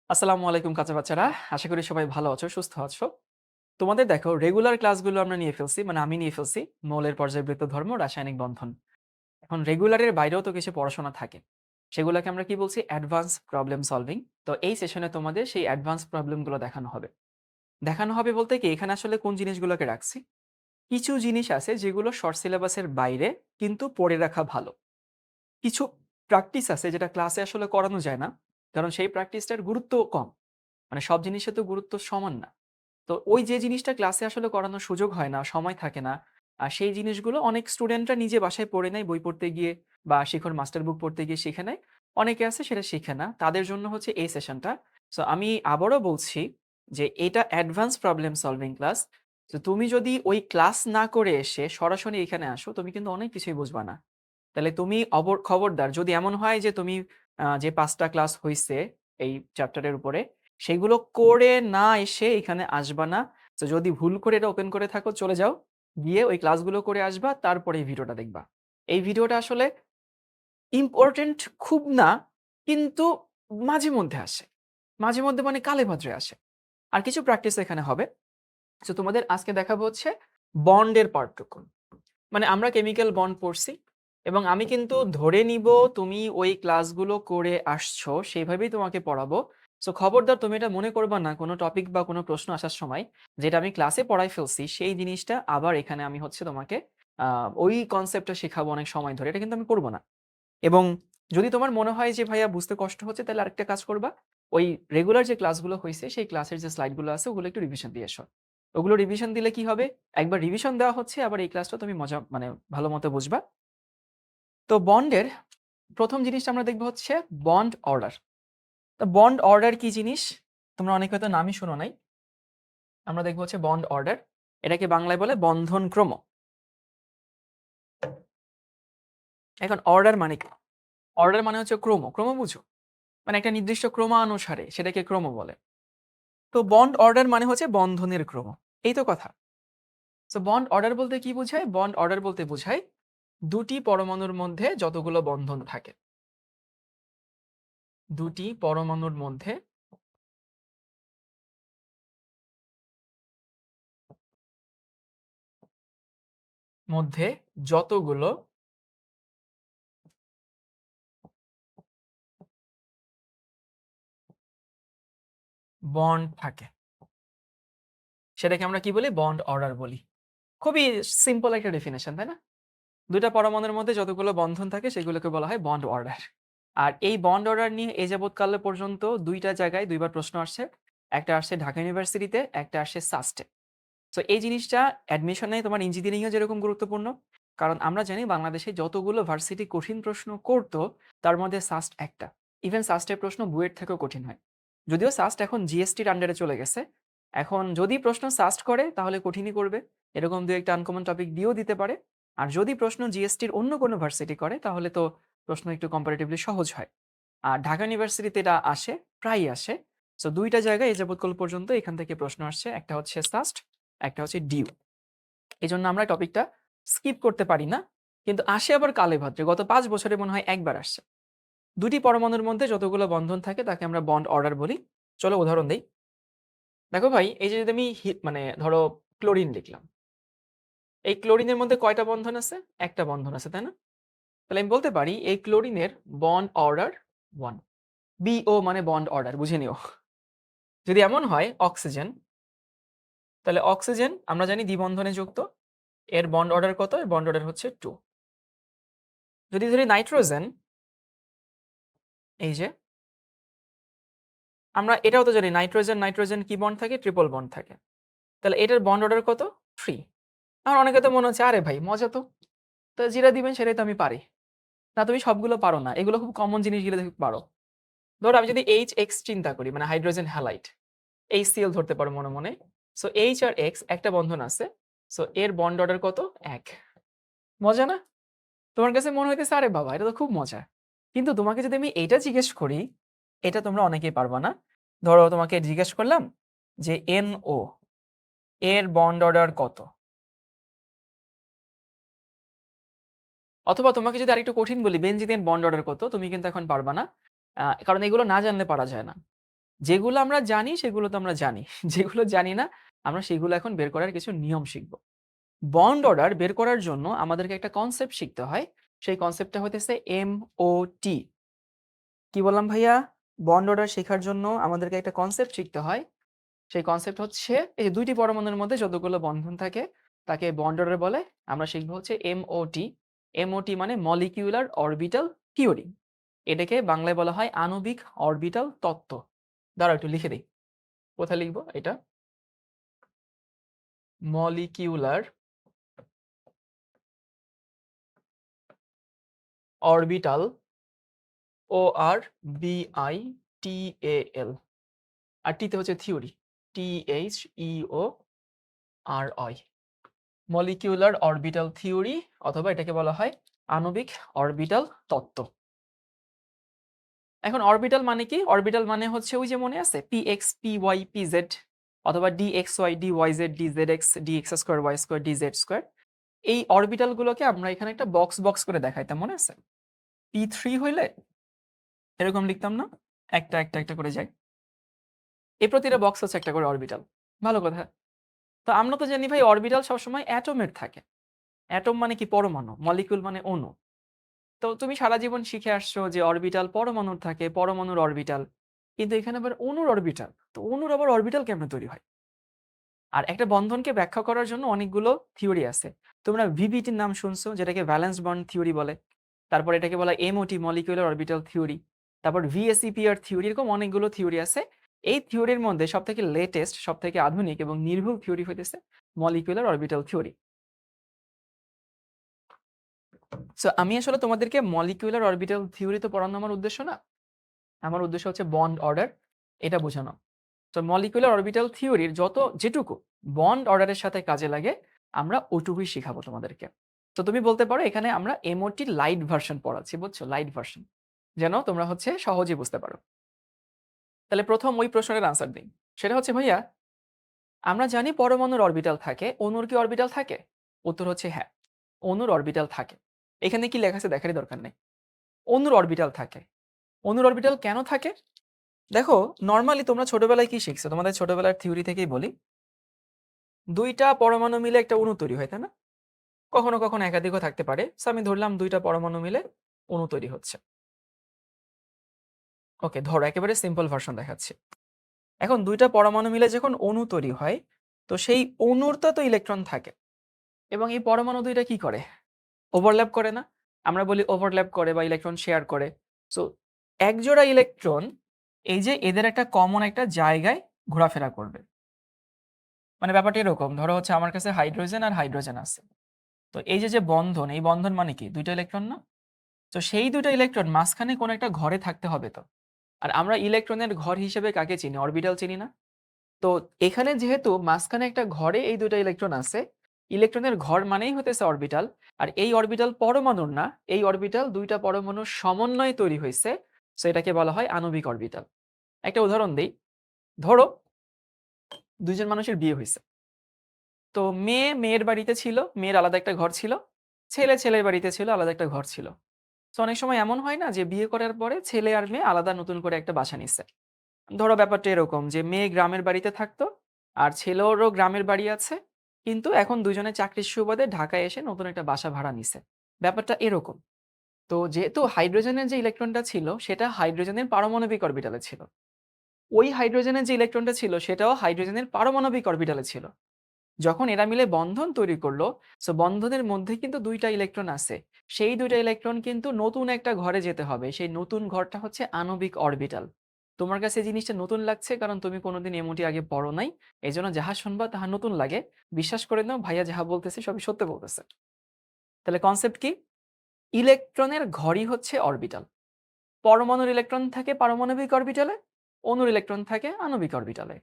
আসসালামু আলাইকুম কাঁচা বাচ্চারা। আশা করি সবাই ভালো আছো, সুস্থ আছো। তোমাদের দেখো রেগুলার ক্লাসগুলো আমরা নিয়ে ফেলছি, মানে আমি নিয়ে ফেলছি মৌলের পর্যায়বৃত্ত ধর্ম, রাসায়নিক বন্ধন। এখন রেগুলারের বাইরেও তো কিছু পড়াশোনা থাকে। সেগুলোকে আমরা কি বলছি? Advance problem solving. তো এই সেশনে তোমাদের সেই অ্যাডভান্স প্রবলেমগুলো দেখানো হবে। দেখানো হবে বলতে কি এখানে আসলে কোন জিনিসগুলোকে রাখছি? কিছু জিনিস আছে যেগুলো শর্ট সিলেবাসের বাইরে কিন্তু পড়ে রাখা ভালো। কিছু প্র্যাকটিস আছে যেটা ক্লাসে আসলে করানো যায় না। কারণ সেই প্র্যাকটিসটার গুরুত্ব কম। মানে সব জিনিসের তো গুরুত্ব সমান না। তো ওই যে জিনিসটা ক্লাসে আসলে করানোর সুযোগ হয় না, সময় থাকে না। আর সেই জিনিসগুলো অনেক স্টুডেন্টরা নিজে বাসায় পড়ে নেয় বই পড়তে গিয়ে বা শিখর মাস্টার বুক পড়তে গিয়ে শিখে নেয়। অনেকে আছে সেটা শিখে না। তাদের জন্য হচ্ছে এই সেশনটা। সো আমি আবারও বলছি যে এটা অ্যাডভান্স প্রবলেম সলভিং ক্লাস। তো তুমি যদি ওই ক্লাস না করে এসে সরাসরি এখানে আসো, তুমি কিন্তু অনেক কিছুই বুঝবা না। তাহলে তুমি খবরদার যদি এমন হয় যে তুমি যে ৫ টা ক্লাস হইছে এই চ্যাপ্টারের উপরে, সেগুলো করে না এসে এখানে আসবা না। তো যদি ভুল করে এটা ওপেন করে থাকো চলে যাও। গিয়ে ওই ক্লাসগুলো করে আসবা, তারপরে এই ভিডিওটা দেখবা। এই ভিডিওটা আসলে ইম্পোর্টেন্ট খুব না, কিন্তু মাঝে মধ্যে আসে। মাঝে মধ্যে মানে কালে ভদ্রে আসে। আর কিছু প্র্যাকটিস এখানে হবে। সো তোমাদের আজকে দেখাবো হচ্ছে বন্ডের পার্টটুকু। মানে আমরা কেমিক্যাল বন্ড পড়ছি এবং আমি কিন্তু ধরে নিব তুমি ওই ক্লাসগুলো করে আসছো, সেভাবেই তোমাকে পড়াবো। সো খবরদার তুমি এটা মনে করবা না কোনো টপিক বা কোনো প্রশ্ন আসার সময় যেটা আমি ক্লাসে পড়াই ফেলছি সেই জিনিসটা আবার এখানে আমি হচ্ছে তোমাকে ওই কনসেপ্টটা শেখাবো অনেক সময় ধরে, এটা কিন্তু আমি করব না। এবং যদি তোমার মনে হয় যে ভাইয়া বুঝতে কষ্ট হচ্ছে, তাহলে আরেকটা কাজ করবা, ওই রেগুলার যে ক্লাসগুলো হয়েছে সেই ক্লাসের যে স্লাইডগুলো আছে ওগুলো একটু রিভিশন দিয়ে এসো। ওগুলো রিভিশন দিলে কি হবে, একবার রিভিশন দেওয়া হচ্ছে, আবার এই ক্লাসটা তুমি মজা মানে ভালো মতো বুঝবা। তো বন্ডের প্রথম জিনিসটা আমরা দেখবো হচ্ছে বন্ড অর্ডার। তো বন্ড অর্ডার কি জিনিস তোমরা অনেকে হয়তো নামই শোনো নাই। আমরা দেখবো হচ্ছে বন্ড অর্ডার, এটাকে বাংলায় বলে বন্ধন ক্রম। এখন অর্ডার মানে কি? অর্ডার মানে হচ্ছে ক্রম, ক্রম বুঝো, মানে একটা নির্দিষ্ট ক্রমানুসারে সেটাকে ক্রম বলে। তো বন্ড অর্ডার মানে হচ্ছে বন্ধনের ক্রম, এই তো কথা। সো বন্ড অর্ডার বলতে কি বোঝায়? বন্ড অর্ডার বলতে বোঝায় দুটি পরমাণুর মধ্যে যতগুলো বন্ধন থাকে, দুটি পরমাণুর মধ্যে মধ্যে যতগুলো বন্ড থাকে সেটাকে আমরা কি বলি? বন্ড অর্ডার বলি। খুবই সিম্পল একটা ডেফিনেশন, তাই না? দুইটা পরমাণুর মধ্যে যতগুলো বন্ধন থাকে সেগুলোকে বলা হয় বন্ড অর্ডার। আর এই বন্ড অর্ডার নিয়ে এ যাবৎকাল পর্যন্ত দুইটা জায়গায় দুইবার প্রশ্ন আসছে। একটা আসছে ঢাকা ইউনিভার্সিটিতে, একটা আসছে সাস্টে। সো এই জিনিসটা অ্যাডমিশনে তোমার ইঞ্জিনিয়ারিংও যেরকম গুরুত্বপূর্ণ, কারণ আমরা জানি বাংলাদেশে যতগুলো ভার্সিটি কঠিন প্রশ্ন করতো তার মধ্যে সাস্ট একটা। ইভেন সাস্টের প্রশ্ন বুয়েট থেকেও কঠিন হয়। যদিও সাস্ট এখন জিএসটির আন্ডারে চলে গেছে। এখন যদি প্রশ্ন সাস্ট করে তাহলে কঠিনই করবে, এরকম দু একটা আনকমন টপিক দিয়েও দিতে পারে। আর যদি প্রশ্ন জিএসটির অন্য কোনো ভার্সিটি করে তাহলে তো প্রশ্ন একটু কম্পারেটিভলি সহজ হয়। আর ঢাকা ইউনিভার্সিটিতে এটা আসে, প্রায়ই আসে। সো দুইটা জায়গায় এ যাবৎকাল পর্যন্ত এখান থেকে প্রশ্ন আসছে, একটা হচ্ছে সাস্ট, একটা হচ্ছে ডিউ। এজন্য আমরা টপিকটা স্কিপ করতে পারি না। কিন্তু আসে আবার কালে ভদ্রে, গত ৫ বছরে মনে হয় একবার আসছে। দুটি পরমাণুর মধ্যে যতগুলো বন্ধন থাকে তাকে আমরা বন্ড অর্ডার বলি। চলো উদাহরণ দেই। দেখো ভাই, এই যে যদি আমি মানে ধরো ক্লোরিন লিখলাম, এই ক্লোরিনের মধ্যে কয়টা বন্ধন আছে? একটা বন্ধন আছে, তাই না? তাহলে আমি বলতে পারি এই ক্লোরিনের বন্ড অর্ডার 1। বিও মানে বন্ড অর্ডার, বুঝে নিও। যদি এমন হয় অক্সিজেন, তাহলে অক্সিজেন আমরা জানি দ্বিবন্ধনে যুক্ত, এর বন্ড অর্ডার কত? এর বন্ড অর্ডার হচ্ছে 2। যদি ধরি নাইট্রোজেন, এই যে আমরা এটাও তো জানি নাইট্রোজেন নাইট্রোজেন কি বন্ড থাকে? ট্রিপল বন্ড থাকে। তাহলে এটার বন্ড অর্ডার কত? 3। আমার অনেকে তো মনে হচ্ছে আরে ভাই মজা তো, তো যেটা দিবেন সেটাই তো আমি পারি। না, তুমি সবগুলো পারো না, এগুলো খুব কমন জিনিসগুলো তুমি পারো। ধরো আমি যদি এইচ এক্স চিন্তা করি, মানে হাইড্রোজেন হ্যালাইড, HCl ধরতে পারো মনে মনে। সো এইচ আর এক্স একটা বন্ধন আছে। সো এর বন্ড অর্ডার কত? 1। মজা না? তোমার কাছে মনে হইতেছে আরে বাবা এটা তো খুব মজা। কিন্তু তোমাকে যদি আমি এটা জিজ্ঞেস করি, এটা তোমরা অনেকেই পারবা না। ধরো তোমাকে জিজ্ঞেস করলাম যে NO এর বন্ড অর্ডার কত? অথবা তোমাকে যদি আরেকটু কঠিন বলি বেনজিনের বন্ড অর্ডার কত? তুমি কিন্তু এখন পারবা না। কারণ এগুলো না জানলে পারা যায় না। যেগুলো আমরা জানি সেগুলো তো আমরা জানি। যেগুলো জানি না আমরা সেগুলো এখন বের করার কিছু নিয়ম শিখব। বন্ড অর্ডার বের করার জন্য আমাদেরকে একটা কনসেপ্ট শিখতে হয়। সেই কনসেপ্টটা হইতেছে MOT। কি বললাম ভাইয়া? বন্ড অর্ডার শেখার জন্য আমাদেরকে একটা কনসেপ্ট শিখতে হয়। সেই কনসেপ্ট হচ্ছে এই যে ২ টি পরমাণুর মধ্যে যতগুলো বন্ধন থাকে তাকে বন্ড অর্ডার বলে। আমরা শিখব হচ্ছে MOT। MOT মানে মলিকিউলার অরবিটাল থিওরি। এটাকে বাংলায় বলা হয় আণবিক অরবিটাল তত্ত্ব। দাঁড়াও একটু লিখে দেই। কোথায় লিখব এটা? মলিকিউলার অরবিটাল ORBITAL আর টি তে হচ্ছে theory THEORI molecular orbital theory অথবা এটাকে বলা হয় আণবিক অরবিটাল তত্ত্ব। এখন অরবিটাল মানে কি? অরবিটাল মানে হচ্ছে ওই যে মনে আছে px, py, pz অথবা dxy, dyz, dzx, dx² y² dz²। এই অরবিটাল গুলোকে আমরা এখানে একটা বক্স করে দেখাইতাম, মনে আছে? p3 হইলে এরকম লিখতাম না? একটা করে যায়। এই প্রতিটা বক্স হচ্ছে একটা করে অরবিটাল। ভালো কথা। তো আমরা তো জানি ভাই অরবিটাল সবসময় এটমের থাকে। এটম মানে কি? পরমাণু। মলিকিউল মানে অণু। তো তুমি সারা জীবন শিখে আসছো যে অরবিটাল পরমাণুর থাকে, পরমাণুর অরবিটাল। কিন্তু এখানে আবার অণুর অরবিটাল। তো অণুর আবার অরবিটাল কেমনে তৈরি হয়? আর একটা বন্ধনকে ব্যাখ্যা করার জন্য অনেকগুলো থিওরি আছে। তোমরা ভিবিটির নাম শুনছো যেটাকে ভ্যালেন্স বন্ড থিওরি বলে। তারপর এটাকে বলা হয় MOT মলিকিউলার অরবিটাল থিওরি। তারপর VSEPR থিওরি, এরকম অনেকগুলো থিওরি আছে। এই থিওরির মধ্যে সবথেকে লেটেস্ট, সবথেকে আধুনিক এবং নির্ভুল থিওরি হইতেছে মলিকিউলার অরবিটাল থিওরি। সো আমি আসলে তোমাদেরকে মলিকিউলার অরবিটাল থিওরি তো পড়ানো আমার উদ্দেশ্য না। আমার উদ্দেশ্য হচ্ছে বন্ড অর্ডার এটা বোঝানো। তো মলিকিউলার অরবিটাল থিওরির যেটুকু বন্ড অর্ডারের সাথে কাজে লাগে আমরা ওটুকুই শিখাবো তোমাদেরকে। তো তুমি বলতে পারো এখানে আমরা MOT লাইট ভার্সন পড়াচ্ছি, বুঝছো? লাইট ভার্সন, যেন তোমরা হচ্ছে সহজেই বুঝতে পারো। তাহলে প্রথম ওই প্রশ্নের আনসার দিই। সেটা হচ্ছে ভাইয়া, আমরা জানি পরমাণুর অরবিটাল থাকে, অণুর কি অরবিটাল থাকে? উত্তর হচ্ছে হ্যাঁ, অণুর অরবিটাল থাকে। এখানে কি লেখা আছে দেখারই দরকার নেই। অণুর অরবিটাল থাকে। অণুর অরবিটাল কেন থাকে? দেখো, নরমালি তোমরা ছোটবেলায় কি শিখছো? তোমাদের ছোটবেলার থিওরি থেকেই বলি। ২ টা পরমাণু মিলে একটা অণু তৈরি হয়, তাই না? কখনো একাধিকও থাকতে পারে। সো আমি ধরলাম ২ টা পরমাণু মিলে অণু তৈরি হচ্ছে। ওকে, ধরো একেবারে সিম্পল ভার্সন দেখাচ্ছি। এখন ২ টা পরমাণু মিলে যখন অণু তৈরি হয়, তো সেই অণুর তো ইলেকট্রন থাকে এবং এই পরমাণু ২ টা কি করে? ওভারল্যাপ করে না? আমরা বলি ওভারল্যাপ করে বা ইলেকট্রন শেয়ার করে। সো একজোড়া ইলেকট্রন এই যে এদের একটা কমন একটা জায়গায় ঘোরাফেরা করবে। মানে ব্যাপারটা এরকম, ধরো হচ্ছে আমার কাছে হাইড্রোজেন আর হাইড্রোজেন আছে। তো এই যে বন্ধন, এই বন্ধন মানে কি? ২ টা ইলেকট্রন না? তো সেই ২ টা ইলেকট্রন মাঝখানে কোনো একটা ঘরে থাকতে হবে তো। আর আমরা ইলেকট্রনের ঘর হিসেবে কাকে চিনি? অরবিটাল চিনি না? তো এখানে যেহেতু মাঝখানে একটা ঘরে এই ২ টা ইলেকট্রন আছে, ইলেকট্রনের ঘর মানেই হতেছে অরবিটাল। আর এই অরবিটাল পরমাণুর না, এই অরবিটাল ২ টা পরমাণুর সমন্বয়ে তৈরি হইছে। সো এটাকে বলা হয় আণবিক অরবিটাল। একটা উদাহরণ দেই। ধরো ২ জন মানুষের বিয়ে হইছে। তো মেয়ে মেয়ের বাড়িতে ছিল, মেয়ের আলাদা একটা ঘর ছিল। ছেলে ছেলের বাড়িতে ছিল, আলাদা একটা ঘর ছিল। তো অনেক সময় এমন হয় না যে বিয়ে করার পরে ছেলে আর মেয়ে আলাদা নতুন করে একটা বাসা নিচ্ছে। ধরো ব্যাপারটা এরকম যে মেয়ে গ্রামের বাড়িতে থাকতো আর ছেলেরও গ্রামের বাড়ি আছে, কিন্তু এখন দুজনে চাকরির সুবাদে ঢাকায় এসে নতুন একটা বাসা ভাড়া নিছে। ব্যাপারটা এরকম। তো যেহেতু হাইড্রোজেনের যে ইলেকট্রনটা ছিল সেটা হাইড্রোজেনের পারমাণবিক অরবিটালে ছিল, ওই হাইড্রোজেনের যে ইলেকট্রনটা ছিল সেটাও হাইড্রোজেনের পারমাণবিক অরবিটালে ছিল। যখন এরা মিলে বন্ধন তৈরি করলো, সো বন্ধনের মধ্যে কিন্তু ২ টা ইলেকট্রন আছে। সেই ২ টা ইলেকট্রন কিন্তু নতুন একটা ঘরে যেতে হবে। সেই নতুন ঘরটা হচ্ছে আণবিক অরবিটাল। তোমার কাছে এই জিনিসটা নতুন লাগছে কারণ তুমি কোনোদিন MOT আগে পড়ো নাই। এজন্য যাহা শুনবা তাহা নতুন লাগে। বিশ্বাস করে নাও ভাইয়া যাহা বলতেছে সবই সত্য বলতেছে। তাহলে কনসেপ্ট কি? ইলেকট্রনের ঘরই হচ্ছে অরবিটাল। পরমাণুর ইলেকট্রন থাকে পারমাণবিক অরবিটালে, অণুর ইলেকট্রন থাকে আণবিক অরবিটালে।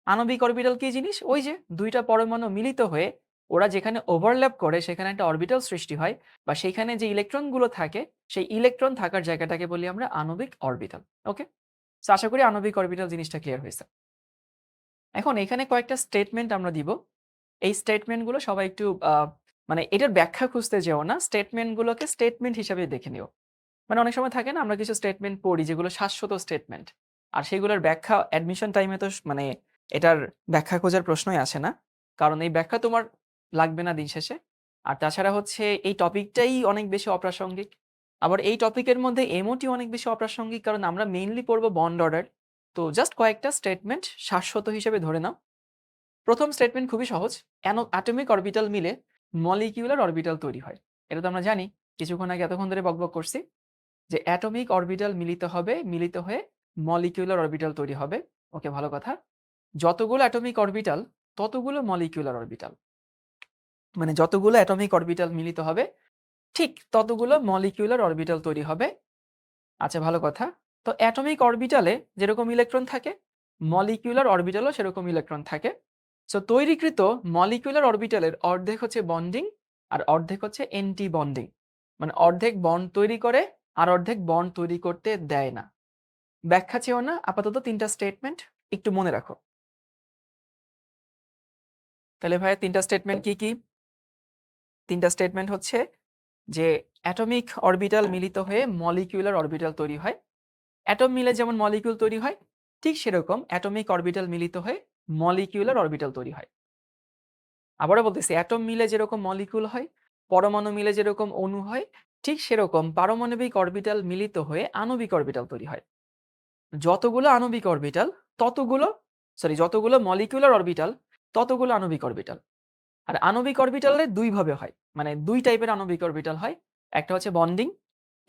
আণবিক অরবিটাল কি জিনিস? ওই যে ২ টা পরমাণু মিলিত হয়ে ওরা যেখানে ওভারল্যাপ করে সেখানে একটা অরবিটাল সৃষ্টি হয় বা সেইখানে যে ইলেকট্রনগুলো থাকে সেই ইলেকট্রন থাকার জায়গাটাকে বলি আমরা আণবিক অরবিটাল। ওকে? সো আশা করি আণবিক অরবিটাল জিনিসটা ক্লিয়ার হইছে। এখন এখানে কয়েকটা স্টেটমেন্ট আমরা দিব। এই স্টেটমেন্ট গুলো সবাই একটু মানে এটার ব্যাখ্যা খুঁজতে যেও না। স্টেটমেন্ট গুলোকে স্টেটমেন্ট হিসাবে দেখে নিও। মানে অনেক সময় থাকে না আমরা কিছু স্টেটমেন্ট পড়ি যেগুলো শাশ্বত স্টেটমেন্ট। আর সেগুলোর ব্যাখ্যা অ্যাডমিশন টাইমে তো মানে এটার ব্যাখ্যা খোঁজার প্রশ্নই আসে না। কারণ এই ব্যাখ্যা তোমার লাগবে না দিন শেষে। আর তাছাড়া হচ্ছে এই টপিকটাই অনেক বেশি অপ্রাসঙ্গিক। আবার এই টপিকের মধ্যে এমওটি অনেক বেশি অপ্রাসঙ্গিক, কারণ আমরা মেইনলি পড়বো বন্ড অর্ডার। তো জাস্ট কয়েকটা স্টেটমেন্ট শাশ্বত হিসেবে ধরে নাও। প্রথম স্টেটমেন্ট খুবই সহজ, অ্যাটমিক অরবিটাল মিলে মলিকিউলার অরবিটাল তৈরি হয়। এটা তো আমরা জানি, কিছুক্ষণ আগে এতক্ষণ ধরে বকবক করছি যে অ্যাটমিক অরবিটাল মিলিত হয়ে মলিকিউলার অরবিটাল তৈরি হবে। ওকে, ভালো কথা। যতগুলো অ্যাটমিক অরবিটাল ততগুলো মলিকিউলার অরবিটাল, মানে যতগুলো অ্যাটমিক অরবিটাল মিলিত হবে ঠিক ততগুলো মলিকিউলার অরবিটাল তৈরি হবে। আচ্ছা, ভালো কথা। তো অ্যাটমিক অরবিটালে যেরকম ইলেকট্রন থাকে, মলিকিউলার অরবিটালও সেরকম ইলেকট্রন থাকে। সো তৈরিকৃত মলিকিউলার অরবিটালের অর্ধেক হচ্ছে বন্ডিং আর অর্ধেক হচ্ছে এন্টি বন্ডিং, মানে অর্ধেক বন্ড তৈরি করে আর অর্ধেক বন্ড তৈরি করতে দেয় না। ব্যাখ্যা চেয়েও না, আপাতত ৩টা স্টেটমেন্ট একটু মনে রাখো। তাহলে ভাইয়া ৩টা স্টেটমেন্ট কি কি? ৩টা স্টেটমেন্ট হচ্ছে যে অ্যাটমিক অরবিটাল মিলিত হয়ে মলিকিউলার অরবিটাল তৈরি হয়। অ্যাটম মিলে যেমন মলিকিউল তৈরি হয়, ঠিক সেরকম অ্যাটমিক অরবিটাল মিলিত হয়ে মলিকিউলার অরবিটাল তৈরি হয়। আবারও বলতেছি, অ্যাটম মিলে যেরকম মলিকিউল হয়, পরমাণু মিলে যেরকম অণু হয়, ঠিক সেরকম পারমাণবিক অরবিটাল মিলিত হয়ে আণবিক অরবিটাল তৈরি হয়। যতগুলো আণবিক অরবিটাল যতগুলো মলিকিউলার অরবিটাল ততগুলো আণবিক অরবিটাল। আর আণবিক অরবিটালে দুই ভাবে হয়, মানে দুই টাইপের আণবিক অরবিটাল হয়। একটা হচ্ছে বন্ডিং,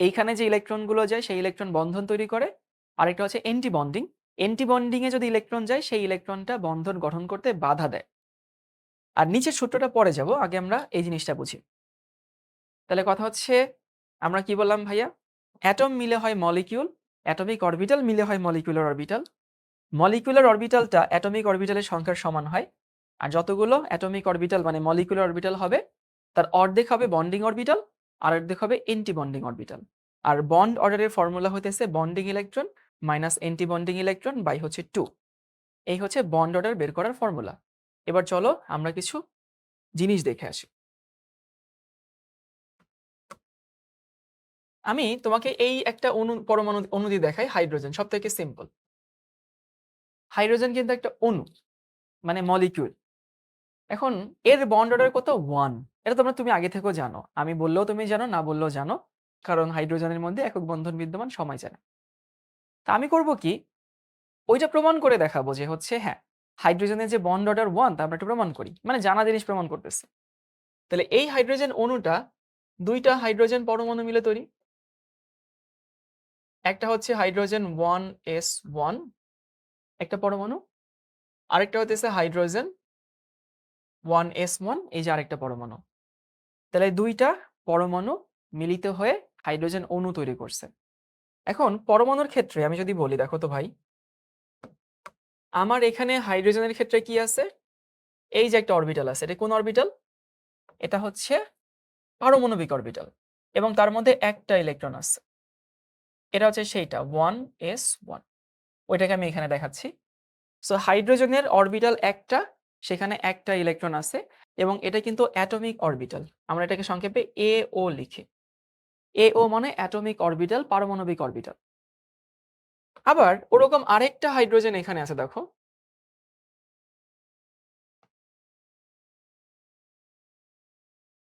এইখানে যে ইলেকট্রনগুলো যায় সেই ইলেকট্রন বন্ধন তৈরি করে। আরেকটা হচ্ছে এন্টি বন্ডিং, এন্টি বন্ডিং এ যদি ইলেকট্রন যায় সেই ইলেকট্রনটা বন্ধন গঠন করতে বাধা দেয়। আর নিচের সূত্রটা পরে যাব, আগে আমরা এই জিনিসটা বুঝি। তাহলে কথা হচ্ছে, আমরা কি বললাম ভাইয়া? অ্যাটম মিলে হয় মলিকিউল, অ্যাটমিক অরবিটাল মিলে হয় মলিকিউলার অরবিটাল। মলিকিউলার অরবিটালটা অ্যাটমিক অরবিটালের সংখ্যার সমান হয়। আর যতগুলো অ্যাটমিক অরবিটাল মানে মলিকিউলার অরবিটাল হবে, তার অর্ধেক হবে বন্ডিং অরবিটাল আর অর্ধেক হবে এন্টি বন্ডিং অরবিটাল। আর বন্ড অর্ডারের ফর্মুলা হইতেছে bonding electron minus anti bonding electron by হচ্ছে 2। এই হচ্ছে বন্ড অর্ডার বের করার ফর্মুলা। এবার চলো আমরা কিছু জিনিস দেখে আসি। আমি তোমাকে এই একটা পরমাণু অণু দিয়ে দেখাই, হাইড্রোজেন, সবথেকে সিম্পল। হাইড্রোজেন কিন্তু একটা অণু, মানে মলিকিউল। এখন এর বন্ড অর্ডার কত? 1। এটা তোমরা তুমি আগে থেকেও জানো, আমি বললেও তুমি জানো, না বললেও জানো, কারণ হাইড্রোজেনের মধ্যে একক বন্ধন বিদ্যমান, সময় জানে। তা আমি করব কি, ওইটা প্রমাণ করে দেখাবো যে হচ্ছে হ্যাঁ, হাইড্রোজেনের যে বন্ড অর্ডার 1 তা আমরা একটু প্রমাণ করি, মানে জানা জিনিস প্রমাণ করতেছি। তাহলে এই হাইড্রোজেন অণুটা দুইটা হাইড্রোজেন পরমাণু মিলে তৈরি। একটা হচ্ছে হাইড্রোজেন 1s1 একটা পরমাণু, আরেকটা হচ্ছে হাইড্রোজেন 1s1, এই যে আরেকটা পরমাণু। তাহলে দুইটা পরমাণু মিলিত হয়ে হাইড্রোজেন অণু তৈরি করছে। এখন পরমাণুর ক্ষেত্রে আমি যদি বলি, দেখো তো ভাই, আমার এখানে হাইড্রোজেনের ক্ষেত্রে কি আছে? এই যে একটা অরবিটাল আছে, এটা কোন অরবিটাল? এটা হচ্ছে পারমাণবিক অরবিটাল এবং তার মধ্যে একটা ইলেকট্রন আছে। এটা হচ্ছে সেইটা 1s1, ওইটাকে আমি এখানে দেখাচ্ছি। সো হাইড্রোজেনের অরবিটাল একটা, সেখানে একটা ইলেকট্রন আছে এবং এটা কিন্তু অ্যাটমিক অরবিটাল। আমরা এটাকে সংক্ষেপে AO লিখি। AO মানে অ্যাটমিক অরবিটাল, পারমাণবিক অরবিটাল। আবার ওরকম আরেকটা হাইড্রোজেন এখানে আছে, দেখো।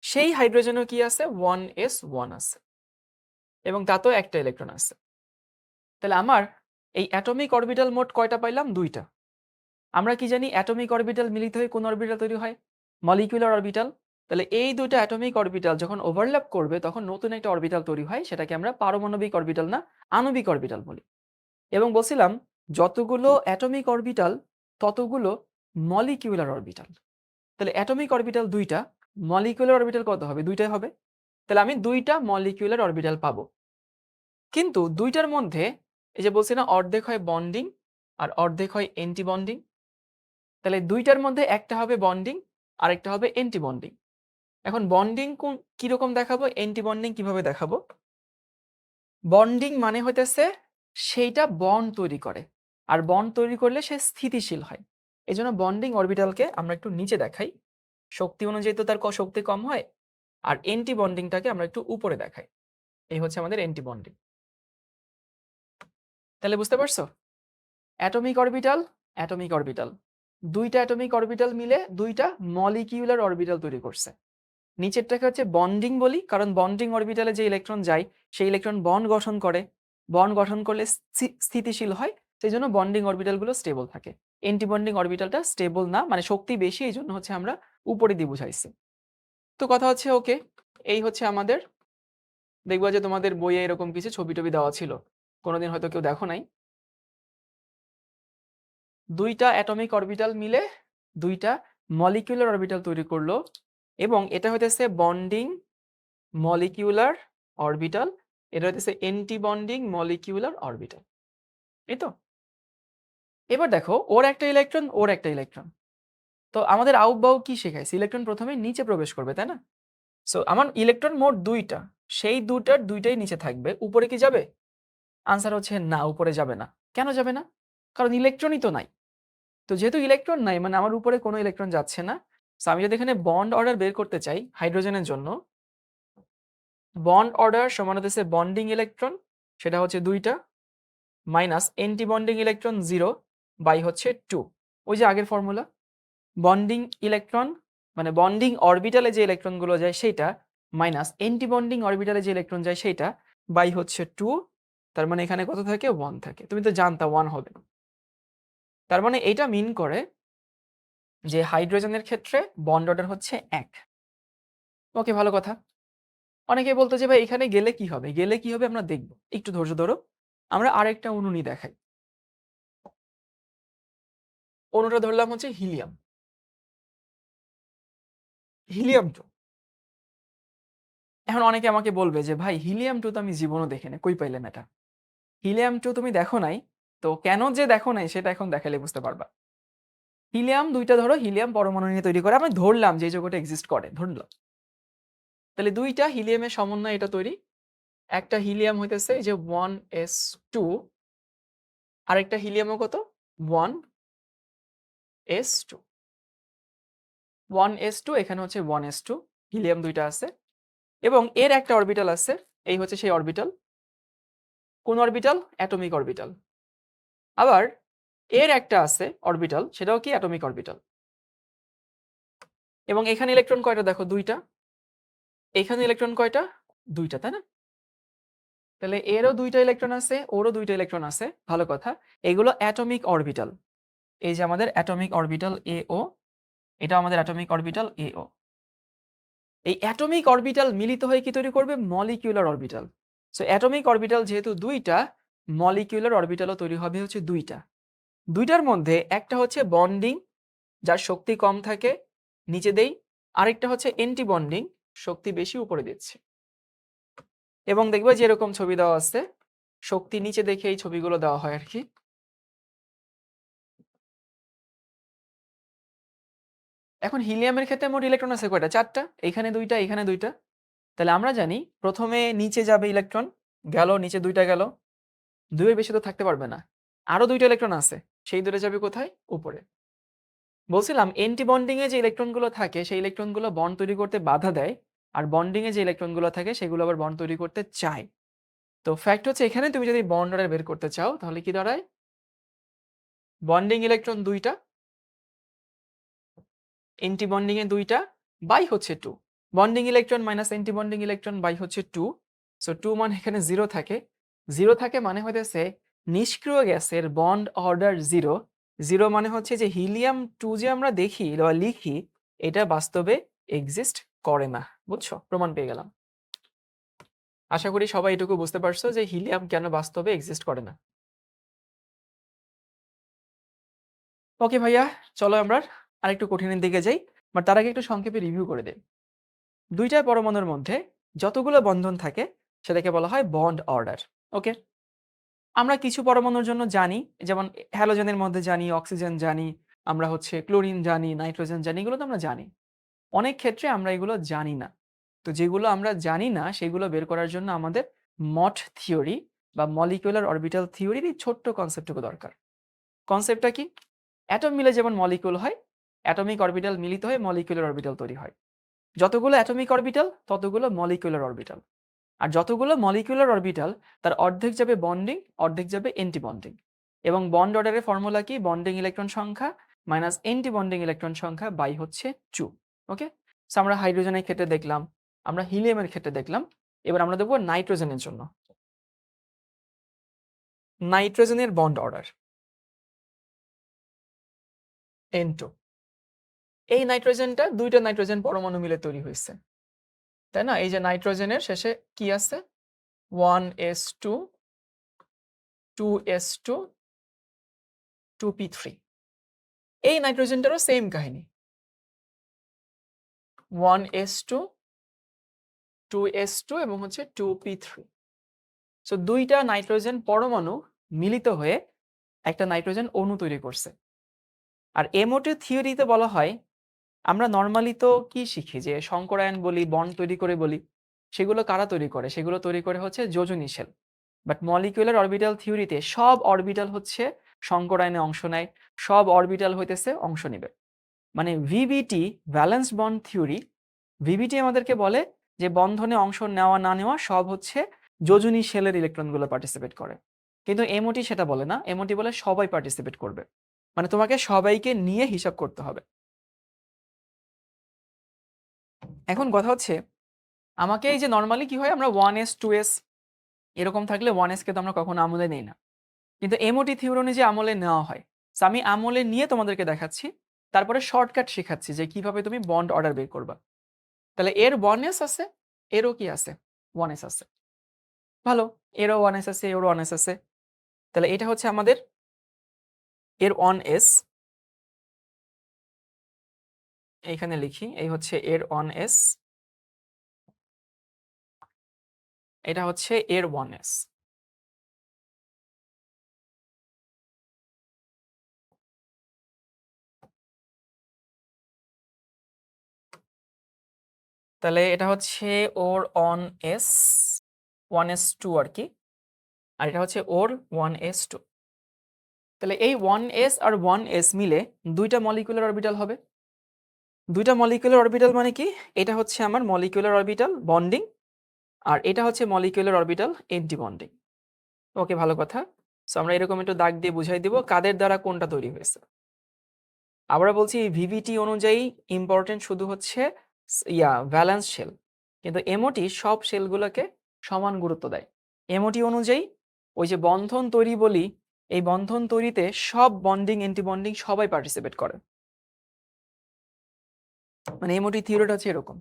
সেই হাইড্রোজেনও কি আছে? 1s1 আছে এবং তাতেও একটা ইলেকট্রন আছে। তাহলে আমার এই অ্যাটমিক অরবিটাল মোট কয়টা পাইলাম? দুইটা। আমরা কি জানি অ্যাটমিক অরবিটাল মিলিত হয়ে কোন অরবিটাল তৈরি হয়? Molecular orbital. তাহলে এই দুইটা অ্যাটমিক অরবিটাল যখন ওভারল্যাপ করবে তখন নতুন একটা অরবিটাল তৈরি হয়, সেটাকে আমরা পারমাণবিক অরবিটাল না আণবিক অরবিটাল বলি। এবং বলছিলাম যতগুলো অ্যাটমিক অরবিটাল ততগুলো মলিকিউলার অরবিটাল। তাহলে অ্যাটমিক অরবিটাল দুইটা, মলিকিউলার অরবিটাল কত হবে? দুইটাই হবে। তাহলে আমি দুইটা মলিকিউলার অরবিটাল পাবো। কিন্তু দুইটার মধ্যে এই যে বলছি না, অর্ধেক হয় বন্ডিং আর অর্ধেক হয় এন্টি বন্ডিং। তাহলে দুইটার মধ্যে একটা হবে বন্ডিং আর একটা হবে এন্টি বন্ডিং। এখন বন্ডিং কিরকম দেখাবো, এন্টি বন্ডিং কিভাবে দেখাবো? বন্ডিং মানে হইতেছে সেইটা বন্ড তৈরি করে, আর বন্ড তৈরি করলে সে স্থিতিশীল হয়। এই জন্য বন্ডিং অরবিটালকে আমরা একটু নিচে দেখাই, শক্তি অনুযায়ী তো তার শক্তি কম হয়। আর এন্টি বন্ডিংটাকে আমরা একটু উপরে দেখাই। এই হচ্ছে আমাদের এন্টি বন্ডিং। তাহলে বুঝতে পারছো? Atomic orbital, atomic orbital. ২ টা অ্যাটমিক অরবিটাল মিলে ২ টা মলিকিউলার অরবিটাল তৈরি করছে। নিচেরটাকে হচ্ছে বন্ডিং বলি, কারণ বন্ডিং অরবিটালে যে ইলেকট্রন যায় সেই ইলেকট্রন বন্ড গঠন করে। বন্ড গঠন করলে স্থিতিশীল হয়। সেইজন্য বন্ডিং অরবিটালগুলো স্টেবল থাকে। এন্টি বন্ডিং অরবিটালটা স্টেবল না, মানে শক্তি বেশি, এইজন্য হচ্ছে আমরা উপরে দিয়ে বুঝাইছি। তো কথা হচ্ছে ওকে, এই হচ্ছে আমাদের, দেখবা যে তোমাদের বইয়ে এরকম কিছু ছবি-টবি দেওয়া ছিল। কোনোদিন হয়তো কেউ দেখো নাই। ২ টা অ্যাটমিক অরবিটাল মিলে ২ টা মলিকিউলার অরবিটাল তৈরি করলো এবং এটা হইতেছে বন্ডিং মলিকিউলার অরবিটাল, এটা হইতেছে অ্যান্টি বন্ডিং মলিকিউলার অরবিটাল। এই তো? এবার দেখো ওর একটা ইলেকট্রন, ওর একটা ইলেকট্রন। তো আমাদের আউট-বাউ কি শেখাইছে? ইলেকট্রন প্রথমে নিচে প্রবেশ করবে, তাই না? সো আমার ইলেকট্রন মোট ২ টা। সেই ২ টার ২ টাই নিচে থাকবে। উপরে কি যাবে? আনসার হচ্ছে না, উপরে যাবে না। কেন যাবে না? কারণ ইলেকট্রনই তো নাই। তো যেহেতু ইলেকট্রন নাই, মানে আমার উপরে কোনো ইলেকট্রন যাচ্ছে না। সো আমি যদি এখানে বন্ড অর্ডার বের করতে চাই হাইড্রোজেনের জন্য, বন্ড অর্ডার সমান হতেছে বন্ডিং ইলেকট্রন, সেটা হচ্ছে ২ টা, minus anti bonding electron 0 by হচ্ছে 2। ওই যে আগের ফর্মুলা, বন্ডিং ইলেকট্রন মানে বন্ডিং অরবিটালে যে ইলেকট্রনগুলো যায় সেইটা, মাইনাস অ্যান্টি বন্ডিং অরবিটালে যে ইলেকট্রন যায় সেইটা, বাই হচ্ছে 2। তার মানে এখানে কত থাকে? 1 থাকে। তুমি তো জানতা 1 হবে। তার মানে এইটা মিন করে যে হাইড্রোজেনের ক্ষেত্রে বন্ড অর্ডার হচ্ছে 1। ওকে, ভালো কথা। অনেকেই বলতো যে ভাই এখানে গেলে কি হবে? গেলে কি হবে আমরা দেখব। একটু ধৈর্য ধরো। আমরা আরেকটা অণু নিয়ে দেখাই। অণুটা ধরলাম হচ্ছে হিলিয়াম। হিলিয়াম 2। এখন অনেকে আমাকে বলবে যে ভাই হিলিয়াম 2 তো আমি জীবনও দেখি নাই। কই পাইলেন এটা? হিলিয়াম 2 তুমি দেখো নাই। তো কেন যে দেখো নাই সেটা এখন দেখাইলে বুঝতে পারবা। হিলিয়াম ২ টা ধরো, হিলিয়াম পরমাণু নিয়ে তৈরি করে। আমি ধরলাম যে এই জগতে এক্সিস্ট করে, ধরলাম। তাহলে ২ টা হিলিয়ামের সমন্বয়ে এটা তৈরি। একটা হিলিয়াম হইতেছে এই যে 1s2, আরেকটা হিলিয়ামও কত? 1s2। 1s2, এখানে হচ্ছে 1s2, হিলিয়াম ২ টা আছে এবং এর একটা অরবিটাল আছে। এই হচ্ছে সেই অরবিটাল। কোন অরবিটাল? Atomic orbital. আবার এর একটা আছে অরবিটাল, সেটাও কি অ্যাটমিক অরবিটাল। এবং এখানে ইলেকট্রন কয়টা দেখো? ২ টা। এখানে ইলেকট্রন কয়টা? ২ টা, তাই না? তাহলে এরও ২ টা ইলেকট্রন আছে, ওরও ২ টা ইলেকট্রন আছে। ভালো কথা। এগুলো অ্যাটমিক অরবিটাল। এই যে আমাদের অ্যাটমিক অরবিটাল AO, এটা আমাদের অ্যাটমিক অরবিটাল AO। এই অ্যাটমিক অরবিটাল মিলিত হয়ে কি তৈরি করবে? Molecular orbital. So atomic orbital যেহেতু ২ টা, মলিকিউলার অরবিটালও তৈরি হবে হচ্ছে ২ টা। ২ টার মধ্যে একটা হচ্ছে বন্ডিং, যার শক্তি কম থাকে, নিচে দেই। আরেকটা হচ্ছে অ্যান্টি বন্ডিং, শক্তি বেশি, উপরে দিচ্ছে। এবং দেখবে যে এরকম ছবি দেওয়া আছে, শক্তি নিচে দেখে এই ছবিগুলো দেওয়া হয় আরকি। এখন হিলিয়ামের ক্ষেত্রে মোট ইলেকট্রন আছে কয়টা? ৪ টা। এখানে ২ টা, এখানে ২ টা। তাহলে আমরা জানি প্রথমে নিচে যাবে ইলেকট্রন, গেল নিচে ২ টা গেল। ২ এর বেশি তো থাকতে পারবে না। আরো ২ টা ইলেকট্রন আছে। সেই ২ টা যাবে কোথায়? উপরে। বলছিলাম অ্যান্টি বন্ডিং এ যে ইলেকট্রনগুলো থাকে সেই ইলেকট্রনগুলো বন্ড তৈরি করতে বাধা দেয়। আর বন্ডিং এ যে ইলেকট্রনগুলো থাকে সেগুলো আবার বন্ড তৈরি করতে চায়। তো ফ্যাক্ট হচ্ছে এখানে তুমি যদি বন্ড অর্ডার বের করতে চাও তাহলে কি দাঁড়ায়? বন্ডিং ইলেকট্রন ২ টা, অ্যান্টি বন্ডিং এ ২ টা, বাই হচ্ছে 2। Bonding electron minus anti bonding electron by হচ্ছে 2। সো 2 মানে এখানে 0 থাকে। 0 থাকে মানে হইতেছে নিষ্ক্রিয় গ্যাসের বন্ড অর্ডার 0। 0 মানে হচ্ছে যে হিলিয়াম 2 যে আমরা দেখি বা লিখি, এটা বাস্তবে এক্সিস্ট করে না। বুঝছো? প্রমাণ পেয়ে গেলাম। আশা করি সবাই এটুকু বুঝতে পারছো যে হিলিয়াম কেন বাস্তবে এক্সিস্ট করে না। ওকে ভাইয়া, চলো আমরা আরেকটু কঠিনের দিকে যাই। বাট তার আগে একটু সংক্ষেপে রিভিউ করে দেই। ২ টা পরমাণুর মধ্যে যতগুলো বন্ধন থাকে সেটাকে বলা হয় বন্ড অর্ডার। ওকে? আমরা কিছু পরমাণুর জন্য জানি, যেমন হ্যালোজেনের মধ্যে জানি, অক্সিজেন জানি, আমরা হচ্ছে ক্লোরিন জানি, নাইট্রোজেন জানি, এগুলো তো আমরা জানি। অনেক ক্ষেত্রে আমরা এগুলো জানি না। তো যেগুলো আমরা জানি না সেগুলো বের করার জন্য আমাদের মট থিওরি বা মলিকিউলার অরবিটাল থিওরির এই ছোট্ট কনসেপ্টটুকু দরকার। কনসেপ্টটা কি? অ্যাটম মিলে যেমন মলিকিউল হয়, অ্যাটমিক অরবিটাল মিলিত হয়ে মলিকিউলার অরবিটাল তৈরি হয়। যতগুলো অ্যাটমিক অরবিটাল ততগুলো মলিকিউলার অরবিটাল। আর যতগুলো মলিকিউলার অরবিটাল তার অর্ধেক যাবে বন্ডিং, অর্ধেক যাবে অ্যান্টি বন্ডিং। এবং বন্ড অর্ডারের ফর্মুলা কি? বন্ডিং ইলেকট্রন সংখ্যা মাইনাস এন্টি বন্ডিং ইলেকট্রন সংখ্যা বাই হচ্ছে 2। ওকে? সো আমরা হাইড্রোজেনের ক্ষেত্রে দেখলাম, আমরা হিলিয়ামের ক্ষেত্রে দেখলাম। এবার আমরা দেখব নাইট্রোজেনের জন্য। নাইট্রোজেনের বন্ড অর্ডার N2। এই নাইট্রোজেনটা 2টা নাইট্রোজেন পরমাণু মিলে তৈরি হয়েছে, তাই না? এই যে নাইট্রোজেনের শেষে কি আছে? 1s2 2s2 2p3। এই নাইট্রোজেনটারও সেম কাহিনী, 1s2 2s2 এবং হচ্ছে 2p3। সো 2টা নাইট্রোজেন পরমাণু মিলিত হয়ে একটা নাইট্রোজেন অণু তৈরি করছে। আর এমওটি থিওরিতে বলা হয়, আমরা নরমালি তো কি শিখি যে সংকরায়ন বলি, বন্ড তৈরি করে বলি। সেগুলো কারা তৈরি করে? সেগুলো তৈরি করে হচ্ছে যোজনী শেল। বাট মলিকিউলার অরবিটাল থিওরিতে সব অরবিটাল হচ্ছে সংকরায়নে অংশ নেয়, সব অরবিটাল হইতেছে অংশ নেবে। মানে ভিবিটি, ভ্যালেন্স বন্ড থিওরি, ভিবিটি আমাদেরকে বলে যে বন্ধনে অংশ নেওয়া না নেওয়া সব হচ্ছে যোজনী শেলের ইলেকট্রনগুলো পার্টিসিপেট করে। কিন্তু এমওটি সেটা বলে না, এমওটি বলে সবাই পার্টিসিপেট করবে। মানে তোমাকে সবাইকে নিয়ে হিসাব করতে হবে। এখন কথা হচ্ছে, আমাকে এই যে নরমালি কি হয়, আমরা 1s 2s এরকম থাকলে 1s কে তো আমরা কখনো আমলে নেই না, কিন্তু এমওটি থিওরি অনুযায়ী আমলে নেওয়া হয়। সো আমি আমলে নিয়ে তোমাদেরকে দেখাচ্ছি, তারপরে শর্টকাট শেখাচ্ছি যে কিভাবে তুমি বন্ড অর্ডার বের করবা। তাহলে এর 1s আছে, এরও কি আছে? 1s আছে। ভালো, এরও 1s আছে, এরও 1s আছে। তাহলে এটা হচ্ছে আমাদের এর 1s, এইখানে লিখি, এই হচ্ছে এর 1s, এটা হচ্ছে এর 1s। তাহলে এটা হচ্ছে ওর 1s 1s2 আর কি, আর এটা হচ্ছে ওর 1s2। তাহলে এই 1s আর 1s মিলে 2টা মলিকুলার অরবিটাল হবে। 2টা মলিকুলার অরবিটাল মানে কি? এটা হচ্ছে আমার মলিকুলার অরবিটাল বন্ডিং, আর এটা হচ্ছে মলিকুলার অরবিটাল এন্টি বন্ডিং। ওকে, ভালো কথা। সো আমরা এরকম একটু দাগ দিয়ে বুঝাই দিব কাদের দ্বারা কোনটা তৈরি হয়েছে। আবার বলছি, ভিভিটি অনুযায়ী ইম্পর্টেন্ট শুধু হচ্ছে ভ্যালেন্স শেল, কিন্তু এমওটি সব শেলগুলোকে সমান গুরুত্ব দেয়। এমওটি অনুযায়ী ওই যে বন্ধন তৈরি বলি, এই বন্ধন তৈরিতে সব বন্ডিং এন্টি বন্ডিং সবাই পার্টিসিপেট করে। মানে এমওটি থিওরিটা হচ্ছে এরকম।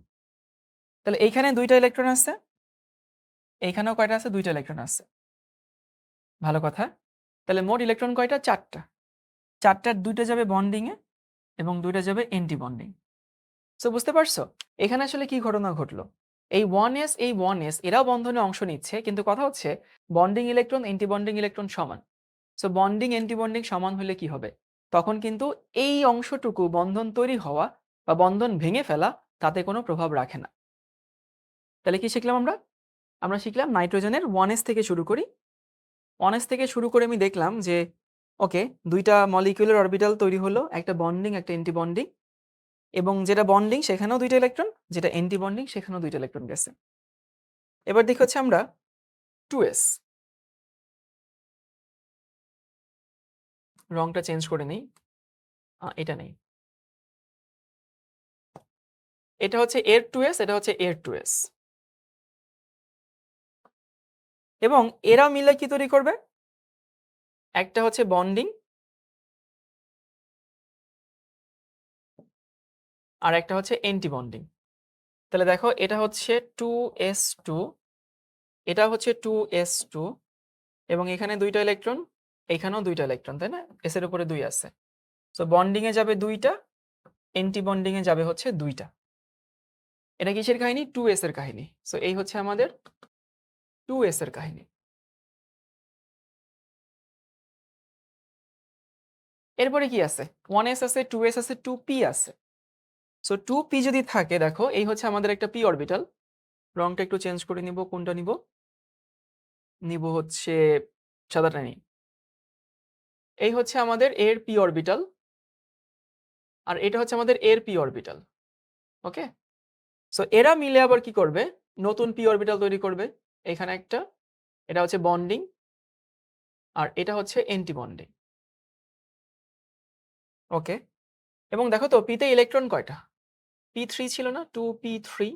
তাহলে এইখানে 2টা ইলেকট্রন আছে, এইখানেও কয়টা আছে? 2টা ইলেকট্রন আছে। ভালো কথা। তাহলে মোট ইলেকট্রন কয়টা? 4টা। 4টার 2টা যাবে বন্ডিং এ এবং 2টা যাবে এন্টি বন্ডিং। সো বুঝতে পারছো এখানে আসলে কি ঘটনা ঘটলো? এই 1s এই 1s এরাও বন্ধনে অংশ নিচ্ছে, কিন্তু কথা হচ্ছে bonding electron anti bonding electron সমান। সো বন্ডিং এন্টি বন্ডিং সমান হলে কি হবে? তখন কিন্তু এই অংশটুকু বন্ধন তৈরি হওয়া বা বন্ধন ভেঙে ফেলা তাতে কোনো প্রভাব রাখে না। তাহলে কি শিখলাম আমরা? আমরা শিখলাম নাইট্রোজেনের 1s থেকে শুরু করি। 1s থেকে শুরু করে আমি দেখলাম যে ওকে, 2টা মলিকিউলার অরবিটাল তৈরি হলো, একটা বন্ডিং একটা এন্টি বন্ডিং, এবং যেটা বন্ডিং সেখানেও 2টা ইলেকট্রন, যেটা এন্টি বন্ডিং সেখানেও 2টা ইলেকট্রন গেছে। এবার দেখি হচ্ছে আমরা 2s, রংটা চেঞ্জ করে নেই, এটা নেই, এটা হচ্ছে এর 2s, এটা হচ্ছে এর 2s, এবং এরা মিলে কি তৈরি করবে? একটা হচ্ছে বন্ডিং আর একটা হচ্ছে এন্টি বন্ডিং। তাহলে দেখো এটা হচ্ছে 2s2, এটা হচ্ছে 2s2, এবং এখানে 2টা ইলেকট্রন, এখানেও 2টা ইলেকট্রন, তাই না? এস এর উপরে 2 আছে। সো বন্ডিং এ যাবে 2টা, এন্টি বন্ডিং এ যাবে হচ্ছে 2টা। এটা কিসের কাহিনী? 2s এর কাহিনী। সো এই হচ্ছে আমাদের 2s এর কাহিনী। এরপরে কি আছে? 1s আছে, 2s আছে, 2p আছে। সো 2p যদি থাকে, দেখো এই হচ্ছে আমাদের একটা p অরবিটাল। রংটা একটু চেঞ্জ করে নিব, কোনটা নিব? নিব হচ্ছে সাদাটা নিই। এই হচ্ছে আমাদের এর p অরবিটাল, আর এটা হচ্ছে আমাদের এর p অরবিটাল। ওকে, সো এরা মিলে আবার কি করবে? নতুন p অরবিটাল তৈরি করবে। এখানে একটা, এটা হচ্ছে বন্ডিং, আর এটা হচ্ছে অ্যান্টি বন্ডিং। ওকে, এবং দেখো তো পিতে ইলেকট্রন কয়টা? p3 ছিল না, 2p3।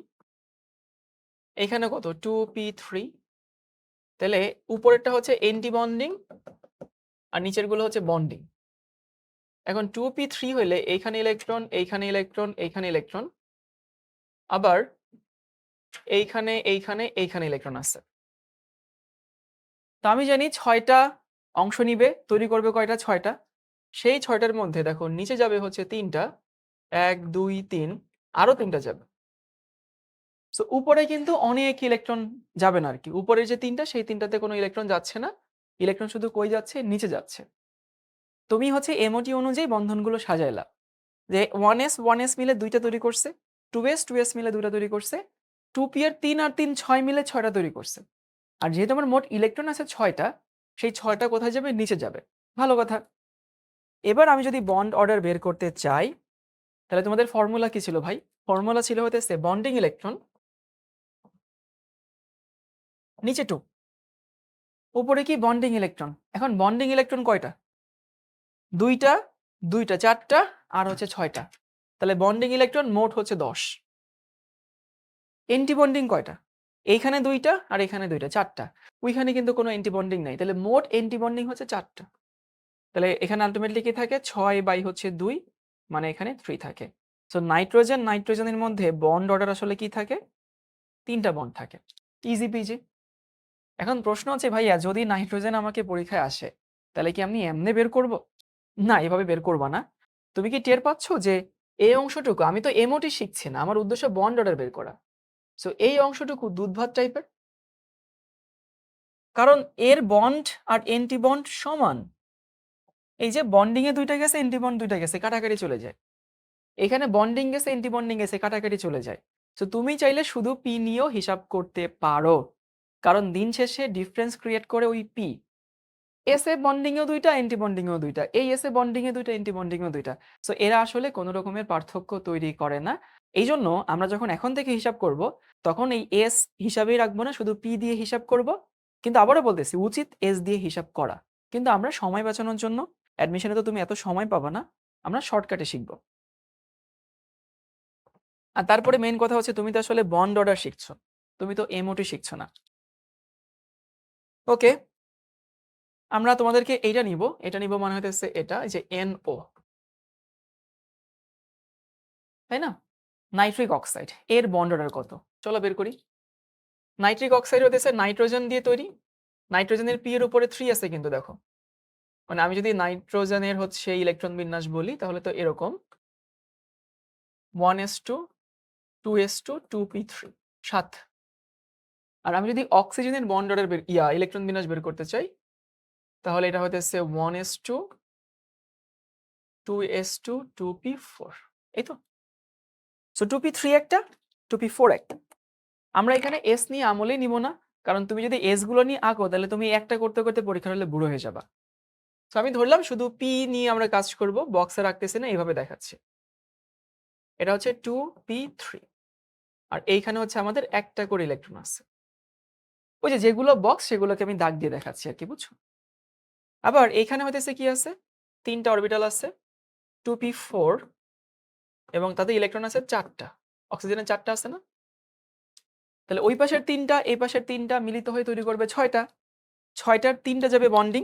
এখানে কত? 2p3। তাহলে উপরেরটা হচ্ছে অ্যান্টি বন্ডিং আর নিচের গুলো হচ্ছে বন্ডিং। এখন 2p3 হইলে এইখানে ইলেকট্রন, এইখানে ইলেকট্রন, এইখানে ইলেকট্রন, আবার এইখানে এইখানে এইখানে ইলেকট্রন আছে। তো আমি জানি 6টা অংশ নিবে, তৈরি করবে কয়টা? 6টা। সেই 6টার মধ্যে দেখো নিচে যাবে হচ্ছে 3টা, 1 2 3, আরো 3টা যাবে। সো উপরে কিন্তু অনেক ইলেকট্রন যাবে না আর কি। উপরের যে 3টা সেই 3টাতে কোনো ইলেকট্রন যাচ্ছে না, ইলেকট্রন শুধু কই যাচ্ছে? নিচে যাচ্ছে। তুমি হচ্ছে এমওটি অনুযায়ী বন্ধনগুলো সাজাইলা, যে 1s 1s মিলে 2টা তৈরি করছে, 2s 2s মিলে 2টা তৈরি করছে, 2p এর 3 আর 3 6 মিলে 6টা তৈরি করছে। আর যেহেতু আমার মোট ইলেকট্রন আছে 6টা, সেই 6টা কোথায় যাবে? নিচে যাবে। ভালো কথা। এবার আমি যদি বন্ড অর্ডার বের করতে চাই, তাহলে তোমাদের ফর্মুলা কি ছিল ভাই? ফর্মুলা ছিল হতেছে বন্ডিং ইলেকট্রন নিচে 2, উপরে কি? Bonding electron. এখন বন্ডিং ইলেকট্রন কয়টা? 2টা, 2টা, 4টা আর হচ্ছে 6টা। তাহলে বন্ডিং ইলেকট্রন মোট হচ্ছে 10। এন্টি বন্ডিং কয়টা? এইখানে 2টা আর এখানে 2টা, 4টা। ওইখানে কিন্তু কোনো এন্টি বন্ডিং নাই, তাহলে মোট এন্টি বন্ডিং হচ্ছে 4টা। তাহলে এখানে আলটিমেটলি কি থাকে? 6/2, মানে এখানে 3 থাকে। সো নাইট্রোজেনের মধ্যে বন্ড অর্ডার আসলে কি থাকে? 3টা বন্ড থাকে। Easy PG. এখন প্রশ্ন হচ্ছে ভাইয়া, যদি নাইট্রোজেন আমাকে পরীক্ষায় আসে, তাহলে কি আমি এমনে বের করব? না, এভাবে বের করবা না। তুমি কি টের পাচ্ছ যে এই অংশটুকু, আমি তো এমওটি শিখছি না, আমার উদ্দেশ্য বন্ড অর্ডার বের করা। সো এই অংশটুকু দুধ ভাত টাইপের, কারণ এর বন্ড আর এন্টি বন্ড সমান। এই যে বন্ডিং এ 2টা গেছে, এন্টি বন্ড 2টা গেছে, কাটাকাটি চলে যায়। এখানে বন্ডিং গেছে, এন্টি বন্ডিং গেছে, কাটাকাটি চলে যায়। সো তুমি চাইলে শুধু পি নিয়েও হিসাব করতে পারো, কারণ দিন শেষে ডিফারেন্স ক্রিয়েট করে ওই পি। এস এ বন্ডিং এও 2টা, এন্টি বন্ডিং এও 2টা, এই এস এ বন্ডিং এ 2টা, এন্টি বন্ডিং এও 2টা। সো এরা আসলে কোনো রকমের পার্থক্য তৈরি করে না। এই জন্য আমরা যখন এখন থেকে হিসাব করব, তখন এই এস হিসাবেই রাখবো না, শুধু পি দিয়ে হিসাব করব। কিন্তু আবারও বলতেছি, উচিত এস দিয়ে হিসাব করা। কিন্তু আমরা সময় বাঁচানোর জন্য, অ্যাডমিশনে তো তুমি এত সময় পাবা না, আমরা শর্টকাটে শিখবো। আর তারপরে মেইন কথা হচ্ছে, তুমি তো আসলে বন্ড অর্ডার শিখছো, তুমি তো এমওটি শিখছো না। ওকে, আমরা তোমাদেরকে এইটা নিব, এটা নিব মানে হইতেছে এটা, যে এনও, তাই না? নাইট্রিক অক্সাইড, এর বন্ড অর্ডার কত? চলো বের করি। নাইট্রিক অক্সাইড হতেছে নাইট্রোজেন দিয়ে তৈরি। নাইট্রোজেনের পি এর উপরে 3 আছে কিন্তু দেখো, মানে আমি যদি নাইট্রোজেনের হচ্ছে ইলেকট্রন বিন্যাস বলি, তাহলে তো এরকম 1s2 2s2 2p3, 7। আর আমি যদি অক্সিজেনের বন্ড অর্ডার ইলেকট্রন বিন্যাস বের করতে চাই, তাহলে এটা হতেছে 1s2 2s2 2p4, এই তো। সো 2p3 একটা, 2p4 একটা। আমরা এখানে এস নিয়ে আমলেই নিব না, কারণ তুমি যদি এস গুলো নিয়ে আঁকো, তাহলে তুমি একটা করতে করতে পরীক্ষার হলে বুড়ো হয়ে যাবা। তো আমি ধরলাম শুধু পি নিয়ে আমরা কাজ করব, বক্সে রাখতেছি না, এইভাবে দেখাচ্ছি। এটা হচ্ছে 2p3, আর এইখানে হচ্ছে আমাদের একটা করে ইলেকট্রন আছে। ওই যে যেগুলো বক্স সেগুলোকে আমি দাগ দিয়ে দেখাচ্ছি আর কি, বুঝছো? আবার এইখানে হইতেছে কি আছে? 3টা অরবিটাল আছে, 2p4, এবং তাতে ইলেকট্রন আছে 4টা। অক্সিজেনের 4টা আছে না? তাহলে ওই পাশের 3টা, এই পাশের 3টা মিলিত হয়ে তৈরি করবে 6টা। 6টার 3টা যাবে বন্ডিং,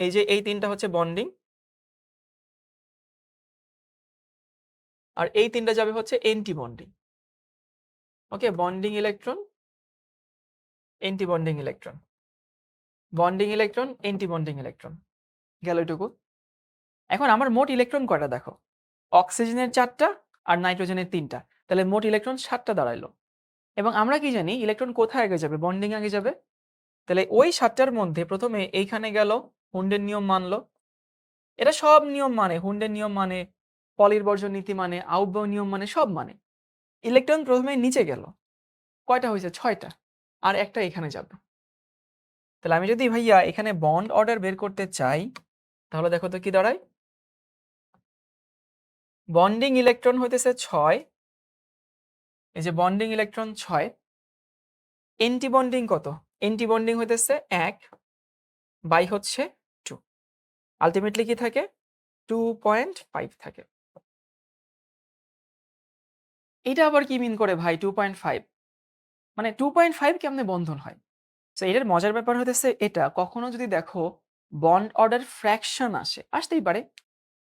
এই যে এই 3টা হচ্ছে বন্ডিং, আর এই 3টা যাবে হচ্ছে anti bonding. Okay, bonding electron, anti bonding electron, bonding electron, anti bonding electron, গেল এটুকু। এখন আমার মোট ইলেকট্রন কয়টা দেখো? অক্সিজেনের 4টা আর নাইট্রোজেনের 3টা, তাহলে মোট ইলেকট্রন 7টা দাঁড়াইলো। এবং আমরা কি জানি ইলেকট্রন কোথায় আগে যাবে? বন্ডিং আগে যাবে। তাহলে ওই 7টার মধ্যে প্রথমে এইখানে গেল, হুন্ডের নিয়ম মানলো। এটা সব নিয়ম মানে, হুন্ডের নিয়ম মানে, পলির বর্জন নীতি মানে, আউটবাউ নিয়ম মানে, সব মানে। ইলেকট্রন প্রথমে নিচে গেল, কয়টা হয়েছে? 6টা, আর একটা এখানে যাবে। তাহলে আমি যদি ভাইয়া এখানে বন্ড অর্ডার বের করতে চাই, তাহলে দেখো তো কি দাঁড়ায়। বন্ডিং ইলেকট্রন হইতেছে 6, এই যে বন্ডিং ইলেকট্রন 6। এন্টি বন্ডিং কত? এন্টি বন্ডিং হইতেছে 1, বাই হচ্ছে 2। আল্টিমেটলি কি থাকে? 2.5 থাকে। এটা আবার কি মিন করে ভাই 2.5? মানে 2.5 কেমনে বন্ধন হয়? সো এটার মজার ব্যাপার হইতেছে এটা, কখনো যদি দেখো বন্ড অর্ডার ফ্র্যাকশন আসতেই পারে।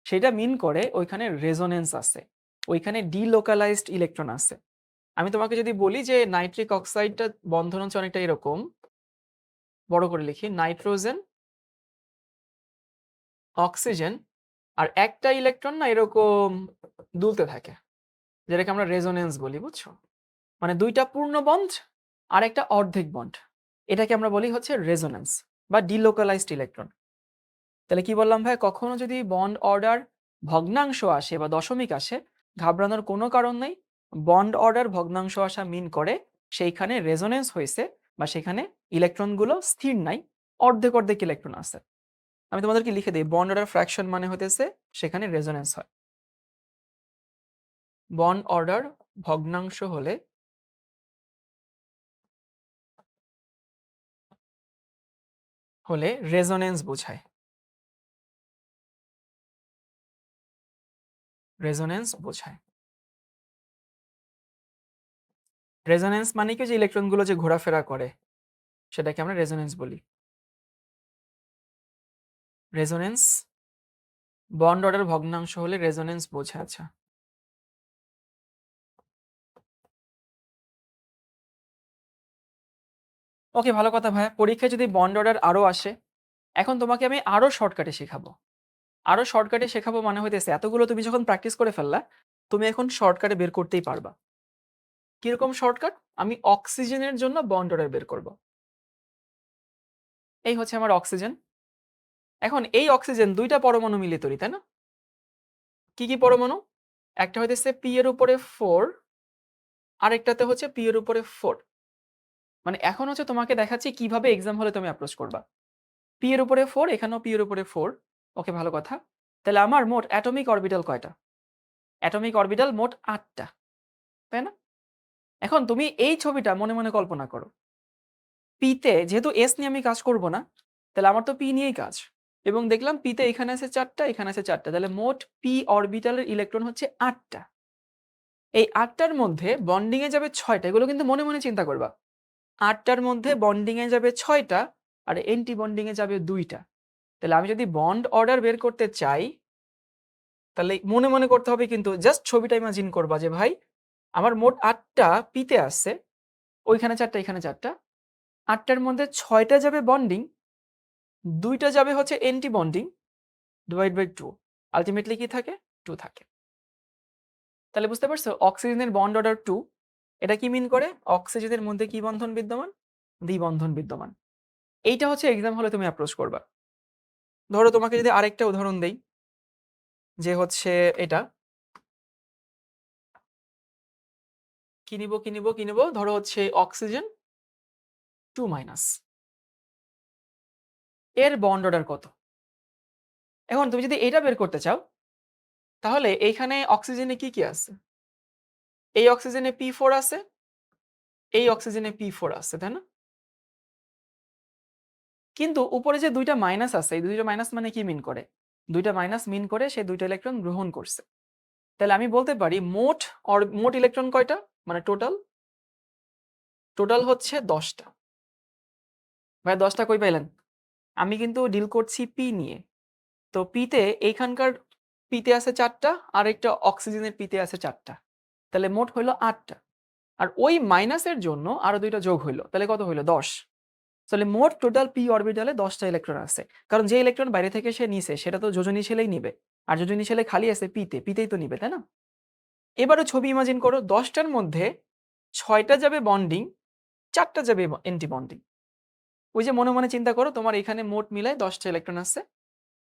সেটা মিন করে ওইখানে রেজোনেন্স আছে। ওইখানে ডিলোকালাইজড ইলেকট্রন আছে। আমি তোমাকে যদি বলি যে নাইট্রিক অক্সাইডটা বন্ধন হচ্ছে অনেকটা এরকম, বড় করে লিখি নাইট্রোজেন, অক্সিজেন, আর একটা ইলেকট্রন না এরকম দুলতে থাকে, যেটাকে আমরা রেজোনেন্স বলি, বুঝছো? মানে দুইটা পূর্ণ বন্ড আর একটা অর্ধেক বন্ড, এটাকে আমরা বলি হচ্ছে রেজোনেন্স বা ডিলোকালাইজড ইলেকট্রন। তাহলে কি বললাম ভাই, কখনো যদি বন্ড অর্ডার ভগ্নাংশ আসে বা দশমিক আসে, ঘাবড়ানোর কোনো কারণ নেই। বন্ড অর্ডার ভগ্নাংশ আসা মিন করে সেইখানে রেজোনেন্স হয়েছে বা সেখানে ইলেকট্রনগুলো স্থির নাই, অর্ধেক অর্ধেক ইলেকট্রন আছে। আমি তোমাদেরকে লিখে দিই, বন্ড অর্ডার ফ্র্যাকশন মানে হতেছে সেখানে রেজোনেন্স হয়। বন্ড অর্ডার ভগ্নাংশ হলে রেজোনেন্স বোঝায়। রেজোনেন্স বোঝায়। রেজোনেন্স মানে কি, যে ইলেকট্রনগুলো যে ঘোরাফেরা করে সেটাকে আমরা রেজোনেন্স বলি। রেজোনেন্স, বন্ড অর্ডার ভগ্নাংশ হলে রেজোনেন্স বোঝায়। আচ্ছা, ওকে, ভালো কথা ভাই। পরীক্ষায় যদি বন্ড অর্ডার আরো আসে, এখন তোমাকে আমি আরো শর্টকাটে শেখাবো। আরো শর্টকাটে শেখাবো মানে হইতেছে এতগুলো তুমি যখন প্র্যাকটিস করে ফেললা, তুমি এখন শর্টকাটে বের করতেই পারবা। কিরকম শর্টকাট? আমি অক্সিজেনের জন্য বন্ড অর্ডার বের করব। এই হচ্ছে আমার অক্সিজেন। এখন এই অক্সিজেন দুইটা পরমাণু মিলে তৈরি, তাই না? কি কি পরমাণু? একটা হইতেছে পি এর উপরে 4, আরেকটাতে হচ্ছে পি এর উপরে 4। মানে এখন হচ্ছে তোমাকে দেখাচ্ছি কিভাবে এক্সাম হলে তুমি অ্যাপ্রোচ করবা। পি এর উপরে 4, এখানেও পি এর উপরে 4। ওকে, ভালো কথা। তাহলে আমার মোট অ্যাটমিক অরবিটাল কয়টা? অ্যাটমিক অরবিটাল মোট 8টা, তাই না? এখন তুমি এই ছবিটা মনে মনে কল্পনা করো। পিতে যেহেতু এস নিয়ে আমি কাজ করব না, তাহলে আমার তো পি নিয়েই কাজ। এবং দেখলাম পিতে এখানে আছে 4টা, এখানে আছে 4টা, তাহলে মোট পি অরবিটালের ইলেকট্রন হচ্ছে 8টা। এই 8টার মধ্যে বন্ডিং এ যাবে 6টা, এগুলো কিন্তু মনে মনে চিন্তা করবা। 8টার মধ্যে বন্ডিং এ যাবে 6টা আর এন্টি বন্ডিং এ যাবে 2টা। তাহলে আমি যদি বন্ড অর্ডার বের করতে চাই, তাহলে মনে মনে করতে হবে, কিন্তু জাস্ট ছবিটা ইমাজিন করবা যে ভাই আমার মোট 8টা পিতে আছে, ওইখানে 4টা, এখানে 4টা। 8টার মধ্যে 6টা যাবে বন্ডিং, 2টা যাবে হচ্ছে anti bonding, divide by 2। Ultimately কি থাকে? 2 থাকে। তাহলে বুঝতে পারছো অক্সিজেনের বন্ড অর্ডার 2। এটা কি মিন করে? অক্সিজেনের মধ্যে কি বন্ধন বিদ্যমান? দ্বিবন্ধন বিদ্যমান। এইটা হচ্ছে এক্সাম হলে তুমি অ্যাপ্রোচ করবা। ধরো তোমাকে যদি আরেকটা উদাহরণ দেই, যে হচ্ছে এটা কি নিব, ধরো হচ্ছে অক্সিজেন 2 মাইনাস, এর বন্ড অর্ডার কত? এখন তুমি যদি এটা বের করতে চাও, তাহলে এইখানে অক্সিজেনে কি কি আছে? এই অক্সিজেনে P4 আছে, এই অক্সিজেনে P4 আছে, তাই না? কিন্তু উপরে যে 2টা মাইনাস আছে, এই 2টা মাইনাস মানে কি মিন করে? 2টা মাইনাস মিন করে সে 2টা ইলেকট্রন গ্রহণ করছে। তাহলে আমি বলতে পারি মোট ইলেকট্রন কয়টা, মানে টোটাল হচ্ছে 10টা। ভাই 10টা কই পাইলেন? আমি কিন্তু ডিল করছি পি নিয়ে। তো পিতে এইখানকার পিতে আছে 4টা, আর একটা অক্সিজেনের পিতে আছে 4টা, তাহলে মোট হইলো 8টা। আর ওই মাইনাসের জন্য আরো 2টা যোগ হইলো, তাহলে কত হইলো? 10। তাহলে মোট টোটাল পি অরবিটালে 10টা ইলেকট্রন আছে। কারণ যে ইলেকট্রন বাইরে থেকে সে নিছে সেটা তো যোজনী শেলেই নিবে, আর যোজনী শেলে খালি আছে পিতেই তো নিবে, তাই না? এবারে ছবি ইমাজিন করো, 10টার মধ্যে 6টা যাবে বন্ডিং, 4টা যাবে এন্টি বন্ডিং। ওই যে মনে মনে চিন্তা করো, তোমার এখানে মোট মিলায় 10টা ইলেকট্রন আছে,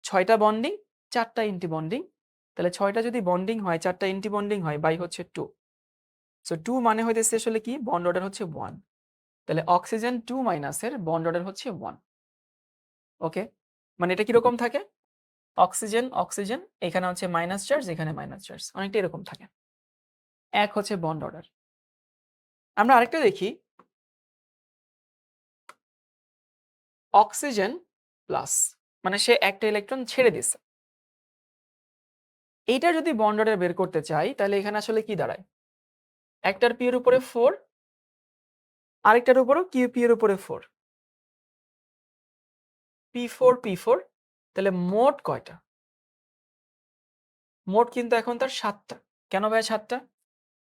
6টা বন্ডিং, 4টা এন্টি বন্ডিং। তাহলে 6টা যদি বন্ডিং হয়, 4টা এন্টি বন্ডিং হয়, বাই হচ্ছে 2। সো 2 মানে হইতেছে আসলে কি, বন্ড অর্ডার হচ্ছে 1। তাহলে অক্সিজেন 2 মাইনাসের বন্ড অর্ডার হচ্ছে 1। ওকে, মানে এটা কিরকম থাকে? অক্সিজেন অক্সিজেন, এখানে হচ্ছে মাইনাস চার্জ, এখানে মাইনাস চার্জ, অনেকটা এরকম থাকে। এক হচ্ছে বন্ড অর্ডার। আমরা আরেকটা দেখি, অক্সিজেন প্লাস, মানে সে একটা ইলেকট্রন ছেড়ে দিছে। এইটা যদি বন্ড অর্ডার বের করতে চাই তাহলে এখানে আসলে কি দাঁড়ায়, একটার পি এর উপরে 4, আরেকটার উপরেও কিউ পি এর উপরে 4, P4 তাহলে মোট কয়টা? মোট কিন্তু এখন তার 7টা। কেন ভাই 7টা?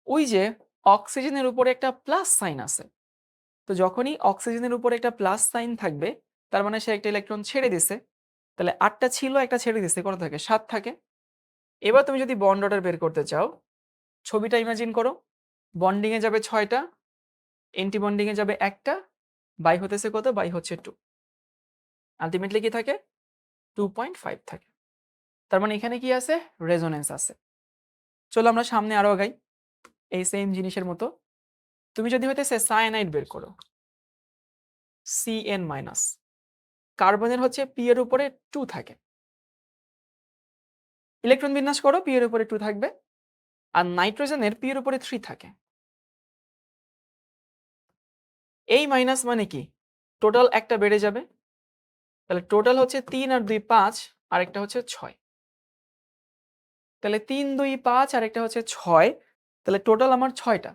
ওই যে অক্সিজেনের উপরে একটা প্লাস সাইন আছে, তো যখনই অক্সিজেনের উপরে একটা প্লাস সাইন থাকবে তার মানে সে একটা ইলেকট্রন ছেড়ে দিছে। তাহলে 8টা ছিল, একটা ছেড়ে দিছে, কত থাকে? 7 থাকে। এবার তুমি যদি বন্ড অর্ডার বের করতে চাও, ছবিটা ইমাজিন করো, বন্ডিং এ যাবে 6টা, এন্টি বন্ডিং এ যাবে একটা, বাই হতেছে কত? বাই হচ্ছে 2, আলটিমেটলি কি থাকে? 2.5 থাকে। তার মানে এখানে কি আছে? রেজোনেন্স আছে। চলো আমরা সামনে আরো আগাই এই সেম জিনিসের মতো। তুমি যদি হইতেছে সায়ানাইড বের করো, Cn মাইনাস, কার্বনের হচ্ছে পি এর উপরে 2 থাকে, ইলেকট্রন বিন্যাস করো, পি এর উপরে 2 থাকবে, আর নাইট্রোজেনের পি এর উপরে 3 থাকে। এই মাইনাস মানে কি? টোটাল একটা বেড়ে যাবে, তাহলে টোটাল হচ্ছে 3 আর 2 5, আর একটা হচ্ছে 6। তাহলে 3 2 5 আর একটা হচ্ছে 6, তাহলে টোটাল আমার 6টা।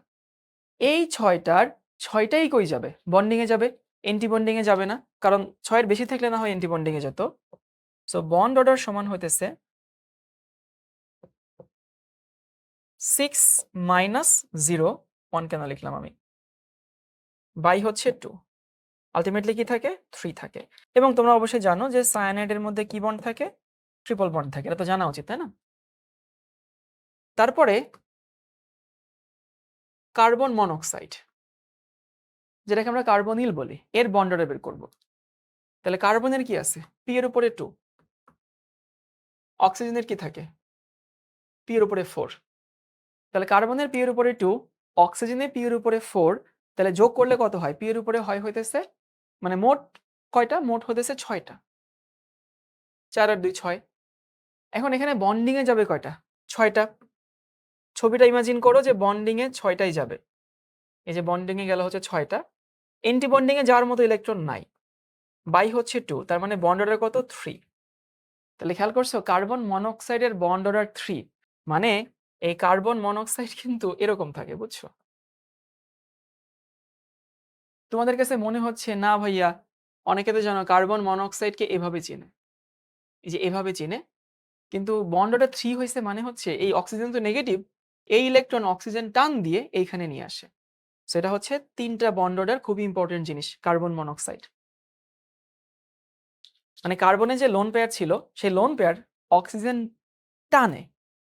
এই 6টার 6টাই কই যাবে? বন্ডিং এ যাবে, এন্টি বন্ডিং এ যাবে না, কারণ 6 এর বেশি থাকলে না হয় এন্টি বন্ডিং এ যেত। সো বন্ড অর্ডার সমান হইতেছে 6 মাইনাস 0, 1 কেন লিখলাম আমি, বাই হচ্ছে 2, আলটিমেটলি কি থাকে? 3 থাকে। এবং তোমরা অবশ্যই জানো যে সায়ানাইডের মধ্যে কি বন্ড থাকে? ট্রিপল বন্ড থাকে, এটা তো জানা উচিত, তাই না? তারপরে কার্বন মনোক্সাইড, যেটাকে আমরা কার্বনিল বলি, এর বন্ড অর্ডার বের করব। তাহলে কার্বনের কি আছে? পি এর উপরে 2, অক্সিজেনের কি থাকে? পি এর উপরে 4। তাহলে কার্বনের পি এর উপরে 2, অক্সিজেনের পি এর উপরে 4, তাহলে যোগ করলে কত হয়? পি এর উপরে হয় হইতেছে, মানে মোট কয়টা? মোট হইতেছে 6টা। 4 আর 2 6। এখন এখানে বন্ডিং এ যাবে কয়টা? 6টা। ছবিটা ইমাজিন করো যে বন্ডিং এ 6টাই যাবে। এই যে বন্ডিং এ গেল হচ্ছে 6টা, এন্টি বন্ডিং এ যাওয়ার মতো ইলেকট্রন নাই, বাই হচ্ছে 2, তার মানে বন্ড অর্ডার কত? 3। তাহলে খেয়াল করছো কার্বন মনোক্সাইডের বন্ড অর্ডার 3, মানে এই কার্বন মনোক্সাইড কিন্তু এরকম থাকে, বুঝছো? তোমাদের কাছে মনে হচ্ছে না ভাইয়া, অনেকে তো জানো কার্বন মনোক্সাইডকে এভাবে চেনে, এই যে এভাবে চেনে, কিন্তু বন্ড অর্ডার 3 হয়েছে মানে হচ্ছে এই অক্সিজেন তো নেগেটিভ, এই ইলেকট্রন অক্সিজেন টান দিয়ে এইখানে নিয়ে আসে। সেটা হচ্ছে 3টা বন্ড অর্ডার, খুবই ইম্পর্টেন্ট জিনিস কার্বন মনোক্সাইড। মানে কার্বনে যে লোন পেয়ার ছিল সেই লোন পেয়ার অক্সিজেন টানে,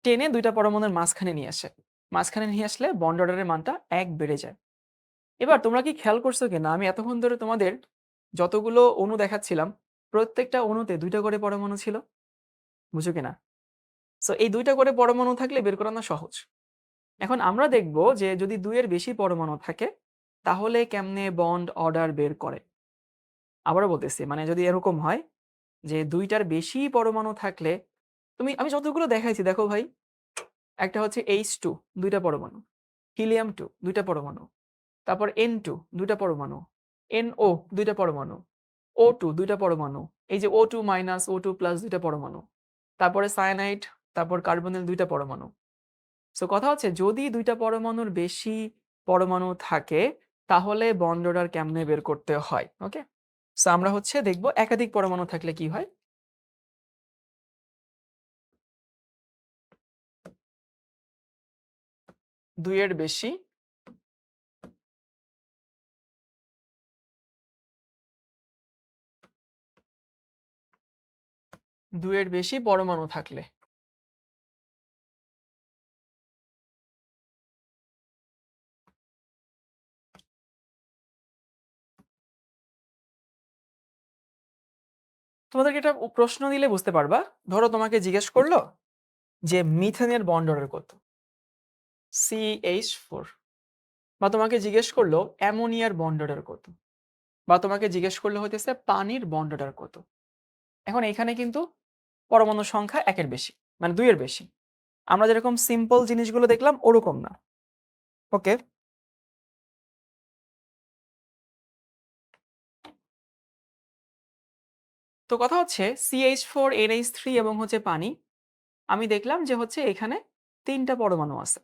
টেনে 2টা পরমাণুর মাঝখানে নিয়ে আসে, মাঝখানে নিয়ে আসলে বন্ড অর্ডারের মানটা 1 বেড়ে যায়। এবার তোমরা কি খেয়াল করছো কিনা, আমি এতক্ষণ ধরে তোমাদের যতগুলো অণু দেখাচ্ছিলাম প্রত্যেকটা অণুতে 2টা করে পরমাণু ছিল, বুঝো কিনা? সো এই 2টা করে পরমাণু থাকলে বের করানো সহজ। এখন আমরা দেখব যে যদি 2 এর বেশি পরমাণু থাকে তাহলে কেমনে বন্ড অর্ডার বের করে। আবারও বলতেছি, মানে যদি এরকম হয় যে 2টার বেশি পরমাণু থাকলে, আমি যতগুলো দেখাইছি দেখো ভাই, একটা হচ্ছে H2, 2টা পরমাণু, হিলিয়াম 2, 2টা পরমাণু, তারপর N2, 2টা পরমাণু, NO, 2টা পরমাণু, O2, 2টা পরমাণু, এই যে O2 মাইনাস O2 প্লাস 2টা পরমাণু, তারপরে সায়ানাইড, তারপর কার্বনের 2টা পরমাণু। সো কথা হচ্ছে যদি 2টা পরমাণুর বেশি পরমাণু থাকে তাহলে বন্ড অর্ডার কেমনে বের করতে হয়। ওকে, সো আমরা হচ্ছে দেখব একাধিক পরমাণু থাকলে কি হয়। 2 এর বেশি পরমাণু থাকলে তোমাদেরকে একটা প্রশ্ন দিলে বুঝতে পারবা। ধরো তোমাকে জিজ্ঞেস করলো যে মিথেনের বন্ড অর্ডার কত, CH4, বা তোমাকে জিজ্ঞেস করলো অ্যামোনিয়ার বন্ড অর্ডার কত, বা তোমাকে জিজ্ঞেস করলে হইতেছে পানির বন্ড অর্ডার কত। এখন এখানে কিন্তু পরমাণুর সংখ্যা 1 এর বেশি, মানে 2 এর বেশি। আমরা যেরকম সিম্পল জিনিসগুলো দেখলাম ওরকম না। ওকে, তো কথা হচ্ছে CH4 NH3 এবং হচ্ছে পানি। আমি দেখলাম যে হচ্ছে এখানে ৩ টা পরমাণু আছে।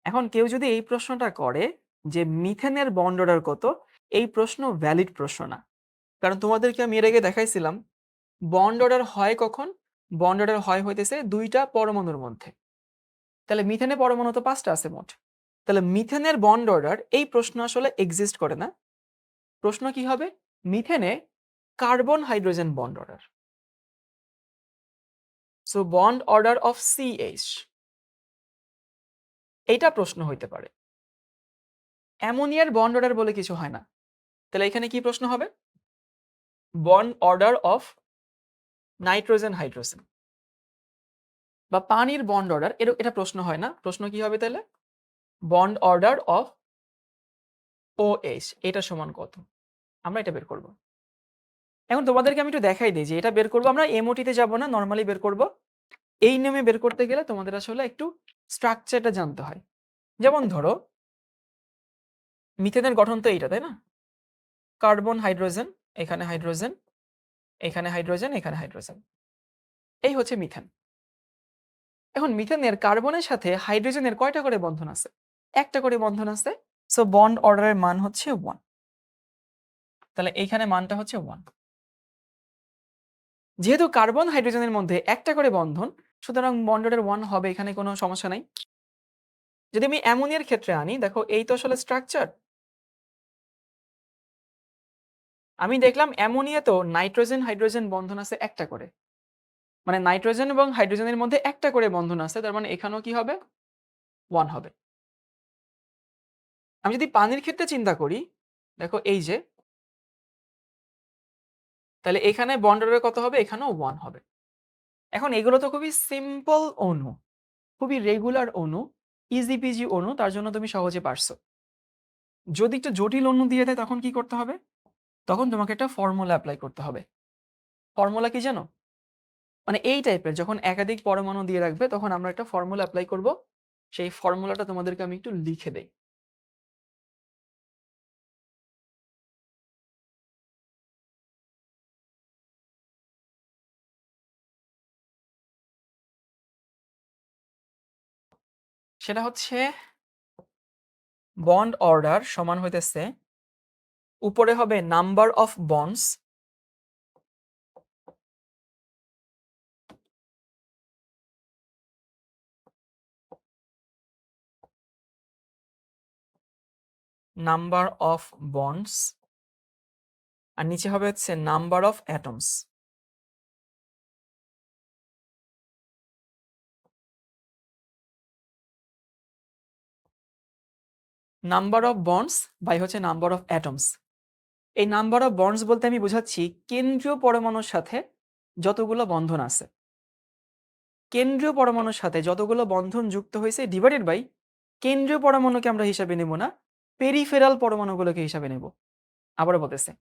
এখন কেউ যদি এই প্রশ্নটা করে যে মিথেনের বন্ড অর্ডার কত? এই প্রশ্ন ভ্যালিড প্রশ্ন না। কারণ তোমাদেরকে আমি এর আগে দেখাইছিলাম বন্ড অর্ডার হয় কখন? বন্ড অর্ডার হয় হইতেছে ২ টা পরমাণুর মধ্যে। তাহলে মিথেনে পরমাণু তো ৫ টা আছে মোট। তাহলে মিথেনের বন্ড অর্ডার এই প্রশ্ন আসলে এক্সিস্ট করে না। প্রশ্ন কি হবে? মিথেনে carbon hydrogen bond order. So bond order of CH এইটা প্রশ্ন হইতে পারে। অ্যামোনিয়ার বন্ড অর্ডার বলে কিছু হয় না। তাহলে এখানে কি প্রশ্ন হবে? Bond order of nitrogen hydrogen বা পানির বন্ড অর্ডার এটা প্রশ্ন হয় না। প্রশ্ন কি হবে তাহলে? বন্ড অর্ডার অফ OH এটা সমান কত? আমরা এটা বের করব। এখন তোমাদেরকে আমি একটু দেখাই দেই যে এটা বের করব আমরা MOT তে যাব না, নরমালি বের করব। এই নিয়মে বের করতে গেলে তোমাদের আসলে একটু স্ট্রাকচারটা জানতে হয়। যেমন ধরো মিথেনের গঠন তো এইটা, তাই না? কার্বন হাইড্রোজেন, এখানে হাইড্রোজেন, এখানে হাইড্রোজেন, এখানে হাইড্রোজেন। এই হচ্ছে মিথেন। এখন মিথেনের কার্বনের সাথে হাইড্রোজেনের কয়টা করে বন্ধন আছে? একটা করে বন্ধন আছে। সো বন্ড অর্ডারের মান হচ্ছে 1। তাহলে এইখানে মানটা হচ্ছে 1। যেহেতু কার্বন হাইড্রোজেনের মধ্যে একটা করে বন্ধন, সুতরাং বন্ড অর্ডার 1 হবে, এখানে কোনো সমস্যা নাই। যদি আমি অ্যামোনিয়ার ক্ষেত্রে আনি, দেখো এই তো আসলে স্ট্রাকচার। আমি দেখলাম অ্যামোনিয়া তো নাইট্রোজেন হাইড্রোজেন বন্ধন আছে একটা করে। মানে নাইট্রোজেন এবং হাইড্রোজেনের মধ্যে একটা করে বন্ধন আছে, তার মানে এখানেও কি হবে? 1 হবে। আমি যদি পানির ক্ষেত্রে চিন্তা করি, দেখো এই যে, তাহলে এখানে বন্ড অর্ডার কত হবে? এখানেও 1 হবে। এখন এগুলো তো খুবই সিম্পল অণু, খুবই রেগুলার অণু, ইজি পিজি অণু, তার জন্য তুমি সহজে পারছো। যদি একটু জটিল অণু দিয়ে দেয় তখন কি করতে হবে? তখন তোমাকে একটা ফর্মুলা অ্যাপ্লাই করতে হবে। ফর্মুলা কি জানো? মানে এই টাইপের যখন একাধিক পরমাণু দিয়ে রাখবে তখন আমরা একটা ফর্মুলা অ্যাপ্লাই করব। সেই ফর্মুলাটা তোমাদেরকে আমি একটু লিখে দেই। সেটা হচ্ছে বন্ড অর্ডার সমান হইতেছে, উপরে হবে number of bonds number of bonds আর নিচে হবে হচ্ছে number of atoms. Number of bonds by হচ্ছে নাম্বার অফ অ্যাটমস। এই নাম্বার অফ বন্ডস বলতে আমি বোঝাচ্ছি কেন্দ্রীয় পরমাণুর সাথে যতগুলো বন্ধন আছে, কেন্দ্রীয় পরমাণুর সাথে যতগুলো বন্ধন যুক্ত হয়েছে ডিভাইডেড বাই কেন্দ্রীয় পরমাণুকে আমরা হিসাবে নেব না, পেরিফেরাল পরমাণুগুলোকে হিসাবে নেব। আবারও বলতেছে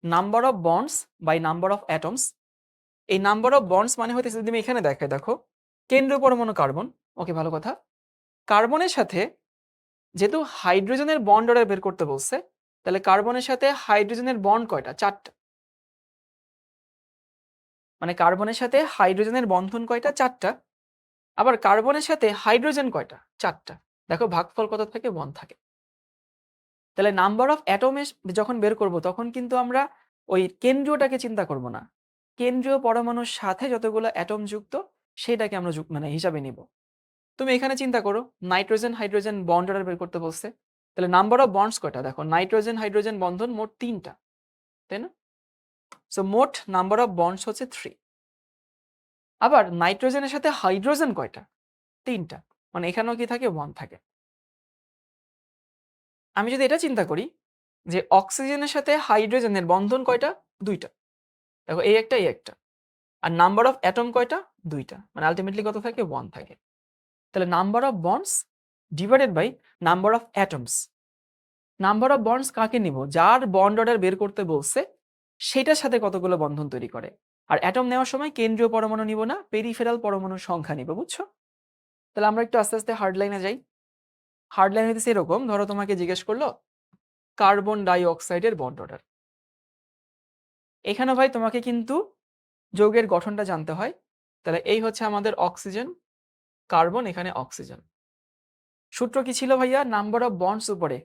number of bonds by number of atoms. এই নাম্বার অফ বন্ডস মানে হইতেছে, যদি আমি এখানে দেখাই, দেখো কেন্দ্রীয় পরমাণু কার্বন, ওকে ভালো কথা। কার্বনের সাথে যেহেতু হাইড্রোজেনের বন্ড অর্ডার বের করতে বলছে, তাহলে কার্বনের সাথে হাইড্রোজেনের বন্ড কয়টা? 4টা। মানে কার্বনের সাথে হাইড্রোজেনের বন্ধন কয়টা? 4টা। আবার কার্বনের সাথে হাইড্রোজেন কয়টা? 4টা। দেখো ভাগফল কত থাকে? 1 থাকে। তাহলে নাম্বার অফ অ্যাটমে যখন বের করব তখন কিন্তু আমরা ওই কেন্দ্রীয়টাকে চিন্তা করব না, কেন্দ্রীয় পরমাণুর সাথে যতগুলো অ্যাটম যুক্ত সেটাকে আমরা মানে হিসাবে নিব। তুমি এখানে চিন্তা করো নাইট্রোজেন হাইড্রোজেন বন্ড অর্ডার বের করতে বলছে, তাহলে নাম্বার অফ বন্ডস কয়টা? দেখো নাইট্রোজেন হাইড্রোজেন বন্ধন মোট 3টা, তাই না? সো মোট নাম্বার অফ বন্ডস হচ্ছে 3। আবার নাইট্রোজেনের সাথে হাইড্রোজেন কয়টা? 3টা। মানে এখানেও কি থাকে? 1 থাকে। আমি যদি এটা চিন্তা করি যে অক্সিজেনের সাথে হাইড্রোজেনের বন্ধন কয়টা? 2টা। দেখো এই একটা এই একটা। আর নাম্বার অফ অ্যাটম কয়টা? 2টা। মানে আলটিমেটলি কত থাকে? 1 থাকে। তাহলে number of bonds divided by number of atoms. Number of bonds কাকে নিব? যার বন্ড অর্ডার বের করতে বলছে সেটার সাথে কতগুলো বন্ধন তৈরি করে। আর অ্যাটম নেওয়ার সময় কেন্দ্রীয় পরমাণু নিব না, পেরিফেরাল পরমাণুর সংখ্যা নিব, বুঝছো? তাহলে আমরা একটু আস্তে আস্তে হার্ড লাইনে যাই। হার্ড লাইন হইতেছে এরকম, ধরো তোমাকে জিজ্ঞেস করলো কার্বন ডাই অক্সাইডের বন্ড অর্ডার। এখানে ভাই তোমাকে কিন্তু যৌগের গঠনটা জানতে হয়। তাহলে এই হচ্ছে আমাদের অক্সিজেন, কার্বন, এখানে অক্সিজেন। সূত্র কি ছিল ভাইয়া? নাম্বার অফ বন্ডস উপরে।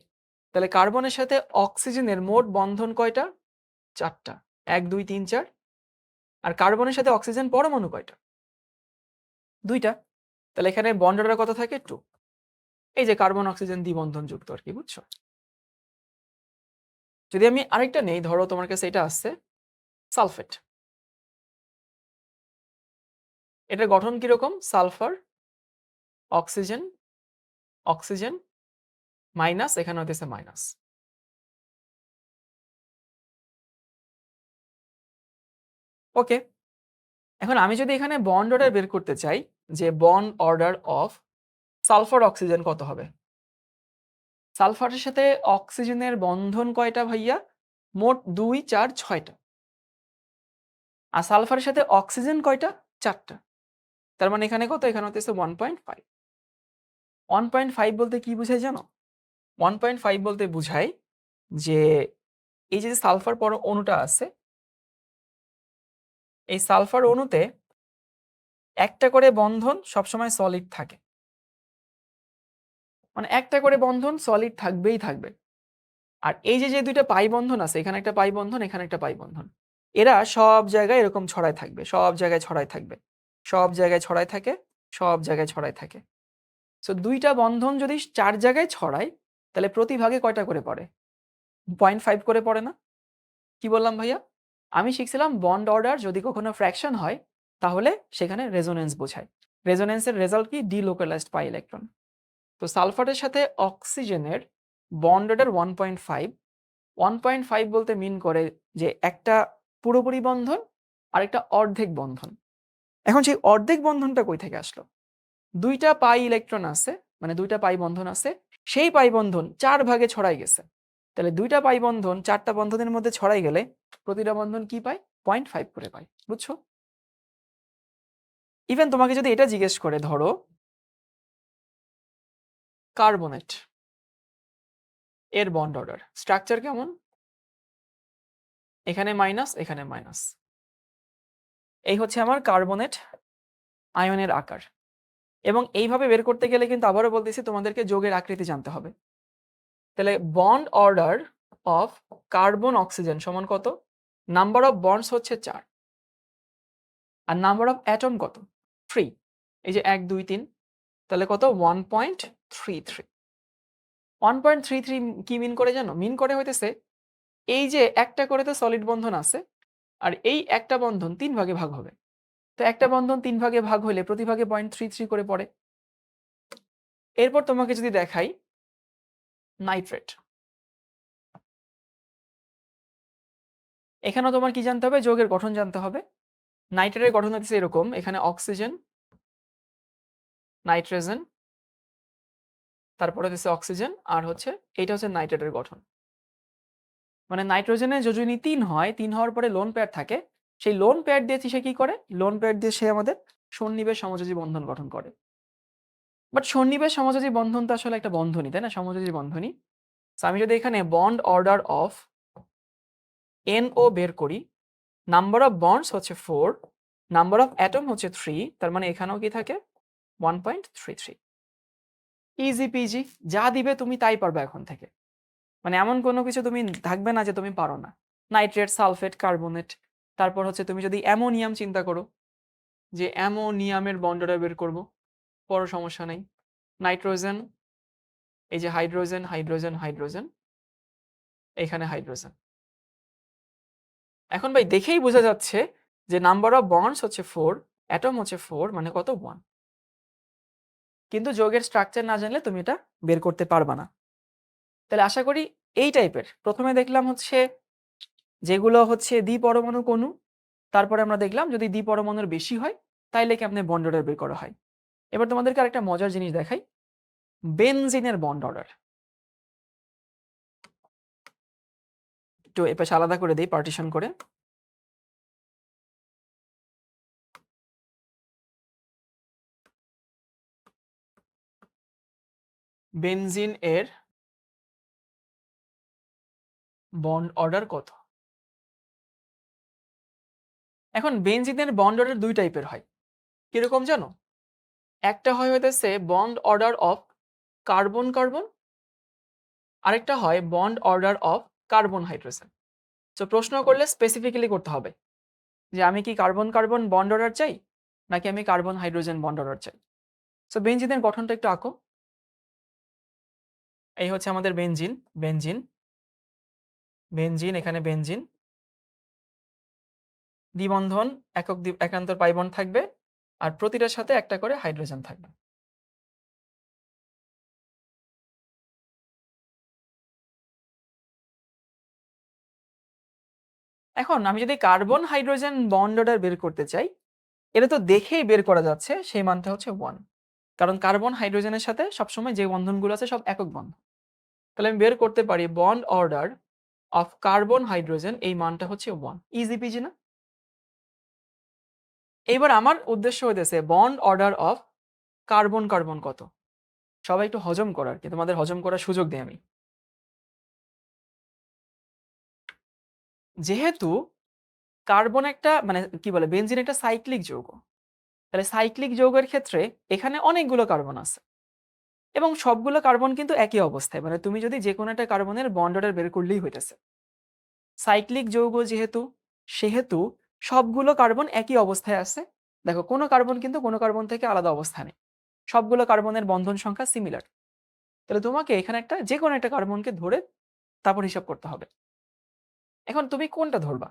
তাহলে কার্বনের সাথে অক্সিজেনের মোট বন্ধন কয়টা? 4টা। 1 2 3 4। আর কার্বনের সাথে অক্সিজেন পরমাণু কয়টা? 2টা। তাহলে এখানে বন্ড অর্ডার কত থাকে? 2। এই যে কার্বন অক্সিজেন দ্বিবন্ধন যুক্ত আর কি, বুঝছো? যদি আমি আরেকটা নেই, ধরো তোমার কাছে এটা আসছে সালফেট। এটার গঠন কিরকম? সালফার, অক্সিজেন, অক্সিজেন, মাইনাস, এখানে হইতেছে মাইনাস। ওকে। এখন আমি যদি এখানে বন্ড অর্ডার বের করতে চাই, যে bond order of sulphur oxygen কত হবে? সালফারের সাথে অক্সিজেনের বন্ধন কয়টা ভাইয়া? মোট 2 4 6টা। আর সালফারের সাথে অক্সিজেন কয়টা? 4টা। তার মানে এখানে কত? এখানে হতেছে 1.5। 1.5 বলতে কি বুঝায় জানো? 1.5 বলতে বুঝায় যে এই যে সালফার অণুটা আছে, এই সালফার অণুতে একটা করে বন্ধন সবসময় সলিড থাকে। মানে একটা করে বন্ধন সলিড থাকবেই থাকবে। আর এই যে 2টা পাই বন্ধন আছে, এখানে একটা পাই বন্ধন, এখানে একটা পাই বন্ধন, এরা সব জায়গায় এরকম ছড়ায় থাকবে, সব জায়গায় ছড়ায় থাকবে, সব জায়গায় ছড়ায় থাকে, সব জায়গায় ছড়ায় থাকে। সো 2টা বন্ধন যদি 4 জায়গায় ছড়ায়, তাহলে প্রতি ভাগে কয়টা করে পড়ে? 0.5 করে পড়ে না? কি বললাম ভাইয়া? আমি শিখছিলাম বন্ড অর্ডার যদি কখনো ফ্র্যাকশন হয়, তাহলে সেখানে রেজোনেন্স বোঝায়। রেজোনেন্সের রেজাল্ট কি? Delocalised pi electron. তো সালফারের সাথে অক্সিজেনের বন্ড অর্ডার 1.5। 1.5 বলতে মিন করে যে একটা পুরোপুরি বন্ধন আর একটা অর্ধেক বন্ধন। এখন সেই অর্ধেক বন্ধনটা কই থেকে আসলো? 2টা পাই ইলেকট্রন আছে, মানে 2টা পাই বন্ধন আছে, সেই পাই বন্ধন 4 ভাগে ছড়াই গেছে। তাহলে 2টা পাই বন্ধন 4টা বন্ধনের মধ্যে ছড়াই গেলে প্রতিটা বন্ধন কি পায়? 0.5 করে পায়, বুঝছো? ইভেন তোমাকে যদি এটা জিজ্ঞেস করে, ধরো কার্বনেট এর বন্ড অর্ডার স্ট্রাকচার কেমন? এখানে মাইনাস, এখানে মাইনাস। এই হচ্ছে আমার কার্বনেট আয়নের আকার। এবং এইভাবে বের করতে গেলে কিন্তু আবারও বলতেছি, তোমাদেরকে যৌগের আকৃতি জানতে হবে। তাহলে bond order of carbon oxygen সমান কত? নাম্বার অফ বন্ডস হচ্ছে 4 আর নাম্বার অফ অ্যাটম কত? 3। এই যে 1 2 3, তাহলে কত? 1.33। 1.33 কি মিন করে জানো? মিন করে হইতেছে এই যে একটা করে তো সলিড বন্ধন আছে, আর এই একটা বন্ধন 3 ভাগে ভাগ হবে। তো একটা বন্ধন 3 ভাগে ভাগ হলে প্রতি ভাগে 0.33 করে পড়ে। এরপর তোমাকে যদি দেখাই নাইট্রেট, এখানেও তোমার কি জানতে হবে? যৌগের গঠন জানতে হবে। নাইট্রেটের গঠন হচ্ছে এরকম, এখানে অক্সিজেন, নাইট্রোজেন, তারপরে হচ্ছে অক্সিজেন, আর হচ্ছে এইটা হচ্ছে নাইট্রেটের গঠন। মানে নাইট্রোজেনে যদি 3 হয়, 3 হওয়ার পরে লোন পেয়ার থাকে, সেই লোন পেয়ার দিয়ে সে কি করে? লোন পেয়ার দিয়ে সে আমাদের সন্নিবেশ সমযোজী বন্ধন গঠন করে। বাট সন্নিবেশ সমযোজী বন্ধন তো আসলে একটা বন্ধনই, তাই না? সমযোজী বন্ধনই। সো আমি যদি এখানে বন্ড অর্ডার অফ NO বের করি, নাম্বার অফ বন্ডস হচ্ছে 4, নাম্বার অফ অ্যাটম হচ্ছে 3, তার মানে এখানেও কি থাকে? 1.33। ইজি পিজি, যা দিবে তুমি তাই পারবে এখন থেকে। মানে এমন কোনো কিছু তুমি থাকবে না যে তুমি পারো না। নাইট্রেট, সালফেট, কার্বনেট, তারপর হচ্ছে তুমি যদি অ্যামোনিয়াম চিন্তা করো, যে অ্যামোনিয়ামের বন্ড অর্ডার বের করব, বড় সমস্যা নেই। নাইট্রোজেন, এই যে হাইড্রোজেন, হাইড্রোজেন, হাইড্রোজেন, এখানে হাইড্রোজেন। এখন ভাই দেখেই বোঝা যাচ্ছে যে নাম্বার অফ বন্ডস হচ্ছে 4, অ্যাটম হচ্ছে 4, মানে কত? 1। কিন্তু যৌগের স্ট্রাকচার না জানলে তুমি এটা বের করতে পারবা না। তাহলে আশা করি এই টাইপের প্রথমে দেখলাম হচ্ছে যেগুলো হচ্ছে দ্বিপরমাণু অণু, তারপরে আমরা দেখলাম যদি দ্বিপরমাণুর বেশি হয় তাইলে কেমনে বন্ড অর্ডার বের করা হয়। এবার তোমাদেরকে আরেকটা মজার জিনিস দেখাই, বেনজিনের বন্ড অর্ডার। একটু এপাশে আলাদা করে দেই পার্টিশন করে। বেনজিন এর বন্ড অর্ডার কত? এখন বেনজিনের বন্ড অর্ডার ২ টাইপের হয়। কিরকম জানো? একটা হয় হইতেছে bond order of carbon, carbon, আরেকটা হয় bond order of carbon hydrogen. So প্রশ্ন করলে স্পেসিফিক্যালি করতে হবে যে আমি কি কার্বন, কার্বন বন্ড অর্ডার চাই নাকি আমি কার্বন হাইড্রোজেন বন্ড অর্ডার চাই। সো বেনজিনের গঠনটা একটু আঁকো। এই হচ্ছে আমাদের বেনজিন, বেনজিন, বেনজিন, এখানে বেনজিন। দ্বিবন্ধন একান্তর পাই বন্ড থাকবে আর প্রতিটার সাথে একটা করে হাইড্রোজেন থাকবে। এখন আমি যদি কার্বন হাইড্রোজেন বন্ড অর্ডার বের করতে চাই, এটা তো দেখেই বের করা যাচ্ছে, সেই মানটা হচ্ছে 1। কারণ কার্বন হাইড্রোজেনের সাথে সবসময় যে বন্ধনগুলো আছে সব একক বন্ধন। তাহলে আমি বের করতে পারি bond order of carbon hydrogen, এই মানটা হচ্ছে 1। ইজি পিজি না? এবার আমার উদ্দেশ্য হইতেছে bond order of carbon, carbon কত? সবাই একটু হজম করার কি, তোমাদের হজম করার সুযোগ দিই আমি। যেহেতু কার্বন একটা মানে কি বলে বেনজিন একটা সাইক্লিক যৌগ, তাহলে সাইক্লিক যৌগের ক্ষেত্রে এখানে অনেকগুলো কার্বন আছে এবং সবগুলো কার্বন কিন্তু একই অবস্থায়, মানে তুমি যদি যে কোনো একটা কার্বনের বন্ড অর্ডার বের করলেই হইতেছে। সাইক্লিক যৌগ যেহেতু, সেহেতু সবগুলো কার্বন একই অবস্থায় আছে। দেখো কোনো কার্বন কিন্তু কোনো কার্বন থেকে আলাদা অবস্থা নেই, সবগুলো কার্বনের বন্ধন সংখ্যা সিমিলার। তাহলে তোমাকে এখানে একটা যে কোনো একটা কার্বনকে ধরে তারপর হিসাব করতে হবে। এখন তুমি কোনটা ধরবা?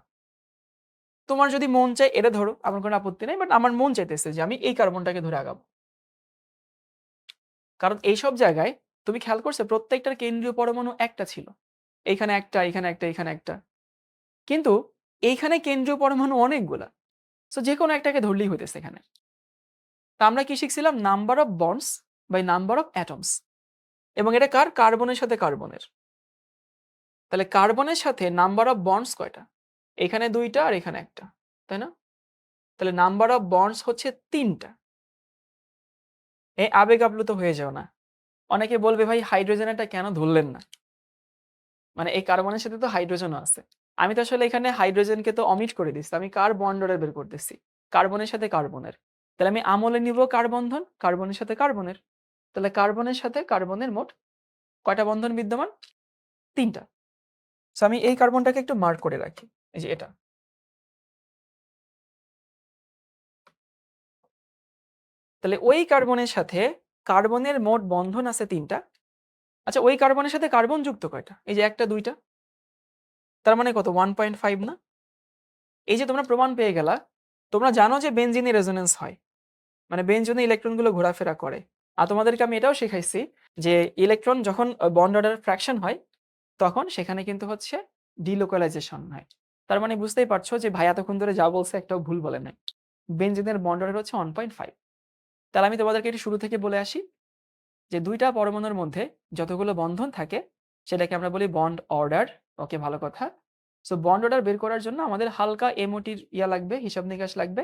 তোমার যদি মন চায় এটা ধরো, আমার কোনো আপত্তি নেই, বাট আমার মন চাইতেছে যে আমি এই কার্বনটাকে ধরে আগাবো। কারণ এইসব জায়গায় তুমি খেয়াল করছো প্রত্যেকটার কেন্দ্রীয় পরমাণু একটা ছিল, এইখানে একটা, এখানে একটা, এখানে একটা, কিন্তু এইখানে কেন্দ্রীয় পরমাণু অনেকগুলা। সো যে কোনো একটাকে ধরলেই হইতেছে এখানে। তা আমরা কি শিখছিলাম? Number of bonds by number of atoms. এবং এটা কার? কার্বনের সাথে কার্বনের। তাহলে কার্বনের সাথে নাম্বার অফ বন্ডস কয়টা? এখানে 2টা আর এখানে একটা, তাই না? তাহলে নাম্বার অফ বন্ডস হচ্ছে 3টা। এই আবেগ আপ্লুত হয়ে যাও না। অনেকে বলবে ভাই হাইড্রোজেনটা কেন ধরলেন না? মানে এই কার্বনের সাথে তো হাইড্রোজেনও আছে। আমি তো আসলে এখানে হাইড্রোজেনকে তো অমিট করে দিচ্ছি, আমি কার বন্ড অর্ডার বের করতেছি? কার্বনের সাথে কার্বনের। তাহলে আমি আমলে নিব কার বন্ধন? কার্বনের সাথে কার্বনের। তাহলে কার্বনের সাথে কার্বনের মোট কয়টা বন্ধন বিদ্যমান? 3টা। সো আমি এই কার্বনটাকে একটু মার্ক করে রাখি, এই যে এটা। তাহলে ওই কার্বনের সাথে কার্বনের মোট বন্ধন আছে 3টা। আচ্ছা ওই কার্বনের সাথে কার্বন যুক্ত কয়টা? এই যে 1টা 2টা, তার মানে কত? 1.5 না? এই যে তোমরা প্রমাণ পেয়ে গেলা, তোমরা জানো যে বেনজিনে রেজোনেন্স হয়, মানে বেনজিনে ইলেকট্রনগুলো ঘোরাফেরা করে। আর তোমাদেরকে আমি এটাও শেখাইছি যে ইলেকট্রন যখন বন্ড অর্ডার ফ্র্যাকশন হয় তখন সেখানে কিন্তু হচ্ছে ডিলোকালাইজেশন হয়। তার মানে বুঝতেই পারছো যে ভাই এতক্ষণ ধরে যা বলছে একটাও ভুল বলে নাই। বেনজিনের বন্ড অর্ডার হচ্ছে 1.5। তাহলে আমি তোমাদেরকে একটু শুরু থেকে বলে আসি যে 2টা পরমাণুর মধ্যে যতগুলো বন্ধন থাকে সেটাকে আমরা বলি বন্ড অর্ডার। ওকে, ভালো কথা। সো বন্ড অর্ডার বের করার জন্য আমাদের হালকা এমওটির লাগবে, হিসাব নিকাশ লাগবে,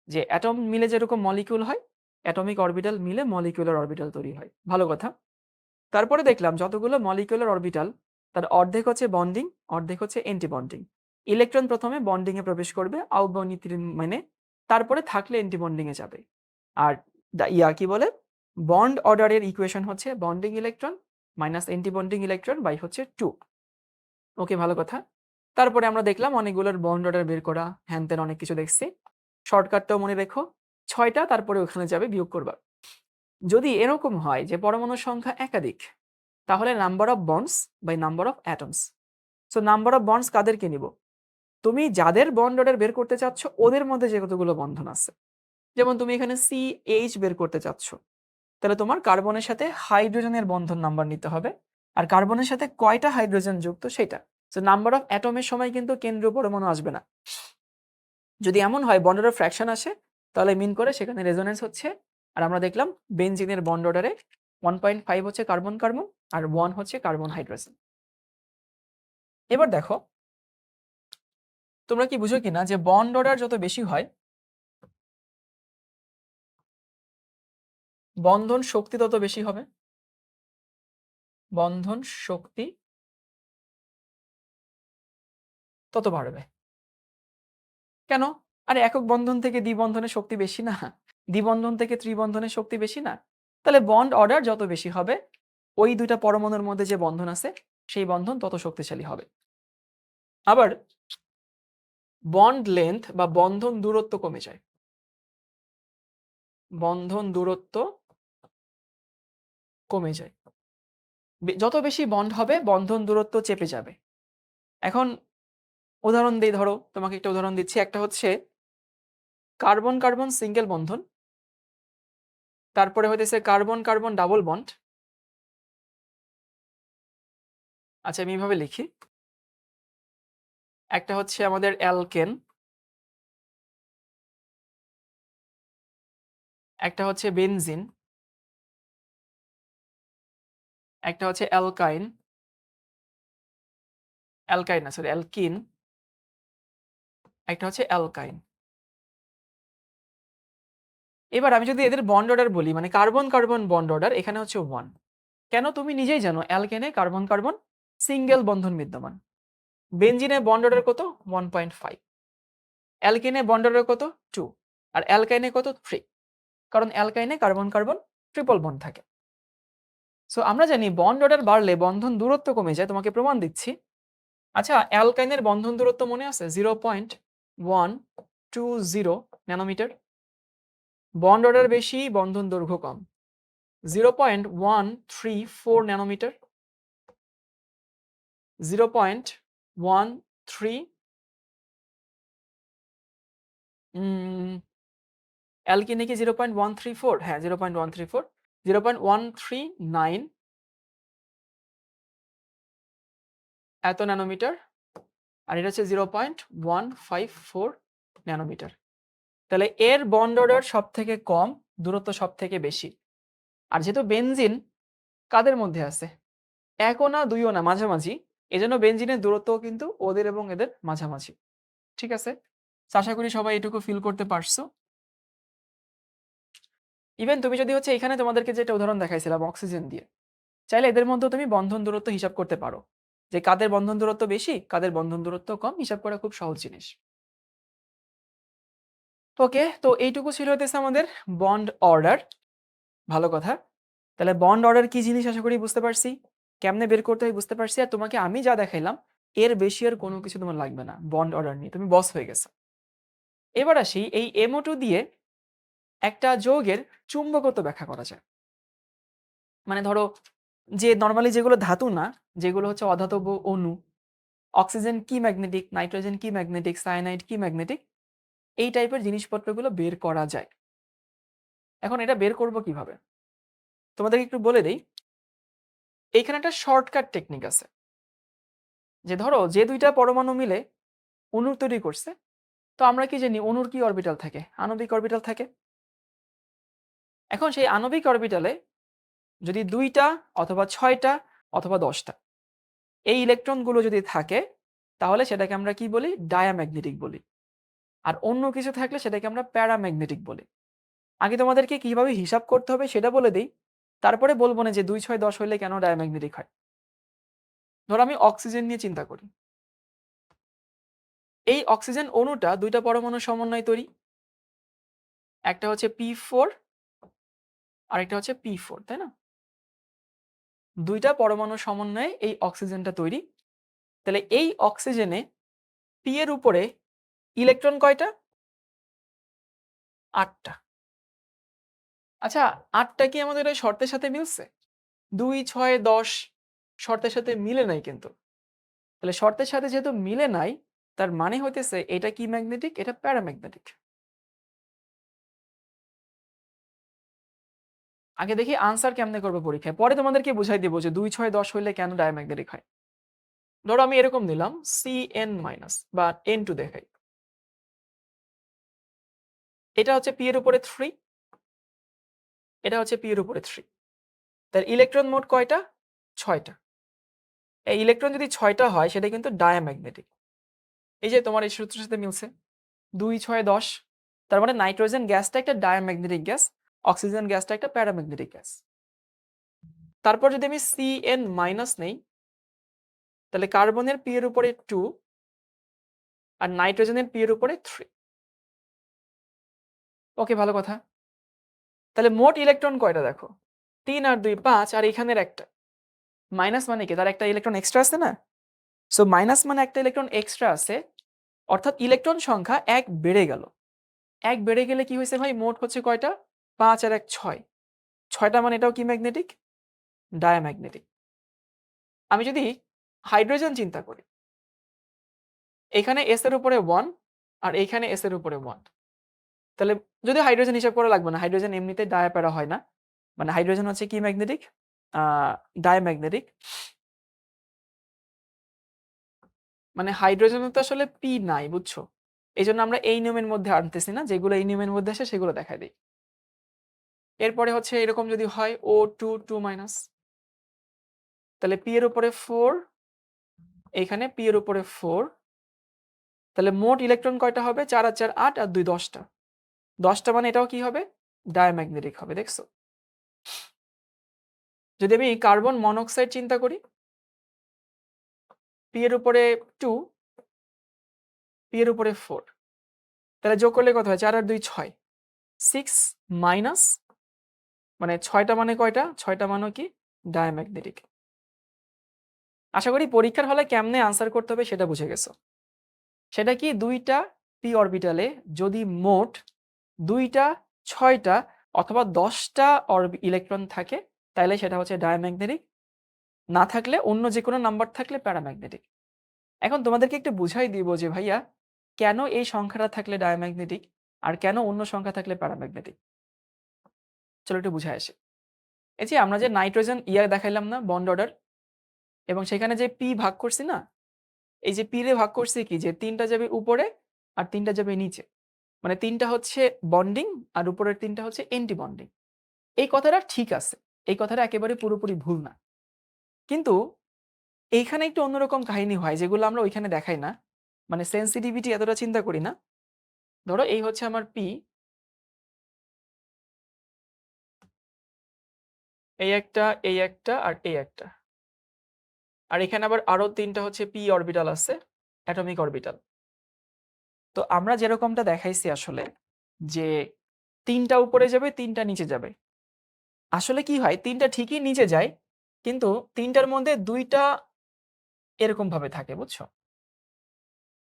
যে অ্যাটম মিলে যেরকম মলিকিউল হয়, অ্যাটমিক অরবিটাল মিলে মলিকিউলার অরবিটাল তৈরি হয়। ভালো কথা। তারপরে দেখলাম যতগুলো মলিকিউলার অরবিটাল তার অর্ধেক হচ্ছে বন্ডিং, অর্ধেক হচ্ছে এন্টি বন্ডিং। ইলেকট্রন প্রথমে বন্ডিং এ প্রবেশ করবে আউটবাউন্ড নীতি মেনে, তারপরে থাকলে এন্টি বন্ডিং এ যাবে। আর কি বলে, বন্ড অর্ডারের ইকুয়েশন হচ্ছে bonding electron minus anti bonding electron by হচ্ছে 2। ওকে, ভালো কথা। তারপরে আমরা দেখলাম অনেকগুলোর বন্ড অর্ডার বের করা, হ্যান ত্যান অনেক কিছু দেখছি। শর্টকাটটাও মনে রেখো, 6টা, তারপরে ওখানে যাবে বিয়োগ করবা। যদি এরকম হয় যে পরমাণুর সংখ্যা একাধিক, তাহলে number of bonds by number of atoms. So number of bonds কাদেরকে নিব? তুমি যাদের বন্ড অর্ডার বের করতে চাচ্ছ ওদের মধ্যে যে কতগুলো বন্ধন আছে, যেমন তুমি এখানে CH বের করতে চাচ্ছ, তাহলে তোমার কার্বনের সাথে হাইড্রোজেনের বন্ধন নাম্বার নিতে হবে আর কার্বনের সাথে কয়টা হাইড্রোজেন যুক্ত সেটা। সো নাম্বার অফ অ্যাটমের সময় কিন্তু কেন্দ্রীয় পরমাণু আসবে না। যদি এমন হয় বন্ড অর্ডার ফ্র্যাকশন আসে তাহলে মিন করে সেখানে রেজোনেন্স হচ্ছে। আর আমরা দেখলাম বেনজিনের বন্ড অর্ডারে 1.5 হচ্ছে কার্বন, কার্বন আর 1 হচ্ছে কার্বন হাইড্রোজেন। এবার দেখো তোমরা কি বুঝো কিনা যে বন্ড অর্ডার যত বেশি হয় বন্ধন শক্তি তত বেশি হবে। বন্ধন শক্তি তত বাড়বে। কেন? আরে একক বন্ধন থেকে দ্বিবন্ধনের শক্তি বেশি না? দ্বিবন্ধন থেকে ত্রিবন্ধনের শক্তি বেশি না? তাহলে বন্ড অর্ডার যত বেশি হবে, ওই ২ টা পরমাণুর মধ্যে যে বন্ধন আছে, সেই বন্ধন তত শক্তিশালী হবে। আবার বন্ড লেন্থ বা বন্ধন দূরত্ব কমে যায়। বন্ধন দূরত্ব কমে যায়। যত বেশি বন্ড হবে, বন্ধন দূরত্ব চেপে যাবে। এখন উদাহরণ দেই, ধরো তোমাকে একটা উদাহরণ দিচ্ছি। একটা হচ্ছে কার্বন কার্বন সিঙ্গেল বন্ধন, তারপরে হইতেছে কার্বন কার্বন ডাবল বন্ড। আচ্ছা, আমি এভাবে লিখি। একটা হচ্ছে আমাদের অ্যালকেন, একটা হচ্ছে বেনজিন, একটা হচ্ছে অ্যালকাইন, অ্যালকাইন না সরি অ্যালকিন, একটা হচ্ছে অ্যালকাইন। এবার আমি যদি এদের বন্ড অর্ডার বলি, মানে কার্বন কার্বন বন্ড অর্ডার এখানে হচ্ছে 1। কেন? তুমি নিজেই জানো অ্যালকেনে কার্বন কার্বন সিঙ্গেল বন্ধন বিদ্যমান। বেনজিনে বন্ড অর্ডার কত? 1.5। অ্যালকেনে বন্ড অর্ডার কত? 2। আর অ্যালকাইনে কত? 3। কারণ অ্যালকাইনে কার্বন কার্বন ট্রিপল বন্ড থাকে। সো আমরা জানি বন্ড অর্ডার বাড়লে বন্ধন দূরত্ব কমে যায়। তোমাকে প্রমাণ দিচ্ছি। আচ্ছা, অ্যালকাইনের বন্ধন দূরত্ব মনে আছে? 0.120 ন্যানোমিটার। বন্ড অর্ডার বেশি, বন্ধন দৈর্ঘ্য কম। 0.134 ন্যানোমিটার, 0.13 অ্যালকিনে কি 0.134? হ্যাঁ 0.134, 0.139 এত ন্যানোমিটার, আর এটা হচ্ছে 0.154 ন্যানোমিটার। তাহলে এর বন্ড অর্ডার সব থেকে কম, দূরত্ব সব থেকে বেশি। আর যেহেতু বেনজিন কাদের মধ্যে আছে? একও না দুইও না, মাঝামাঝি। এজন্য বেনজিনের দূরত্বও কিন্তু ওদের এবং এদের মাঝামাঝি। ঠিক আছে? আশা করি সবাই এটুকু ফিল করতে পারছো। ইভেন তুমি যদি হচ্ছে এখানে তোমাদেরকে যেটা উদাহরণ দেখাইছিলাম অক্সিজেন দিয়ে, চাইলে এদের মধ্যেও তুমি বন্ধন দূরত্ব হিসাব করতে পারো, যে কাদের বন্ধন দূরত্ব বেশি, কাদের বন্ধন দূরত্ব কম। হিসাব করা খুব সহজ জিনিস। ওকে, তো এইটুকু ছিল হতেছে আমাদের বন্ড অর্ডার। ভালো কথা। তাহলে বন্ড অর্ডার কি জিনিস আশা করি বুঝতে পারছি, কেমনে বের করতে হয় বুঝতে পারছি। আর তোমাকে আমি যা দেখাইলাম এর বেশি আর কোনো কিছু তোমার লাগবে না। বন্ড অর্ডার নিয়ে তুমি বস হয়ে গেছো। এবার আসি, এই MO2 দিয়ে একটা যৌগের চুম্বকত্ব ব্যাখ্যা করা যায়। মানে ধরো, যে নরমালি যেগুলো ধাতু না, যেগুলো হচ্ছে অধাতব অণু, অক্সিজেন কি ম্যাগনেটিক, নাইট্রোজেন কি ম্যাগনেটিক, সায়ানাইড কি ম্যাগনেটিক, এই টাইপের জিনিসপত্রগুলো বের করা যায়। এখন এটা বের করব কিভাবে তোমাদেরকে একটু বলে দেই। এইখানে একটা শর্টকাট টেকনিক আছে। যে ধরো যে দুইটা পরমাণু মিলে অণু তৈরি করছে, তো আমরা কি জানি অণুর কি অরবিটাল থাকে? আণবিক অরবিটাল থাকে। এখন সেই আণবিক অরবিটালে যদি 2টা অথবা 6টা অথবা 10টা এই ইলেকট্রনগুলো যদি থাকে, তাহলে সেটাকে আমরা কি বলি? ডায়াম্যাগনেটিক বলি। আর অন্য কিছু থাকলে সেটাকে আমরা প্যারাম্যাগনেটিক বলি। আগে তোমাদেরকে কিভাবে হিসাব করতে হবে সেটা বলে দেই, তারপরে বলবো না যে 2, 6, 10 হইলে কেন ডায়াম্যাগনেটিক হয়। ধরো আমি অক্সিজেন নিয়ে চিন্তা করি। এই অক্সিজেন অণুটা 2টা পরমাণুর সমন্বয়ে তৈরি। একটা হচ্ছে P4 আর একটা হচ্ছে P4, তাই না? 2টা পরমাণুর সমন্বয়ে এই অক্সিজেনটা তৈরি। তাহলে এই অক্সিজেনে P এর উপরে ইলেকট্রন কয়টা? 8টা। আচ্ছা, 8টা কি আমাদের ওই শর্তের সাথে মিলছে? 2, 6, 10 শর্তের সাথে মিলে নাই কিন্তু। তাহলে শর্তের সাথে যেহেতু মিলে নাই, তার মানে হইতেছে এটা কি ম্যাগনেটিক? এটা প্যারাম্যাগনেটিক। আগে দেখি আনসার কেমনে করবো পরীক্ষায়, পরে তোমাদেরকে বুঝাই দিব যে 2, 6, 10 হইলে কেন ডায়াম্যাগনেটিক হয়। ধরো আমি এরকম নিলাম Cn- বা N2 দেখাই। এটা হচ্ছে P এর উপরে 3, এটা হচ্ছে P এর উপরে 3। তার ইলেকট্রন মোট কয়টা? 6টা। এই ইলেকট্রন যদি 6টা হয় সেটা কিন্তু ডায়াম্যাগনেটিক। এই যে তোমার এই সূত্রের সাথে মিলছে 2, 6, 10। তার মানে নাইট্রোজেন গ্যাসটা একটা ডায়াম্যাগনেটিক গ্যাস, অক্সিজেন গ্যাসটা একটা প্যারাম্যাগনেটিক গ্যাস। তারপর যদি আমি Cn- নেই, তাহলে কার্বনের P এর উপরে 2 আর নাইট্রোজেনের P এর উপরে 3। ওকে, ভালো কথা। তাহলে মোট ইলেকট্রন কয়টা দেখো? ৩ আর ২ ৫ আর এখানের একটা। মাইনাস মানে কি? তার একটা ইলেকট্রন এক্সট্রা আছে না? সো মাইনাস মানে একটা ইলেকট্রন এক্সট্রা আছে। অর্থাৎ ইলেকট্রন সংখ্যা ১ বেড়ে গেল। ১ বেড়ে গেলে কি হইছে ভাই? মোট হচ্ছে কয়টা? ৫ আর ১ ৬। ৬ টা মানে এটাও কি ম্যাগনেটিক? ডায়াম্যাগনেটিক। আমি যদি হাইড্রোজেন চিন্তা করি, এখানে s এর উপরে 1 আর এইখানে s এর উপরে 1। তাহলে যদিও হাইড্রোজেন হিসাব করা লাগবে না। হাইড্রোজেন এমনিতেই ডায়াপ্যারা হয় না। মানে হাইড্রোজেন হচ্ছে কি ম্যাগনেটিক? আ ডায়াম্যাগনেটিক। মানে হাইড্রোজেনে তো আসলে p নাই, বুঝছো? এজন্য আমরা এই নিয়মের মধ্যে আনতেছি না। যেগুলো এই নিয়মের মধ্যে আসে সেগুলো দেখায় দেই। এরপরে হচ্ছে এরকম যদি হয় O2 2 তাহলে p এর উপরে 4, এইখানে p এর উপরে 4। তাহলে মোট ইলেকট্রন কয়টা হবে? ৪ আর ৪ ৮ আর ২ ১০ টা। ১০ টা মানে এটাও কি হবে? ডায়াম্যাগনেটিক হবে, দেখছো? যদি আমি কার্বন মনোক্সাইড চিন্তা করি, p এর উপরে 2, p এর উপরে 4। তাহলে যোগ করলে কত হয়? ৪ আর ২ ৬। 6 মাইনাস মানে ৬ টা মানে কয়টা? ৬ টা মানে কি? ডায়াম্যাগনেটিক। আশা করি পরীক্ষার হলে কেমনে আনসার করতে হবে সেটা বুঝে গেছো। সেটা কি? ২ টা p অরবিটালে যদি মোট ২ টা, ৬ টা অথবা ১০ টা ইলেকট্রন থাকে তাইলে সেটা হচ্ছে ডায়াম্যাগনেটিক। না থাকলে অন্য যেকোনো নাম্বার থাকলে প্যারাম্যাগনেটিক। এখন তোমাদেরকে একটু বুঝাই দিব যে ভাইয়া কেন এই সংখ্যাটা থাকলে ডায়াম্যাগনেটিক আর কেন অন্য সংখ্যা থাকলে প্যারাম্যাগনেটিক। চলো একটু বুঝায় আসি। এই যে আমরা যে নাইট্রোজেন দেখাইলাম না বন্ড অর্ডার, এবং সেখানে যে পি ভাগ করছি না, এই যে পি রে ভাগ করছি কি যে ৩টা যাবে উপরে আর ৩টা যাবে নিচে। মানে ৩টা হচ্ছে বন্ডিং আর উপরের ৩টা হচ্ছে এন্টি বন্ডিং। এই কথাটা ঠিক আছে। এই কথাটা একেবারে পুরোপুরি ভুল না। কিন্তু এইখানে একটু অন্যরকম কাহিনী হয় যেগুলো আমরা ওইখানে দেখাই না। মানে সেনসিটিভিটি এতটা চিন্তা করি না। ধরো এই হচ্ছে আমার পি, এই একটা, এই একটা আর এই একটা। আর এখানে আবার আরো ৩টা হচ্ছে পি অরবিটাল আছে, অ্যাটমিক অরবিটাল। তো আমরা যেরকমটা দেখাইছি আসলে যে ৩টা উপরে যাবে, ৩টা নিচে যাবে। আসলে কি হয় ৩টা ঠিকই নিচে যায়, কিন্তু ৩টার মধ্যে ২টা এরকম ভাবে থাকে, বুঝছো?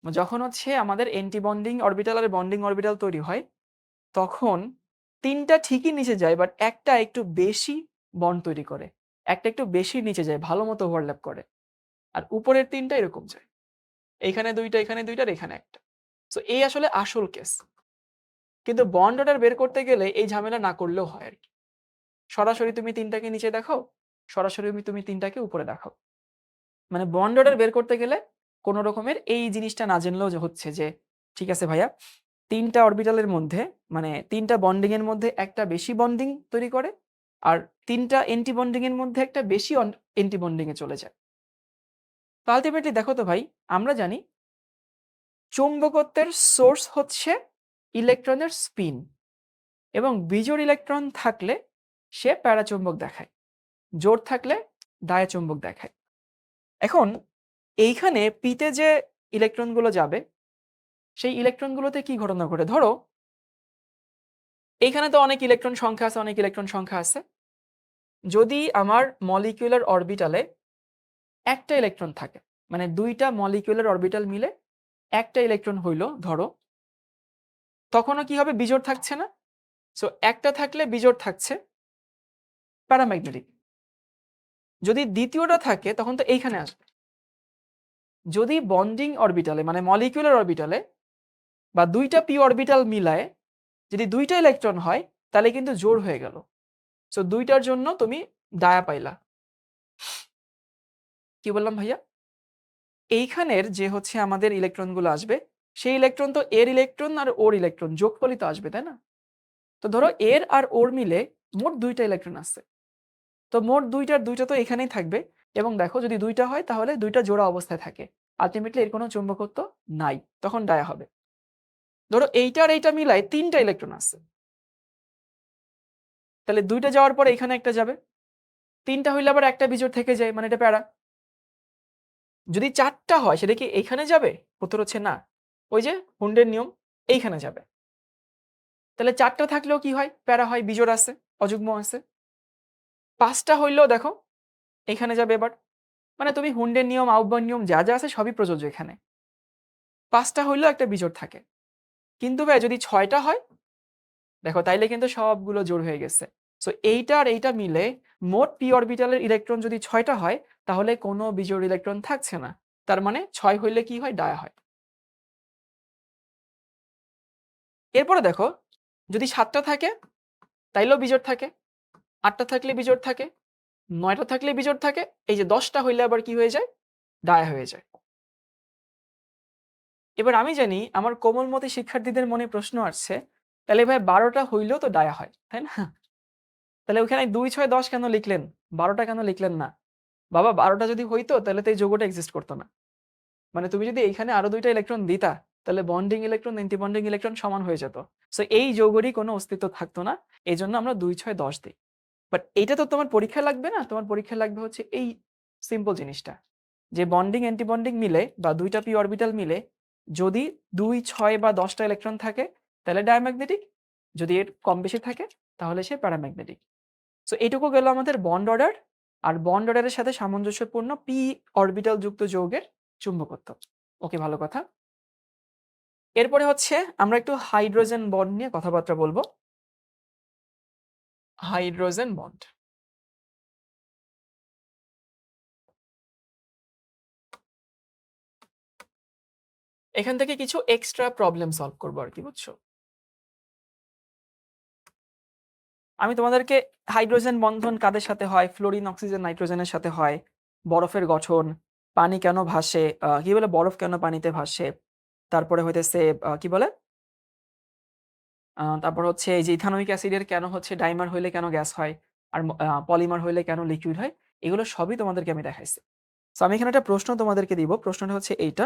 যখন হচ্ছে আমাদের এন্টি বন্ডিং অরবিটাল আর বন্ডিং অরবিটাল তৈরি হয় তখন ৩টা ঠিকই নিচে যায়, বাট একটা একটু বেশি বন্ড তৈরি করে। একটা একটু বেশি নিচে যায়, ভালো মতো ওভারল্যাপ করে। আর উপরের ৩টা এরকম যায়। এইখানে ২টা, এখানে ২টা আর এখানে একটা। সো এই আসলে আসল কেস। কিন্তু বন্ড অর্ডার বের করতে গেলে এই ঝামেলা না করলেও হয় আরকি। সরাসরি তুমি ৩টাকে নিচে দেখাও, সরাসরি তুমি ৩টাকে উপরে দেখাও। মানে বন্ড অর্ডার বের করতে গেলে কোন রকমের এই জিনিসটা না জানলেও যে হচ্ছে যে ঠিক আছে ভাইয়া ৩টা অরবিটালের মধ্যে মানে ৩টা বন্ডিং এর মধ্যে একটা বেশি বন্ডিং তৈরি করে আর ৩টা এন্টি বন্ডিং এর মধ্যে একটা বেশি এন্টি বন্ডিং এ চলে যায়। তো আলটিমেটলি দেখো তো ভাই, আমরা জানি চৌম্বকত্বের সোর্স হচ্ছে ইলেকট্রনের স্পিন, এবং বিজোড় ইলেকট্রন থাকলে সে প্যারাচৌম্বক দেখায়, জোড় থাকলে ডায়াচৌম্বক দেখায়। এখন এইখানে পিতে যে ইলেকট্রনগুলো যাবে সেই ইলেকট্রনগুলোতে কি ঘটনা ঘটে? ধরো এইখানে তো অনেক ইলেকট্রন সংখ্যা আছে, অনেক ইলেকট্রন সংখ্যা আছে। যদি আমার মলিকিউলার অরবিটালে একটা ইলেকট্রন থাকে, মানে ২টা মলিকিউলার অরবিটাল মিলে একটা ইলেকট্রন হইল ধরো, তখনও কি হবে? বিজোড় থাকছে না? সো একটা থাকলে বিজোড় থাকছে, প্যারাম্যাগনেটিক। যদি দ্বিতীয়টা থাকে তখন তো এইখানে আসবে। যদি বন্ডিং অরবিটালে মানে মলিকিউলার অরবিটালে বা ২টা পি অরবিটাল মিলায় যদি ২টা ইলেকট্রন হয় তাহলে কিন্তু জোড় হয়ে গেল। সো ২টার জন্য তুমি ডায়া পাইলা। কি বললাম ভাইয়া? এইখানের যে হচ্ছে আমাদের ইলেকট্রনগুলো আসবে সেই ইলেকট্রন তো এর ইলেকট্রন আর ওর ইলেকট্রন যোগফলই তো আসবে, তাই না? তো ধরো এর আর ওর মিলে মোট ২টা ইলেকট্রন আছে। তো মোট ২টার ২টা তো এখানেই থাকবে, এবং দেখো যদি ২টা হয় তাহলে ২টা জোড়া অবস্থায় থাকে। আলটিমেটলি এর কোনো চুম্বকত্ব নাই, তখন ডায়া হবে। ধরো এইটা আর এইটা মিলায় ৩টা ইলেকট্রন আছে, তাহলে ২টা যাওয়ার পরে এখানে একটা যাবে। ৩টা হইলে আবার একটা বিজোড় থেকে যায়, মানে এটা প্যারা। যদি ৪টা হয় সেটা কি এইখানে যাবে? উত্তর হচ্ছে না। ওই যে হুন্ডের নিয়ম, এইখানে যাবে। তাহলে ৪ টা থাকলেও কি হয়? প্যারা হয়, বিজোড় আছে, অযুগ্ম আছে। ৫ টা হইলেও দেখো এখানে যাবে এবার। মানে তুমি হুন্ডের নিয়ম, আউফবাউয়ের নিয়ম যা আছে সবই প্রযোজ্য এখানে। ৫ টা হইলেও একটা বিজোড় থাকে। কিন্তু ভাই যদি ৬ টা হয়, দেখো তাইলে কিন্তু সবগুলো জোড় হয়ে গেছে। সো এইটা আর এইটা মিলে মোট p অরবিটালের ইলেকট্রন যদি ৬ টা হয়, তাহলে কোনো বিজোড় ইলেকট্রন থাকছে না। তার মানে ৬ হইলে কি হয়? ডায়া হয়। এরপরে দেখো যদি ৭ টা থাকে তাইলেও বিজোড় থাকে, ৮ টা থাকলে বিজোড় থাকে, ৯ টা থাকলে বিজোড় থাকে, এই যে ১০ টা হইলে আবার কি হয়ে যায়? ডায়া হয়ে যায়। এবার আমি জানি আমার কোমলমতি শিক্ষার্থীদের মনে প্রশ্ন আসছে, তাহলে ভাই ১২ টা হইলেও তো ডায়া হয়, তাই না? তাহলে ওখানে ২, ৬, ১০ কেন লিখলেন? ১২ টা কেন লিখলেন না? বাবা ১২ টা যদি হইতো তাহলে তো এই যৌগটা এক্সিস্ট করত না। মানে তুমি যদি এইখানে আরো ২ টা ইলেকট্রন দিতা, তাহলে bonding electron, anti bonding electron সমান হয়ে যেত। সো এই যৌগেরই কোনো অস্তিত্ব থাকতো না। এজন্য আমরা ২, ৬, ১০ দেই। বাট এইটা তো তোমার পরীক্ষায় লাগবে না। তোমার পরীক্ষায় লাগবে হচ্ছে এই সিম্পল জিনিসটা। যে বন্ডিং, অ্যান্টি বন্ডিং মিলে বা ২ টা p অরবিটাল মিলে যদি ২, ৬ বা ১০ টা ইলেকট্রন থাকে তাহলে ডায়াম্যাগনেটিক। যদি এর কম বেশি থাকে তাহলে সে প্যারাম্যাগনেটিক। সো এইটুকু গেল আমাদের বন্ড অর্ডার আর বন্ড অর্ডারের সাথে সামঞ্জস্যপূর্ণ p অরবিটাল যুক্ত যৌগের চুম্বকত্ব। ওকে, ভালো কথা। এরপরে হচ্ছে আমরা একটু হাইড্রোজেন বন্ড নিয়ে কথাবার্তা বলবো। Hydrogen bond. এখান থেকে কিছু এক্সট্রা প্রবলেম সলভ করবো আর কি, বুঝছো? আমি তোমাদেরকে হাইড্রোজেন বন্ধন কাদের সাথে হয়, ফ্লোরিন, অক্সিজেন, নাইট্রোজেনের সাথে হয়, বরফের গঠন, পানি কেন ভাসে, কি বলে বরফ কেন পানিতে ভাসে, তারপরে হইতেছে কি বলে তারপর হচ্ছে এই যে ইথানোয়িক অ্যাসিডের কেন হচ্ছে ডাইমার হইলে কেন গ্যাস হয়, আর পলিমার হইলে কেন লিকুইড হয়, এগুলো সবই তোমাদেরকে আমি দেখাইছি। সো আমি এখানে একটা প্রশ্ন তোমাদেরকে দিব। প্রশ্নটা হচ্ছে এইটা।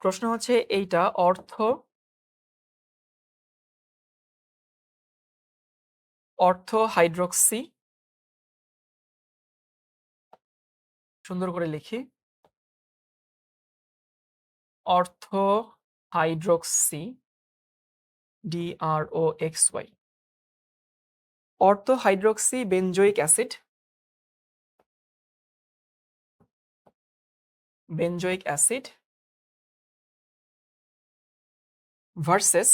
প্রশ্ন হচ্ছে এইটা, অর্থ হাইড্রোক্সি, সুন্দর করে লিখি, অর্থ হাইড্রোক্সি DROXY, অর্থ hydroxy benzoic acid, benzoic acid versus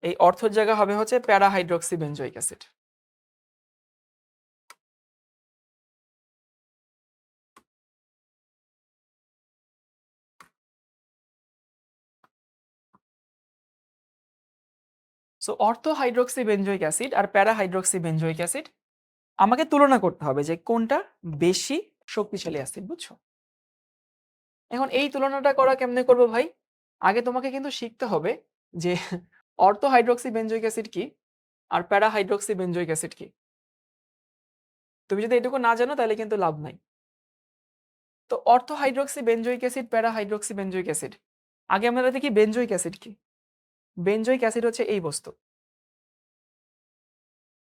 এই অর্থর জায়গা হবে হচ্ছে প্যারা হাইড্রোক্সি বেনজোইক অ্যাসিড। সো অর্থ হাইড্রোক্সি বেনজোইক অ্যাসিড আর প্যারা হাইড্রোক্সি বেনজোইক অ্যাসিড আমাকে তুলনা করতে হবে যে কোনটা বেশি শক্তিশালী অ্যাসিড, বুঝছো? এখন এই তুলনাটা করা কেমনে করবো ভাই? আগে তোমাকে কিন্তু শিখতে হবে যে অর্থ হাইড্রোক্সি বেনজোইক অ্যাসিড কি আর প্যারা হাইড্রোক্সি বেনজোইক অ্যাসিড কি। তুমি যদি এটুকু না জানো তাহলে কিন্তু লাভ নাই। তো অর্থ হাইড্রোক্সি বেনজোইক অ্যাসিড, প্যারা হাইড্রোক্সি বেনজোইক অ্যাসিড, আগে আমরা দেখি বেনজোইক অ্যাসিড কি। বেনজোইক অ্যাসিড হচ্ছে এই বস্তু,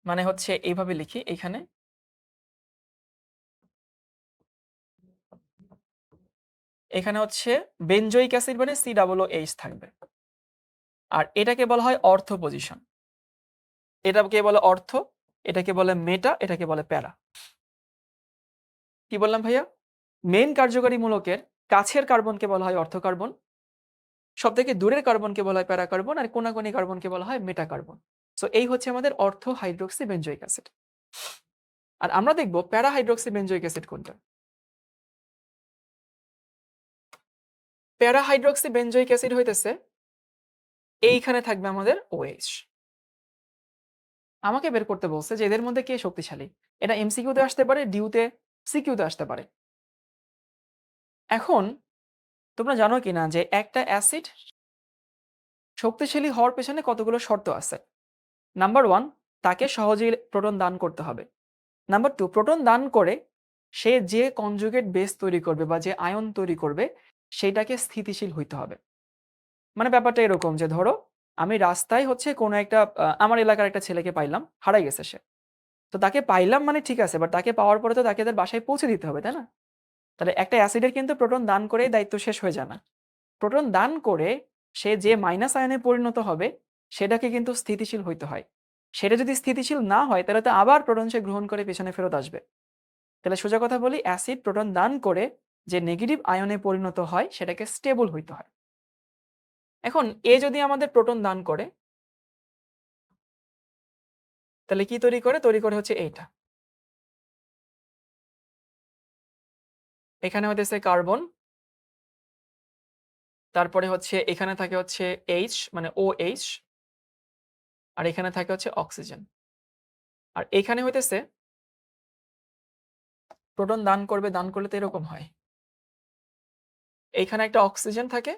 মানে হচ্ছে এইভাবে লিখি এখানে, এখানে হচ্ছে বেনজোইক অ্যাসিড মানে COOH থাকবে। আর এটাকে বলা হয় অর্থ পজিশন, এটাকে বলে অর্থ, এটাকে বলে মেটা, এটাকে বলে প্যারা। কি বললাম ভাইয়া? মেইন কার্যকরী মূলকের কাছের কার্বনকে বলা হয় অর্থ কার্বন, সব থেকে দূরের কার্বনকে বলা হয় প্যারা কার্বন, আর কোনাকুনি কার্বনকে বলা হয় মেটা কার্বন। সো এই হচ্ছে আমাদের অর্থ হাইড্রোক্সি বেনজোইক অ্যাসিড। আর আমরা দেখব প্যারা হাইড্রোক্সি বেনজোইক অ্যাসিড কোনটা। প্যারা হাইড্রোক্সি বেনজোইক অ্যাসিড হইতেছে এইখানে থাকবে আমাদের OH। আমাকে বের করতে বলছে যে এদের মধ্যে কে শক্তিশালী। এটা MCQতে আসতে পারে, ডিউতে, সিকিউতে আসতে পারে। এখন তোমরা জানো কিনা যে একটা অ্যাসিড শক্তিশালী হওয়ার পেছনে কতগুলো শর্ত আছে। নাম্বার 1, তাকে সহজেই প্রোটন দান করতে হবে। নাম্বার 2, প্রোটন দান করে সে যে কনজুগেট বেস তৈরি করবে বা যে আয়ন তৈরি করবে সেটাকে স্থিতিশীল হইতে হবে। মানে ব্যাপারটা এরকম যে ধরো আমি রাস্তায় হচ্ছে কোনো একটা আমার এলাকার একটা ছেলেকে পাইলাম, হারাই গেছে সে। তো তাকে পাইলাম মানে ঠিক আছে, বাট তাকে পাওয়ার পরে তো তাকে তার বাসায় পৌঁছে দিতে হবে, তাই না? তাহলে একটা অ্যাসিডের কিন্তু প্রোটন দান করেই দায়িত্ব শেষ হয়ে যায় না। প্রোটন দান করে সে যে মাইনাস আয়নে পরিণত হবে সেটাকে কিন্তু স্থিতিশীল হইতে হয়। সেটা যদি স্থিতিশীল না হয় তাহলে তো আবার প্রোটন সে গ্রহণ করে পেছনে ফেরত আসবে। তাহলে সোজা কথা বলি, অ্যাসিড প্রোটন দান করে যে নেগেটিভ আয়নে পরিণত হয় সেটাকে স্টেবল হইতে হয়। এখন এ যদি আমাদের প্রোটন দান করে তাহলে কি তৈরি করে? তৈরি করে হচ্ছে এইটা। এখানে হইতেছে কার্বন, তারপরে হচ্ছে এখানে থাকে হচ্ছে এইচ মানে OH, আর এখানে থাকে হচ্ছে অক্সিজেন। আর এখানে হইতেছে প্রোটন দান করবে, দান করলে তো এরকম হয়। এইখানে একটা অক্সিজেন থাকে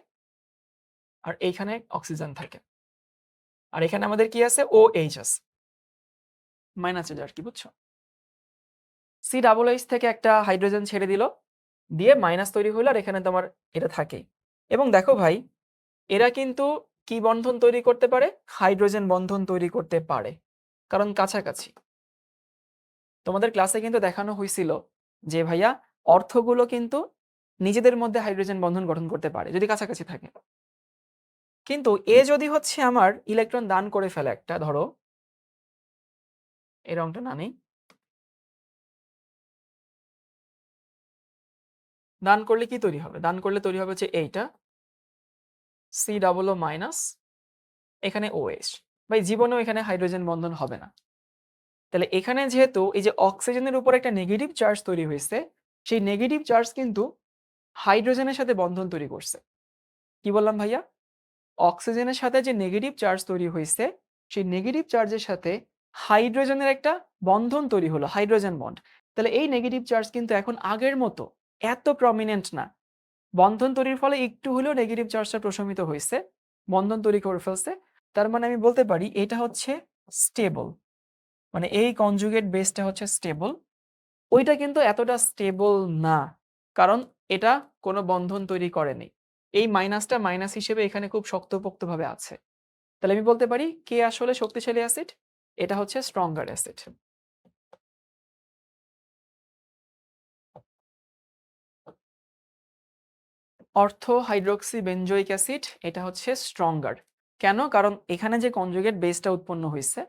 আর এইখানে অক্সিজেন থাকে। আর এখানে আমাদের কি আছে? OH আছে। মাইনাস চার্জ আর কি, বুঝছো? COH থেকে একটা হাইড্রোজেন ছেড়ে দিল, দিয়ে মাইনাস তৈরি হলো, আর এখানে তোমার এটা থাকেই। এবং দেখো ভাই, এরা কিন্তু কি বন্ধন তৈরি করতে পারে? হাইড্রোজেন বন্ধন তৈরি করতে পারে, কারণ কাছাকাছি। তোমাদের ক্লাসে কিন্তু দেখানো হয়েছিল যে ভাইয়া অর্থগুলো কিন্তু নিজেদের মধ্যে হাইড্রোজেন বন্ধন গঠন করতে পারে যদি কাছাকাছি থাকে। কিন্তু এ যদি হচ্ছে আমার ইলেকট্রন দান করে ফেলে একটা, ধরো এই রংটা না নেই, দান করলে কি তৈরি হবে? দান করলে তৈরি হবে হচ্ছে এইটা COO মাইনাস, এখানে OH। ভাই জীবনেও এখানে হাইড্রোজেন বন্ধন হবে না। তাহলে এখানে যেহেতু এই যে অক্সিজেনের উপর একটা নেগেটিভ চার্জ তৈরি হয়েছে, সেই নেগেটিভ চার্জ কিন্তু হাইড্রোজেনের সাথে বন্ধন তৈরি করছে। কি বললাম ভাইয়া? অক্সিজেনের সাথে যে নেগেটিভ চার্জ তৈরি হয়েছে, সেই নেগেটিভ চার্জের সাথে হাইড্রোজেনের একটা বন্ধন তৈরি হলো, হাইড্রোজেন বন্ড। তাহলে এই নেগেটিভ চার্জ কিন্তু এখন আগের মতো এত প্রমিনেন্ট না। বন্ধন তৈরির ফলে একটু হলেও নেগেটিভ চার্জটা প্রশমিত হয়েছে, বন্ধন তৈরি করে ফেলছে। তার মানে আমি বলতে পারি এটা হচ্ছে স্টেবল, মানে এই কনজুগেট বেসটা হচ্ছে স্টেবল। ওইটা কিন্তু এতটা স্টেবল না, কারণ এটা কোনো বন্ধন তৈরি করেনি। এই মাইনাসটা মাইনাস হিসেবে এখানে খুব শক্তপোক্তভাবে আছে। তাহলে আমি বলতে পারি কে আসলে শক্তিশালী অ্যাসিড? এটা হচ্ছে stronger acid. অর্থো hydroxy benzoic acid এটা হচ্ছে স্ট্রঙ্গার। কেন? কারণ এখানে যে কনজুগেট বেসটা উৎপন্ন হয়েছে,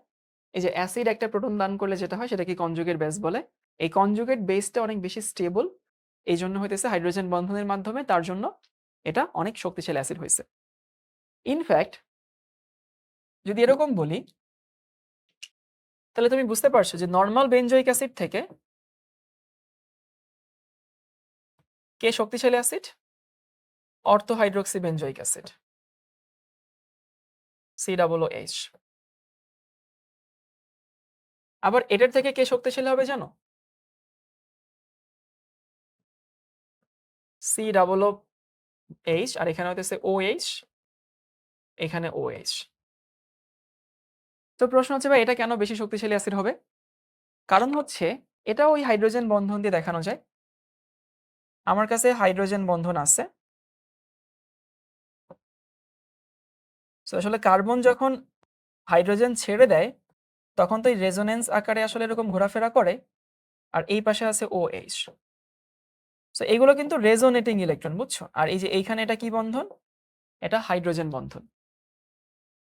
এই যে অ্যাসিড একটা প্রোটন দান করলে যেটা হয় সেটাকে কনজুগেট বেস বলে। এই কনজুগেট বেসটা অনেক বেশি স্টেবল, এই জন্য হইতেছে হাইড্রোজেন বন্ধনের মাধ্যমে, তার জন্য এটা অনেক শক্তিশালী অ্যাসিড হয়েছে। ইনফ্যাক্ট যদি এরকম বলি তাহলে তুমি বুঝতে পারছো যে নরমাল বেনজোইক অ্যাসিড থেকে কে শক্তিশালী acid? অর্থো hydroxy benzoic acid COOH। আবার এটার থেকে কে শক্তিশালী হবে জানো? COOH, আর এখানে হইতেছে OH, এখানে OH। তো প্রশ্ন হচ্ছে ভাই এটা কেন বেশি শক্তিশালী অ্যাসিড হবে? কারণ হচ্ছে এটা ওই হাইড্রোজেন বন্ধন দিয়ে দেখানো যায়। আমার কাছে হাইড্রোজেন বন্ধন আছে, তো আসলে কার্বন যখন হাইড্রোজেন ছেড়ে দেয় তখন তো এই রেজোনেন্স আকারে আসলে এরকম ঘোরাফেরা করে, আর এই পাশে আছে OH। সো এগুলো কিন্তু রেজোনেটিং ইলেকট্রন, বুঝছো? আর এই যে এইখানে এটা কি বন্ধন? এটা হাইড্রোজেন বন্ধন।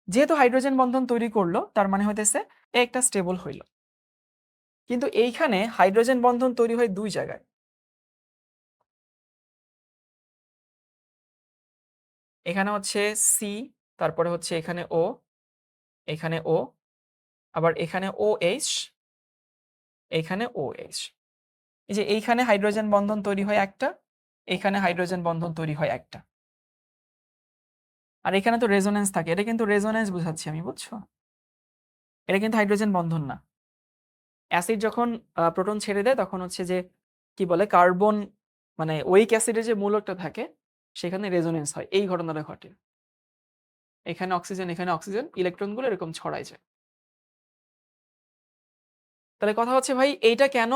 যেহেতু হাইড্রোজেন বন্ধন তৈরি করলো তার মানে হইতেছে একটা স্টেবল হইল। কিন্তু এইখানে হাইড্রোজেন বন্ধন তৈরি হয় দুই জায়গায়। এখানে হচ্ছে সি, তারপরে হচ্ছে এখানে ও, এখানে ও, আবার এখানে OH, এখানে OH। এই যে এইখানে হাইড্রোজেন বন্ধন তৈরি হয় একটা, এখানে হাইড্রোজেন বন্ধন তৈরি হয় একটা, আর এখানে তো রেজোনেন্স থাকে। এটা কিন্তু রেজোনেন্স বুঝাচ্ছি আমি, বুঝছো? এটা কিন্তু হাইড্রোজেন বন্ধন না। অ্যাসিড যখন প্রোটন ছেড়ে দেয় তখন হচ্ছে যে কি বলে কার্বন, মানে ওইক অ্যাসিডের যে মূলকটা থাকে সেখানে রেজোনেন্স হয়, এই ঘটনাটা ঘটে। এখানে অক্সিজেন, এখানে অক্সিজেন, ইলেকট্রনগুলো এরকম ছড়ায় যায়। তাহলে কথা হচ্ছে ভাই এইটা কেন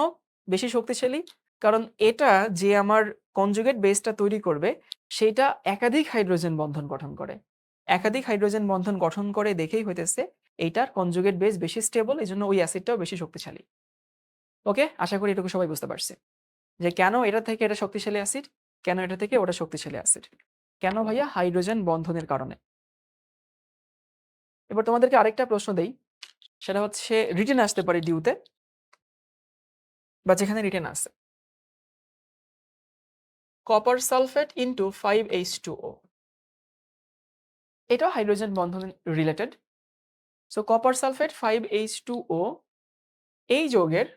বেশি শক্তিশালী? কারণ এটা যে আমার কনজুগেট বেসটা তৈরি করবে সেটা একাধিক হাইড্রোজেন বন্ধন গঠন করে। একাধিক হাইড্রোজেন বন্ধন গঠন করে দেখেই হইতেছে এইটার কনজুগেট বেস বেশি স্টেবল, এজন্য ওই অ্যাসিডটাও বেশি শক্তিশালী। ওকে, আশা করি এটুকু সবাই বুঝতে পারছে যে কেন এটা থেকে এটা শক্তিশালী অ্যাসিড, কেন এটা থেকে ওটা শক্তিশালী অ্যাসিড। কেন ভাইয়া? হাইড্রোজেন বন্ধনের কারণে। এবার তোমাদেরকে আরেকটা প্রশ্ন দেই, সেটা হচ্ছে রিটেন আসতে পারে ডিউতে বা যেখানে রিটেন আছে। কপার সালফেট ইনটু 5H2O, এটাও হাইড্রোজেন বন্ধন related. So copper sulphate 5H2O এই যৌগের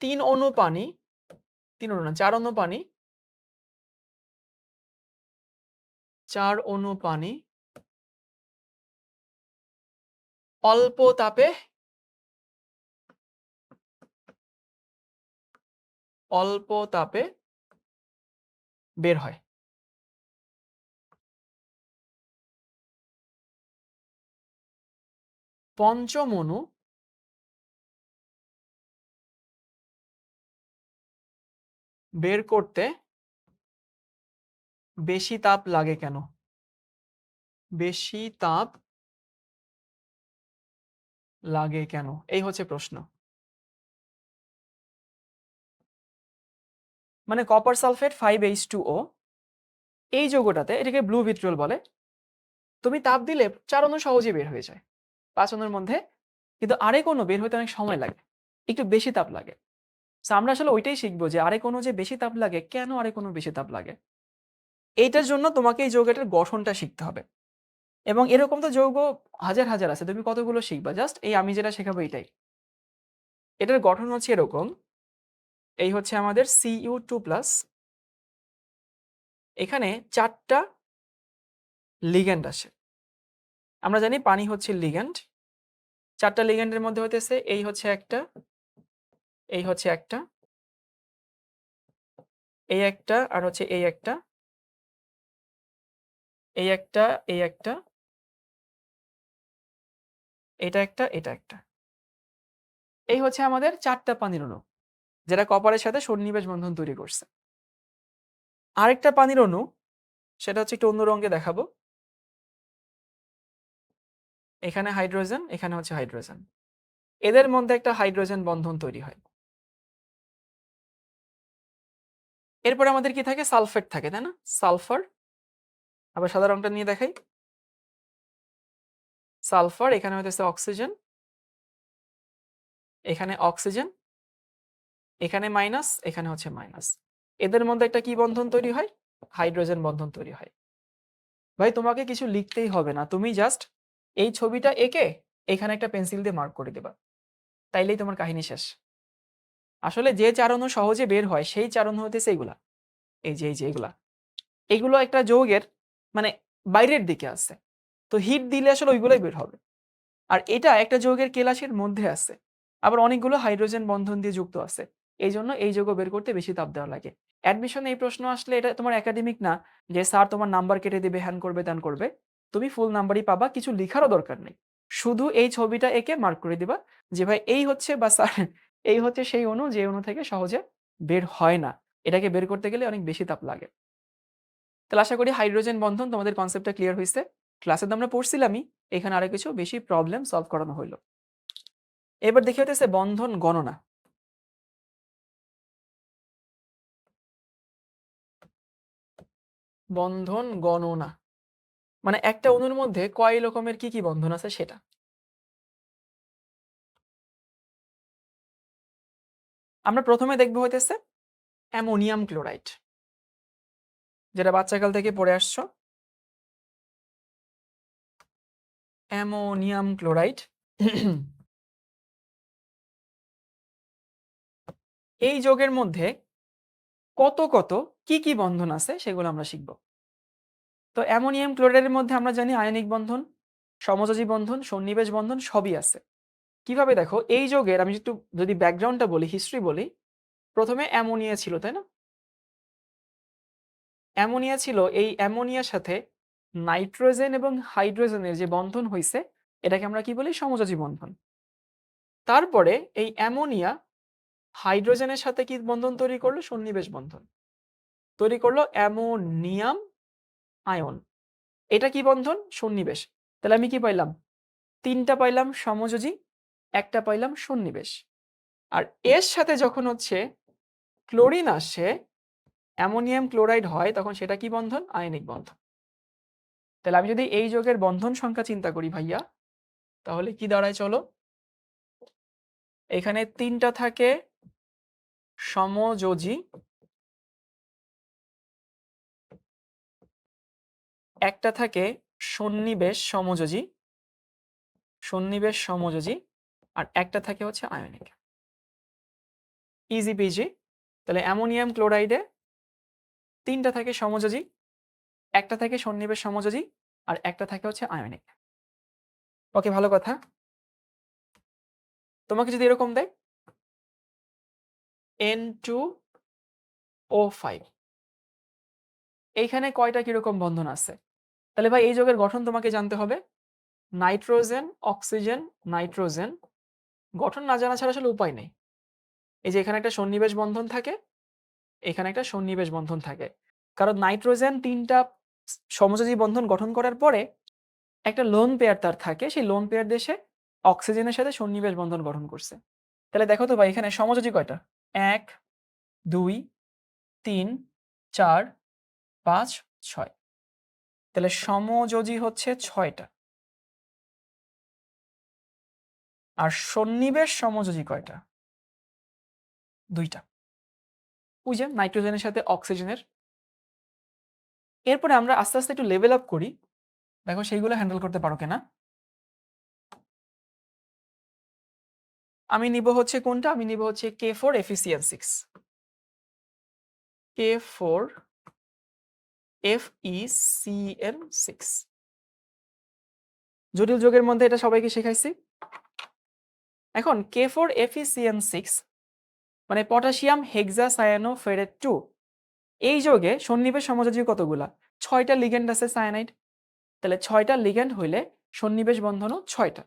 3 অণু পানি, 3 অণু না 4 অণু পানি, 4 অণু পানি অল্প তাপে বের হয়। পঞ্চম অণু বের করতে বেশি তাপ লাগে কেন? বেশি তাপ লাগে কেন? এই হচ্ছে প্রশ্ন। মানে কপার সালফেট 5H2O এই যৌগটাতে, এটাকে ব্লু ভিট্রিয়ল বলে। তুমি তাপ দিলে 4 অণু সহজেই বের হয়ে যায় 5 অণুর মধ্যে, কিন্তু আরেক অণু বের হতে অনেক সময় লাগে, একটু বেশি তাপ লাগে। সো আমরা আসলে ওইটাই শিখবো যে আরেক অণু যে বেশি তাপ লাগে, কেন আরেক অণু বেশি তাপ লাগে। এইটার জন্য তোমাকে এই যৌগটার গঠনটা শিখতে হবে, এবং এরকম তো যৌগ হাজার হাজার আছে, তুমি কতগুলো শিখবা? জাস্ট এই আমি যেটা শেখাবো এইটাই। এটার গঠন হচ্ছে এরকম, এই হচ্ছে আমাদের Cu2+, এখানে 4টা লিগ্যান্ড আসে। আমরা জানি পানি হচ্ছে লিগ্যান্ড, 4টা লিগ্যান্ডের মধ্যে হইতেছে এই হচ্ছে একটা, এই হচ্ছে একটা, এই একটা, আর হচ্ছে এই একটা, এই একটা, এই একটা, এটা একটা, এটা একটা। এই হচ্ছে আমাদের 4টা পানির অণু, যেটা কপারের সাথে সন্নিবেশ বন্ধন তৈরি করছে। আরেকটা পানির অণু, সেটা হচ্ছে একটু অন্য রঙে দেখাবো। এখানে হাইড্রোজেন, এখানে হচ্ছে হাইড্রোজেন, এদের মধ্যে একটা হাইড্রোজেন বন্ধন তৈরি হয়। এরপরে আমাদের কি থাকে? সালফেট থাকে, তাই না? সালফার। আবার সাদা রংটা নিয়ে দেখাই। সালফার, এখানে হইতেছে অক্সিজেন, এখানে অক্সিজেন, এখানে মাইনাস, এখানে হচ্ছে মাইনাস। এদের মধ্যে একটা কি বন্ধন তৈরি হয়? হাইড্রোজেন বন্ধন তৈরি হয়। ভাই তোমাকে কিছু লিখতেই হবে না, তুমি জাস্ট এই ছবিটা এঁকে এখানে একটা পেন্সিল দিয়ে মার্ক করে দেবা, তাইলেই তোমার কাহিনী শেষ। আসলে যে 4 অণু সহজে বের হয় সেই 4 অণু হইতেছে এইগুলা, এই যে এগুলা, এগুলো একটা যৌগের মানে বাইরের দিকে আছে, তো হিট দিলে আসলে ওইগুলাই বের হবে। আর এটা একটা যৌগের কেলাসের মধ্যে আছে, আবার অনেকগুলো হাইড্রোজেন বন্ধন দিয়ে যুক্ত আছে। এই জন্য এই যৌগ বের করতে বেশি তাপ দেওয়া লাগে। অ্যাডমিশনে এই প্রশ্ন আসলে এটা তোমার একাডেমিক না যে স্যার তোমার নাম্বার কেটে দিবে, হ্যান করবে, ত্যান করবে। তুমি ফুল নাম্বারই পাবা, কিছু লিখারও দরকার নেই। শুধু এই ছবিটা এঁকে মার্ক করে দিবা যে ভাই এই হচ্ছে, বা স্যার এই হচ্ছে সেই অণু যে অণু থেকে সহজে বের হয় না, এটাকে বের করতে গেলে অনেক বেশি তাপ লাগে। তাহলে আশা করি হাইড্রোজেন বন্ধন তোমাদের কনসেপ্টটা ক্লিয়ার হয়েছে। ক্লাসে তো আমরা পড়ছিলামই, এখানে আরো কিছু বেশি প্রবলেম সলভ করানো হইলো। এবার দেখি হইতেছে বন্ধন গণনা। বন্ধন গণনা মানে একটা অণুর মধ্যে কয় রকমের কি কি বন্ধন আছে সেটা। আমরা প্রথমে দেখবো হইতেছে অ্যামোনিয়াম ক্লোরাইড, যেটা বাচ্চাকাল থেকে পড়ে আসছো। অ্যামোনিয়াম ক্লোরাইড এই যৌগের মধ্যে কত কত কি কি বন্ধন আছে সেগুলো আমরা শিখব। তো অ্যামোনিয়াম ক্লোরাইডের মধ্যে আমরা জানি আয়নিক বন্ধন, সমযোজী বন্ধন, সন্নিবেশ বন্ধন সবই আছে। কিভাবে? দেখো এই যৌগের আমি একটু যদি ব্যাকগ্রাউন্ডটা বলি, হিস্ট্রি বলি, প্রথমে অ্যামোনিয়া ছিল, তাই না? অ্যামোনিয়া ছিল, এই অ্যামোনিয়ার সাথে নাইট্রোজেন এবং হাইড্রোজেনের যে বন্ধন হইছে এটাকে আমরা কি বলি? সমযোজী বন্ধন। তারপরে এই অ্যামোনিয়া হাইড্রোজেনের সাথে কি বন্ধন তৈরি করলো? সন্নিবেশ বন্ধন তৈরি করলো, অ্যামোনিয়াম আয়ন। এটা কি বন্ধন? সন্নিবেশ। তাহলে আমি কি পাইলাম? ৩টা পাইলাম সমযোজী, একটা পাইলাম সন্নিবেশ। আর এর সাথে যখন হচ্ছে ক্লোরিন আসে, অ্যামোনিয়াম ক্লোরাইড হয়, তখন সেটা কি বন্ধন? আয়নিক বন্ধন। তাহলে আমি যদি এই যৌগের বন্ধন সংখ্যা চিন্তা করি ভাইয়া, তাহলে কি দাঁড়ায় চলো? এখানে ৩টা থাকে সমযোজী, একটা থাকে সন্নিবেশ সমযোজী, আর একটা থাকে হচ্ছে আয়নিক। Easy PG. তাহলে অ্যামোনিয়াম ক্লোরাইডে ৩টা থাকে সমযোজী, একটা থাকে সন্নিবেশ সমযোজী, আর একটা থাকে হচ্ছে আয়নিক। ওকে, ভালো কথা। তোমাকে যদি এরকম দেয় N2O5, এইখানে কয়টা কিরকম বন্ধন আছে? তাহলে ভাই এই যৌগের গঠন তোমাকে জানতে হবে। Nitrogen, oxygen, nitrogen. গঠন না জানা ছাড়া আসলে উপায় নেই। এই যে এখানে একটা সন্নিবেশ বন্ধন থাকে, এখানে একটা সন্নিবেশ বন্ধন থাকে। কারণ নাইট্রোজেন ৩টা সমযোজী বন্ধন গঠন করার পরে একটা লোন পেয়ার তার থাকে, সেই লোন পেয়ার দেশে অক্সিজেনের সাথে সন্নিবেশ বন্ধন গঠন করছে। তাহলে দেখো তো ভাই এখানে সমযোজী কয়টা? ১, ২, ৩, ৪, ৫, ৬। তাহলে সমযোজী হচ্ছে ৬টা। আর সন্নিবেশ সমযোজী কয়টা? ২টা। ওই যে নাইট্রোজেনের সাথে অক্সিজেনের। এরপরে আমরা আস্তে আস্তে একটু লেভেল আপ করি, দেখো সেইগুলো হ্যান্ডেল করতে পারো কিনা। আমি নিব হচ্ছে কোনটা? আমি নিব হচ্ছে K4FeCN6। K4FeCN6। জটিল যৌগের মধ্যে এটা সবাইকে শেখাইছি। এখন K4FeCN6 মানে পটাশিয়াম হেক্সাসায়ানোফেরেট 2, এই যৌগে সন্নিবেশ সমযোজী কতগুলা? ৬টা লিগ্যান্ড আছে সায়ানাইড। তাহলে ৬টা লিগ্যান্ড হইলে সন্নিবেশ বন্ধনও ৬টা।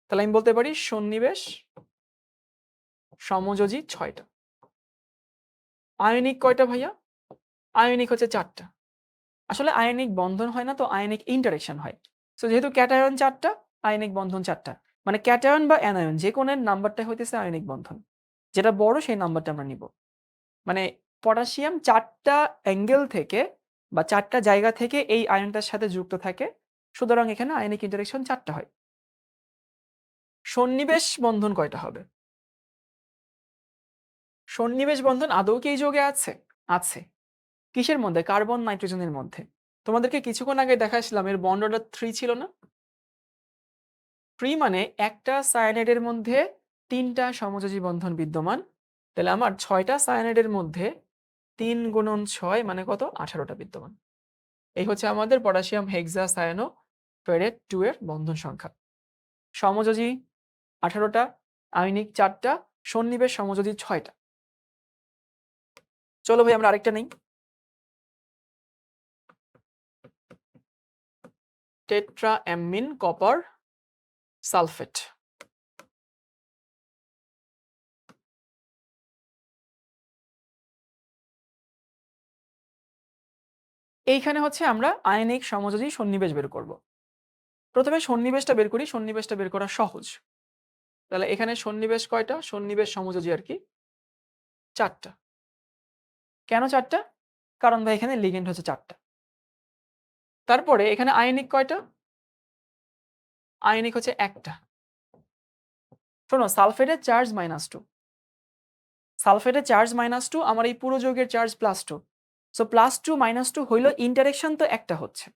তাহলে আমি বলতে পারি সন্নিবেশ সমযোজী ৬টা। আয়নিক কয়টা ভাইয়া? আয়নিক হচ্ছে ৪টা। আসলে আয়নিক বন্ধন হয় না, তো আয়নিক ইন্টারেকশন হয়। সো যেহেতু ক্যাটায়ন ৪টা, আয়নিক বন্ধন ৪টা। মানে ক্যাটায়ন বা অ্যানায়ন যে কোনের নাম্বারটা হইতেছে আয়নিক বন্ধন, যেটা বড় সেই নাম্বারটা আমরা নিব। মানে পটাশিয়াম ৪টা অ্যাঙ্গেল থেকে বা ৪টা জায়গা থেকে এই আয়নটার সাথে যুক্ত থাকে, সুতরাং এখানে আয়নিক ইন্টারেকশন ৪টা হয়। সন্নিবেশ বন্ধন কয়টা হবে? সন্নিবেশ বন্ধন আদৌ কি এই যৌগে আছে? আছে। কিসের মধ্যে? কার্বন নাইট্রোজেনের মধ্যে। তোমাদেরকে কিছুক্ষণ আগে দেখাইছিলাম এর বন্ড অর্ডার 3 ছিল না? 3 মানে একটা সায়ানাইডের মধ্যে ৩টা সমযোজী বন্ধন বিদ্যমান। তাহলে আমার ৬টা সায়ানাইডের মধ্যে ৩ গুণন ৬ মানে কত? ১৮টা বিদ্যমান। এই হচ্ছে আমাদের পটাশিয়াম হেক্সাসায়ানোফেরেট 2 এর বন্ধন সংখ্যা। সমযোজী ১৮টা, আয়নিক ৪টা, সন্নিবেশ সমযোজী ৬টা। চলো ভাই আমরা আরেকটা নেই। Tetraammine copper sulphate. এইখানে হচ্ছে আমরা আয়নিক সমযোজী সন্নিবেশ বের করব। প্রথমে সন্নিবেশটা বের করি, সন্নিবেশটা বের করা সহজ। তাহলে এখানে সন্নিবেশ কয়টা? সন্নিবেশ সমযোজী আর কি ৪টা। কেন ৪টা? কারণ ভাই এখানে লিগ্যান্ড হচ্ছে ৪টা। তারপরে এখানে আয়নিক কয়টা? আয়নিক হচ্ছে ১টা। শোনো, সালফেটের চার্জ -2, সালফেটের চার্জ -2, আমার এই পুরো যৌগের চার্জ +2। সো +2 -2 হইল ইন্টারেকশন তো একটা হচ্ছে,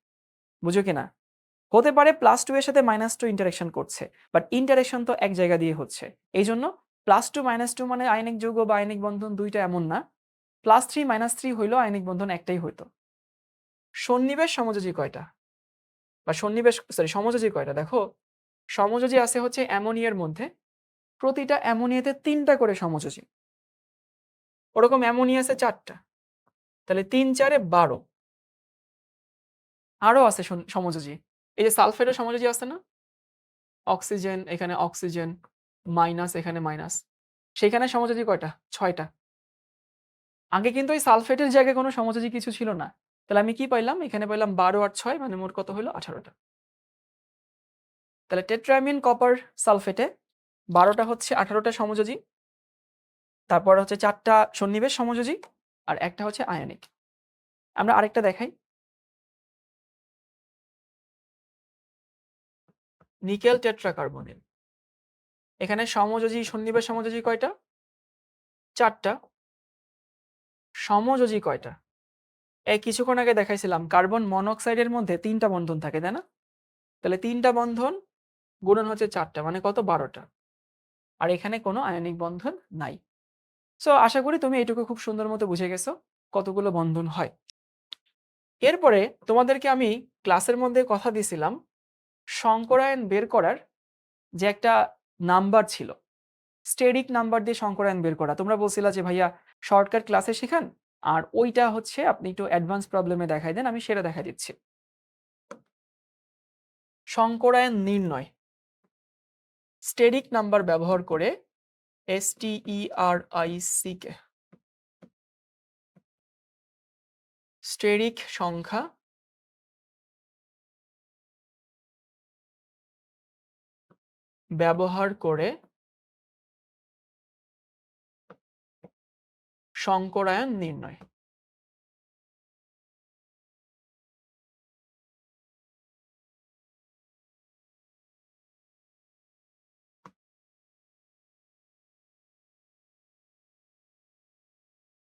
বুঝো কিনা? হতে পারে +2 এর সাথে -2 ইন্টারেকশন করছে, বাট ইন্টারেকশন তো এক জায়গা দিয়ে হচ্ছে। এই জন্য +2 -2 মানে আয়নিক যৌগ বা আয়নিক বন্ধন দুইটা এমন না। +3 -3 হইলেও আয়নিক বন্ধন একটাই হইতো। সন্নিবেশ সমযোজী কয়টা? বা সমযোজী কয়টা? দেখো, সমযোজী আছে হচ্ছে অ্যামোনিয়ার মধ্যে, প্রতিটা অ্যামোনিয়াতে ৩টা করে সমযোজী। ওরকম অ্যামোনিয়া আছে ৪টা। তাহলে ৩ 4 12। আরো আছে সমযোজী। এই যে সালফেটের সমযোজী আছে না? অক্সিজেন, এখানে অক্সিজেন, মাইনাস, এখানে মাইনাস। সেখানে সমযোজী কয়টা? ৬টা। আগে কিন্তু এই সালফেটের জায়গায় কোনো সমযোজী কিছু ছিল না। তাহলে আমি কি পাইলাম? এখানে পাইলাম ১২ আর ৬ মানে মোট কত হইল? ১৮টা। তাহলে টেট্রামিন কপার সালফেটে 12টা হচ্ছে 18টা সমযোজী, তারপর হচ্ছে 4টা সন্নিবেশ সমযোজী, আর একটা হচ্ছে আয়নিক। আমরা আরেকটা দেখাই। নিকেল টেট্রাকার্বনেট, এখানে সমযোজী সন্নিবেশ সমযোজী কয়টা? 4টা। সমযোজী কয়টা? এই কিছুক্ষণ আগে দেখাইছিলাম কার্বন মনোক্সাইডের মধ্যে 3টা বন্ধন থাকে, তাই না? তাহলে 3টা বন্ধন গুণন হচ্ছে 4টা, মানে কত? 12টা। আর এখানে কোনো আয়নিক বন্ধন নাই। সো আশা করি তুমি এটুকু খুব সুন্দর মতো বুঝে গেছো কতগুলো বন্ধন হয়। এরপরে তোমাদেরকে আমি ক্লাসের মধ্যে কথা দিছিলাম সংকরায়ন বের করার যে একটা নাম্বার ছিল, স্টেরিক নাম্বার দিয়ে সংকরায়ন বের করা। তোমরা বলছিলা যে ভাইয়া শর্টকাট ক্লাসে শেখান, আর ওইটা হচ্ছে আপনি একটু অ্যাডভান্স প্রবলেমে দেখাই দেন, আমি সেটা দেখাই দিচ্ছি। সংকরায়ন নির্ণয় স্টেরিক নাম্বার ব্যবহার করে, STERIC স্টেরিক সংখ্যা ব্যবহার করে সংকরায়ন নির্ণয়।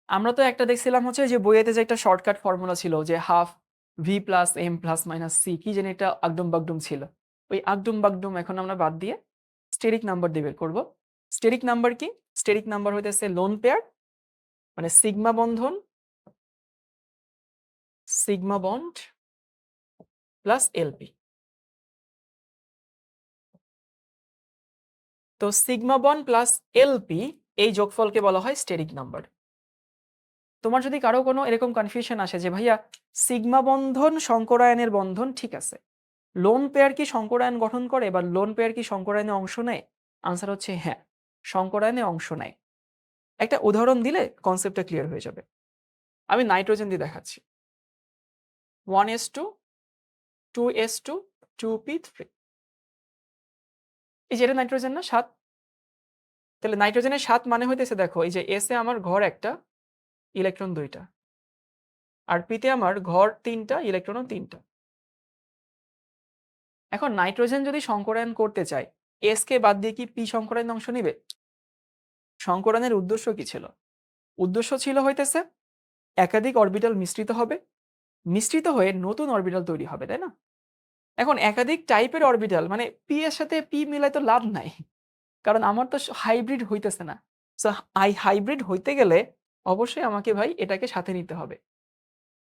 আমরা তো একটা দেখছিলাম হচ্ছে যে বইয়েতে যে একটা শর্টকাট ফর্মুলা ছিল যে half v plus m plus minus c, কি জানি এটা আগডুম বাগডুম ছিল। ওই আগডুম বাগডুম এখন আমরা বাদ দিয়ে স্টেরিক নাম্বার দিয়ে বের করবো। স্টেরিক নাম্বার কি? স্টেরিক নাম্বার হইতেছে লোন পেয়ার, মানে সিগমা বন্ধন, সিগমা বন্ড প্লাস এলপি। তো সিগমা বন্ড প্লাস এলপি এই যোগফলকে বলা হয় স্টেরিক নাম্বার। তোমার যদি কারো কোনো এরকম কনফিউশন আসে যে ভাইয়া সিগমা বন্ধন সংকরায়নের বন্ধন ঠিক আছে, লোন পেয়ার কি সংকরায়ন গঠন করে বা লোন পেয়ার কি সংকরায়নে অংশ নেয়? আনসার হচ্ছে হ্যাঁ, সংকরায়নে অংশ নেয়। একটা উদাহরণ দিলে কনসেপ্টটা ক্লিয়ার হয়ে যাবে। আমি নাইট্রোজেন দিয়ে দেখাচ্ছি। 1s2 2s2 2p3, এই যে এটা নাইট্রোজেন না, 7। তাহলে নাইট্রোজেনের 7 মানে হইতেছে, দেখো এই যে এসে আমার ঘর একটা, ইলেকট্রন 2টা, আর পিতে আমার ঘর 3টা, ইলেকট্রনও 3টা। এখন নাইট্রোজেন যদি সংকরায়ন করতে চায়, এস কে বাদ দিয়ে কি পি সংকরায়নে অংশ নিবে? সংকরায়নের উদ্দেশ্য কি ছিল? উদ্দেশ্য ছিল হইতেছে একাধিক অরবিটাল মিশ্রিত হবে, মিশ্রিত হয়ে নতুন অরবিটাল তৈরি হবে, তাই না? এখন একাধিক টাইপের অরবিটাল, মানে পি এর সাথে পি মিলাই তো লাভ নাই, কারণ আমার তো হাইব্রিড হইতেছে না। সো হাইব্রিড হইতে গেলে অবশ্যই আমাকে ভাই এটাকে সাথে নিতে হবে।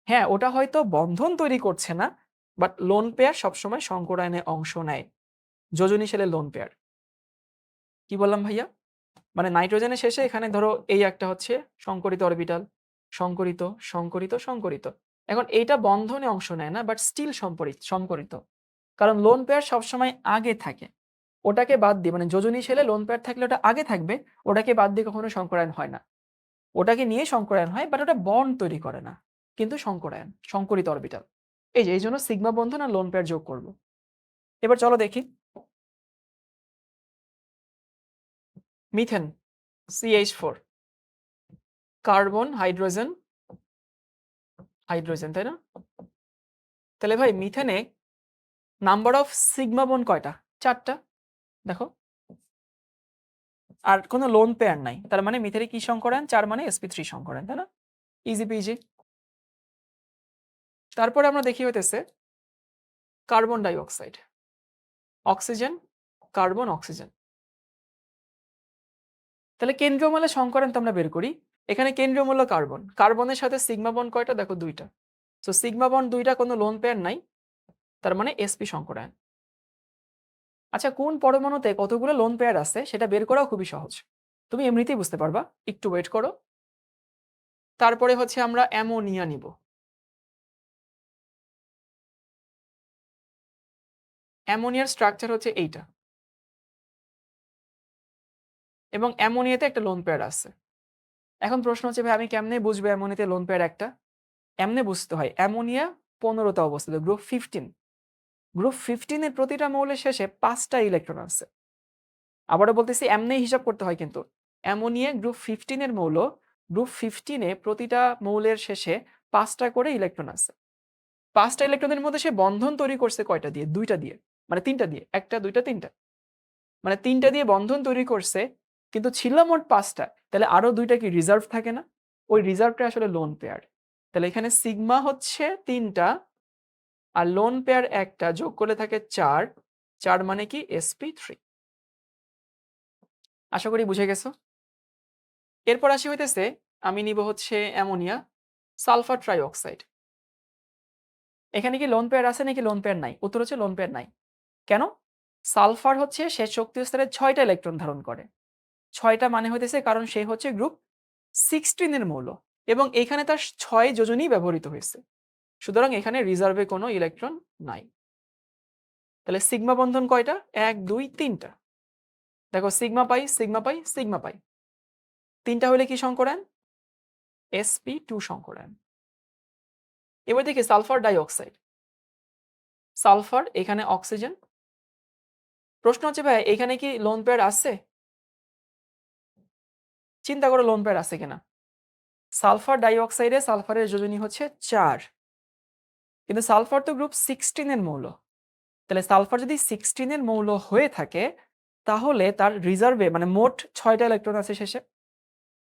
হ্যাঁ, ওটা হয়তো বন্ধন তৈরি করছে না, বাট লোন পেয়ার সবসময় সংকরায়নে অংশ নেয়। যোজনী শেলের লোন পেয়ার। কি বললাম ভাইয়া? মানে নাইট্রোজেনের শেষে এখানে ধরো এই একটা হচ্ছে সংকরিত অরবিটাল, সংকরিত সংকরিত সংকরিত। এখন এইটা বন্ধনে অংশ নেয় না, বাট স্টিল সংকরিত, কারণ লোন পেয়ার সবসময় আগে থাকে। ওটাকে বাদ দিয়ে, মানে যোজনী শেলে লোন পেয়ার থাকলে ওটা আগে থাকবে, ওটাকে বাদ দিয়ে কখনো সংকরায়ন হয় না। ওটাকে নিয়ে সংকরায়ন হয়, বাট ওটা বন্ড তৈরি করে না, কিন্তু সংকরায়ন সংকরিত অরবিটাল। এই যে এই জন্য সিগমা বন্ধন আর লোন পেয়ার যোগ করব। এবার চলো দেখি। Methane CH4, carbon hydrogen hydrogen, তাই না? তাহলে ভাই মিথেনে নাম্বার অফ সিগমা বন্ড কয়টা? 4টা। দেখো, আর কোনো লোন পেয়ার নাই, তার মানে মিথেনে কি সংকরায়ন? 4 মানে sp3 সংকরায়ন, তাই না? Easy PG. তারপরে আমরা দেখি হইতেছে carbon die oxide, oxygen, carbon, oxygen. তাহলে কেন্দ্রীয় মৌলের সংকরায়ন তো আমরা বের করি। এখানে কেন্দ্রীয় মৌল কার্বন, কার্বনের সাথে সিগমা বন্ড কয়টা? দেখো 2টা। সো সিগমা বন্ড 2টা, কোনো লোন পেয়ার নাই, তার মানে sp সংকরায়ন। আচ্ছা, কোন পরমাণুতে কতগুলো লোন পেয়ার আছে সেটা বের করাও খুবই সহজ, তুমি এমনিতেই বুঝতে পারবা, একটু ওয়েট করো। তারপরে হচ্ছে আমরা অ্যামোনিয়া নিব। অ্যামোনিয়ার স্ট্রাকচার হচ্ছে এইটা, এবং অ্যামোনিয়াতে একটা লোন পেয়ার আছে। এখন প্রশ্ন হচ্ছে ভাই আমি কেমনে বুঝবো অ্যামোনিয়াতে লোন পেয়ার একটা? এমনে বুঝতে হয়, অ্যামোনিয়া 15তে অবস্থিত, গ্রুপ 15। গ্রুপ 15 এর প্রতিটা মৌলের শেষে 5টা ইলেকট্রন আছে। আবারও বলতেছি এমনি হিসাব করতে হয় কিন্তু। অ্যামোনিয়া গ্রুপ 15 এর মৌল, গ্রুপ 15 এ প্রতিটা মৌলের শেষে 5টা করে ইলেকট্রন আছে। 5টা ইলেকট্রনের মধ্যে সে বন্ধন তৈরি করছে কয়টা দিয়ে? 2টা দিয়ে। মানে 3টা দিয়ে। 1টা 2টা 3টা। মানে 3টা দিয়ে বন্ধন তৈরি করছে, কিন্তু ছিল মোট 5টা। তাহলে আরো 2টা কি রিজার্ভ থাকে না? ওই রিজার্ভটা আসলে লোন পেয়ার। তাহলে এখানে সিগমা হচ্ছে 3টা আর লোন পেয়ার 1টা, যোগ করলে থাকে 4। 4 মানে কি sp3। আশা করি বুঝে গেছো। এরপর আসি হইতেছে আমি নিব হচ্ছে অ্যামোনিয়া সালফার ট্রাইঅক্সাইড। এখানে কি লোন পেয়ার আছে নাকি লোন পেয়ার নাই? উত্তর হচ্ছে লোন পেয়ার নাই। কেন? সালফার হচ্ছে শেষ শক্তির স্তরে 6টা ইলেকট্রন ধারণ করে। 6টা মানে হইতেছে কারণ সে হচ্ছে গ্রুপ 16 এর মৌল এবং এখানে তার 6 যোজনই ব্যবহৃত হয়েছে। সুতরাং এখানে রিজার্ভে কোনো ইলেকট্রন নাই। তাহলে সিগমা বন্ধন কয়টা? 1 2 3টা। দেখো sigma pi sigma pi sigma pi. 3টা হলে কি সংকরায়ন? sp2 সংকরায়ন। এবার দেখি সালফার ডাইঅক্সাইড। সালফার, এখানে অক্সিজেন। প্রশ্ন হচ্ছে ভাই এখানে কি লোন পেয়ার আছে? চিন্তা করো লোন পেয়ার আছে কিনা। সালফার ডাইঅক্সাইডে সালফারের যোজনী হচ্ছে 4, কিন্তু সালফার তো গ্রুপ 16 এর মৌল। তাহলে সালফার যদি 16 এর মৌল হয়ে থাকে তাহলে তার রিজার্ভে মানে মোট 6টা ইলেকট্রন আছে শেষে।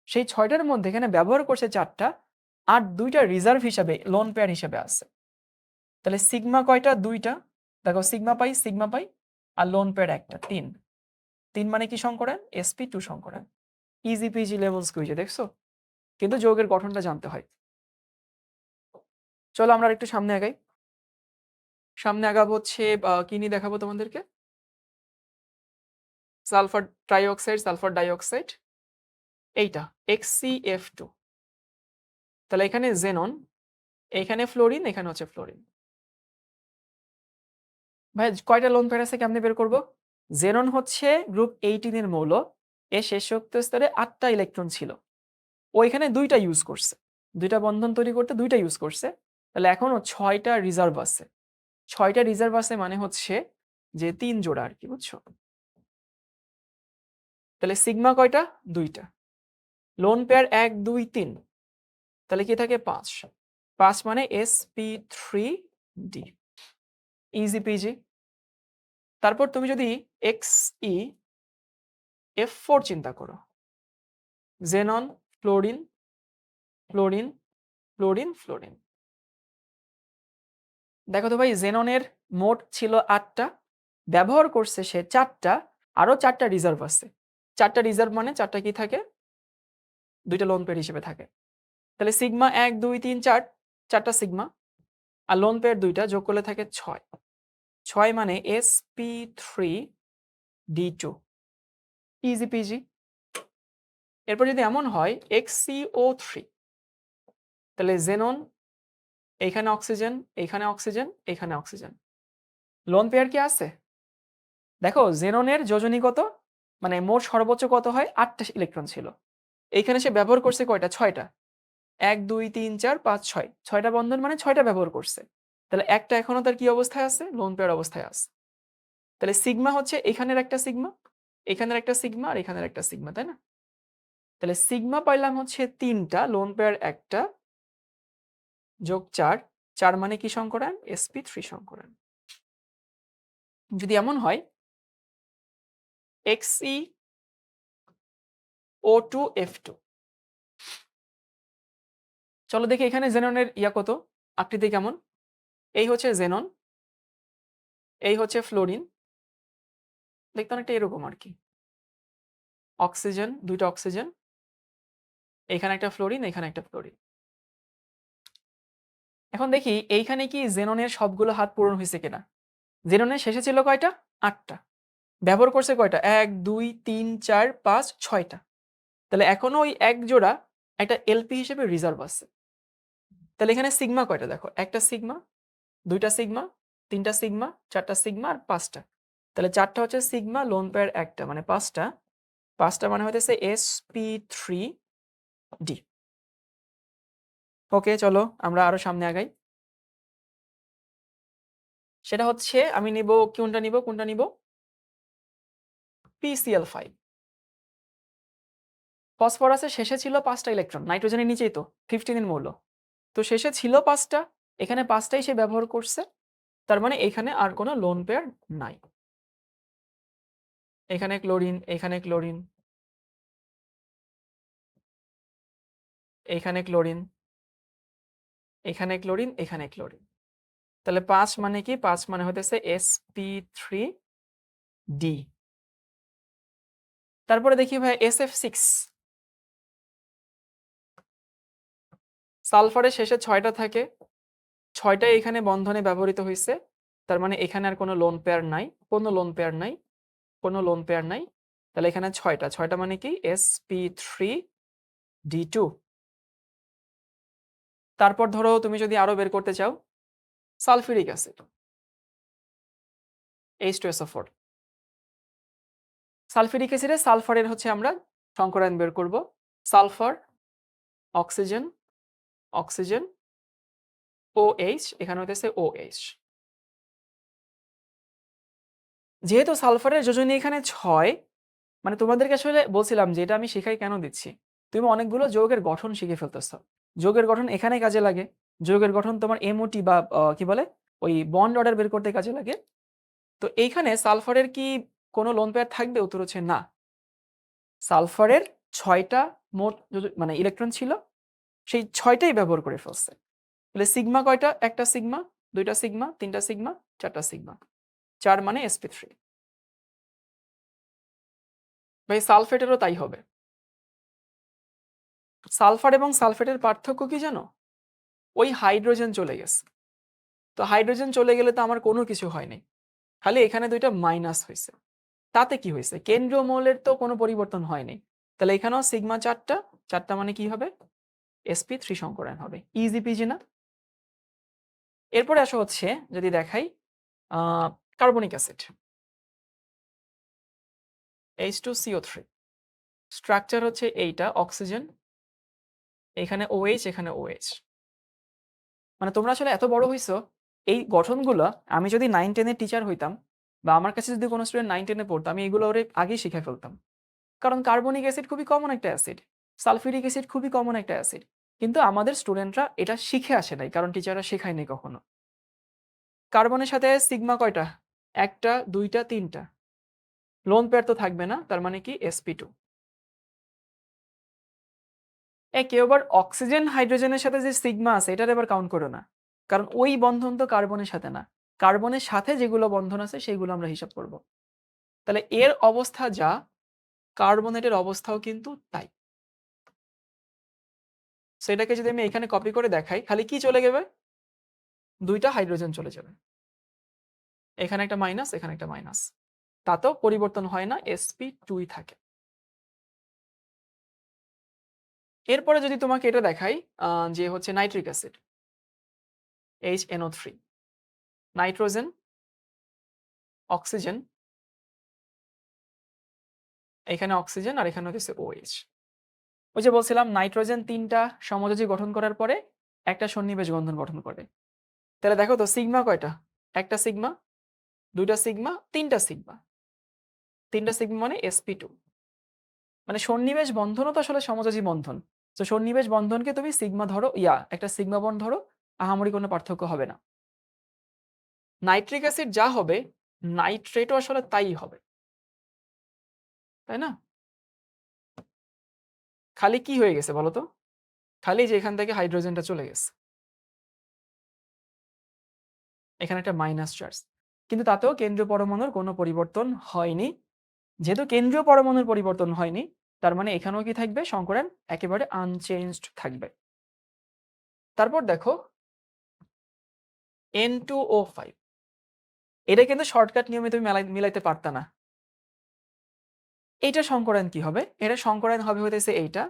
সেই 6টার মধ্যে এখানে ব্যবহার করছে 4টা আর 2টা রিজার্ভ হিসাবে লোন পেয়ার হিসাবে আছে। তাহলে সিগমা কয়টা? 2টা। দেখো সিগমা পাই আর লোন পেয়ার 1টা, 3। 3 মানে কি সংকরায়ন? sp2 সংকরায়ন। ইজি পিজি লেভেলস কুইজে দেখছো, কিন্তু যৌগের গঠনটা জানতে হয়। চলো আমরা একটু সামনে আগাই। সামনে আগাবো হচ্ছে কি নিয়ে দেখাবো তোমাদেরকে? সালফার ট্রাইঅক্সাইড, সালফার ডাইঅক্সাইড, এইটা HCF2। তাহলে এখানে জেনন, এখানে ফ্লোরিন, এখানে হচ্ছে ফ্লোরিন। ভাই কয়টা লোন পেয়ার আছে কেমনে বের করব? জেনন হচ্ছে গ্রুপ 18 এর মৌল, এর শেষ শক্তি স্তরে 8টা ইলেকট্রন ছিল। ওইখানে 2টা ইউজ করছে, 2টা বন্ধন তৈরি করতে 2টা ইউজ করছে। তাহলে এখনো 6টা রিজার্ভ আছে। 6টা রিজার্ভ আছে মানে হচ্ছে যে 3 জোড়া আর কি, বুঝছো? তাহলে সিগমা কয়টা? 2টা। লোন পেয়ার 1 2 3, তাহলে কি থাকে? 5। 5 মানে sp3d। Easy PG. তারপর তুমি যদি XeF4 চিন্তা করো, xenon, fluorine, fluorine, fluorine, fluorine. দেখো তো ভাই জেননের মোট ছিল 8টা, ব্যবহার করছে সে 4টা, আরো 4টা রিজার্ভ আছে। 4টা রিজার্ভ মানে 4টা কি থাকে? 2টা লোন পেয়ার হিসেবে থাকে। তাহলে সিগমা 1 2 3 4, 4টা সিগমা আর লোন পেয়ার 2টা, যোগ করলে থাকে 6। 6 মানে sp3d2। Easy PG. এরপর যদি এমন হয় XCO3, তাহলে জেনন, এইখানে অক্সিজেন, এইখানে অক্সিজেন, এইখানে অক্সিজেন। লোন পেয়ার কি আছে? দেখো জেননের যোজনী কত, মানে মোট সর্বোচ্চ কত হয়? 8টা ইলেকট্রন ছিল। এইখানে সে ব্যবহার করছে কয়টা? 6টা। 1 2 3 4 5 6, 6টা বন্ধন মানে 6টা ব্যবহার করছে। তাহলে একটা এখনো তার কি অবস্থায় আছে? লোন পেয়ার অবস্থায় আছে। তাহলে সিগমা হচ্ছে এখানের একটা সিগমা, এখানের একটা সিগমা আর এখানের একটা সিগমা, তাই না? তাহলে সিগমা পাইলাম হচ্ছে 3টা, লোন পেয়ার একটা, যোগ 4। 4 মানে কি সংকরায়ন? sp3 সংকরায়ন। যদি এমন হয় XeO2F2, চলো দেখি এখানে জেননের ইয়া কত, আকৃতি কেমন। এই হচ্ছে জেনন, এই হচ্ছে ফ্লোরিন, দেখতে অনেকটা এরকম আর কি। অক্সিজেন, 2টা অক্সিজেন, এখানে একটা ফ্লোরিন, এখানে একটা ফ্লোরিন। এখন দেখি এইখানে কি জেননের সবগুলো হাত পূরণ হয়েছে কিনা। জেননের শেষে ছিল কয়টা? 8টা। ব্যবহার করছে কয়টা? 1 2 3 4 5 6টা। তাহলে এখনো ওই এক জোড়া একটা এলপি হিসেবে রিজার্ভ আছে। তাহলে এখানে সিগমা কয়টা? দেখো, একটা সিগমা, 2টা সিগমা, 3টা সিগমা, 4টা সিগমা আর 5টা। তাহলে 4টা হচ্ছে সিগমা, লোন পেয়ার একটা মানে 5টা। 5টা মানে হইতেছে sp3d। ওকে চলো আমরা আরো সামনে আগাই। সেটা হচ্ছে আমি নিব কোনটা নিব? PCl5। ফসফরাসের শেষে ছিল ৫ টা ইলেকট্রন, নাইট্রোজেনের নিচেই তো 15 এর মৌল। তো শেষে ছিল ৫ টা, এখানে ৫ টাই সে ব্যবহার করছে। তার মানে এখানে আর কোনো লোন পেয়ার নাই। এখানে ক্লোরিন, এখানে ক্লোরিন, এখানে ক্লোরিন, এখানে ক্লোরিন, এখানে ক্লোরিন। তাহলে ৫ মানে কি? ৫ মানে হইতেছে sp3d। তারপরে দেখি ভাই SF6। সালফারের শেষে ৬ টা থাকে, ৬ টাই এখানে বন্ধনে ব্যবহৃত হইছে। তার মানে এখানে আর কোনো লোন পেয়ার নাই, কোনো লোন পেয়ার নাই, কোনো লোন পেয়ার নাই। তাহলে এখানে ৬ টা, ৬ টা মানে কি? sp3d2। তারপর ধরো তুমি যদি আরো বের করতে চাও, সালফিউরিক অ্যাসিড, H2SO4। সালফিউরিক অ্যাসিডে সালফারের হচ্ছে আমরা সংকরায়ন বের করব। সালফার, অক্সিজেন, অক্সিজেন, OH, এখানে হইতেছে OH। যেহেতু সালফারের যোজনী এখানে ৬, মানে তোমাদেরকে আসলে বলছিলাম যে এটা আমি শিখাই কেন দিচ্ছি। তুমি অনেকগুলো যৌগের গঠন শিখে ফেলতেছো। যৌগের গঠন এখানে কাজে লাগে। যৌগের গঠন তোমার MOT বা কি বলে ওই বন্ড অর্ডার বের করতে কাজে লাগে। তো এইখানে সালফারের কি কোনো লোন পেয়ার থাকবে? উত্তর হচ্ছে না। সালফারের ৬ টা মোট মানে ইলেকট্রন ছিল, সেই ৬ টাই ব্যবহার করে ফেলছে। তাহলে সিগমা কয়টা? একটা সিগমা, দুইটা সিগমা, তিনটা সিগমা, চারটা সিগমা। ৪ মানে sp3। ভাই সালফেটেরও তাই হবে। সালফার এবং সালফেটের পার্থক্য কি জানো? ওই হাইড্রোজেন চলে গেছে। তো হাইড্রোজেন চলে গেলে তো আমার কোনো কিছু হয়নি, খালি এখানে দুইটা মাইনাস হয়েছে। তাতে কি হয়েছে? কেন্দ্রীয় মৌলের তো কোনো পরিবর্তন হয়নি। তাহলে এখানেও সিগমা ৪টা, ৪টা মানে কি হবে? sp3 সংকরায়ন হবে। ইজি পিজি না? এরপরে আসা হচ্ছে যদি দেখাই কার্বনিক অ্যাসিড, H2CO3। স্ট্রাকচার হচ্ছে এইটা, অক্সিজেন, এখানে OH, এখানে OH। মানে তোমরা আসলে এত বড় হইছো, এই গঠনগুলো আমি যদি 9-10 এর টিচার হইতাম বা আমার কাছে যদি কোনো স্টুডেন্ট 9-10 এ পড়তো, আমি এগুলো ওরে আগেই শিখে ফেলতাম। কারণ কার্বনিক অ্যাসিড খুবই কমন একটা অ্যাসিড, সালফিউরিক অ্যাসিড খুবই কমন একটা অ্যাসিড। কিন্তু আমাদের স্টুডেন্টরা এটা শিখে আসে নাই, কারণ টিচাররা শেখায়নি কখনো। কার্বনের সাথে সিগমা কয়টা? একটা, দুইটা, তিনটা। লোন পেয়ার তো থাকবে না, তার মানে কি? sp2। কেউ আবার অক্সিজেন হাইড্রোজেনের সাথে যে সিগমা আছে এটার এবার কাউন্ট করো না, কারণ ওই বন্ধন তো কার্বনের সাথে না। কার্বনের সাথে যেগুলো বন্ধন আছে সেগুলো আমরা হিসাব করব। তাহলে এর অবস্থা যা, কার্বনেটের অবস্থাও কিন্তু তাই। সেটাকে যদি আমি এখানে কপি করে দেখাই, খালি কি চলে যাবে? দুইটা হাইড্রোজেন চলে যাবে। এখানে একটা মাইনাস, এখানে একটা মাইনাস। তাতেও পরিবর্তন হয় না, sp2 থাকে। এরপরে যদি তোমাকে এটা দেখাই যে হচ্ছে nitric acid, HNO3, nitrogen, oxygen, এখানে অক্সিজেন আর এখানে হচ্ছে OH। ওই যে বলছিলাম নাইট্রোজেন 3টা সমযোজী গঠন করার পরে একটা সন্নিবেশ বন্ধন গঠন করে। তাহলে দেখো তো সিগমা কয়টা? একটা সিগমা, দুইটা সিগমা, তিনটা সিগমা। তিনটা সিগমা মানে sp2। মানে সন্নিবেশ বন্ধনও তো আসলে সমযোজী বন্ধন। তো সন্নিবেশ বন্ধনকে তুমি সিগমা ধরো, একটা সিগমা বন্ড ধরো, আহামরি কোনো পার্থক্য হবে না। নাইট্রিক অ্যাসিড যা হবে, নাইট্রেটও আসলে তাই হবে, তাই না? খালি কি হয়ে গেছে বলো তো? খালি যে এখান থেকে হাইড্রোজেনটা চলে গেছে, এখানে একটা মাইনাস চার্জ। কিন্তু তাতেও কেন্দ্রীয় পরমাণুর কোনো পরিবর্তন হয়নি। যেহেতু কেন্দ্রীয় পরমাণুর পরিবর্তন হয়নি, তার মানে এখানেও কি থাকবে? সংকরায়ন একেবারে আনচেঞ্জড থাকবে। তারপর দেখো N2O5, এটা কিন্তু শর্টকাট নিয়মে তুমি মিলাইতে পারতা না। এইটা সংকরায়ন কি হবে? এটা সংকরায়ন হবে হইতেছে এইটা।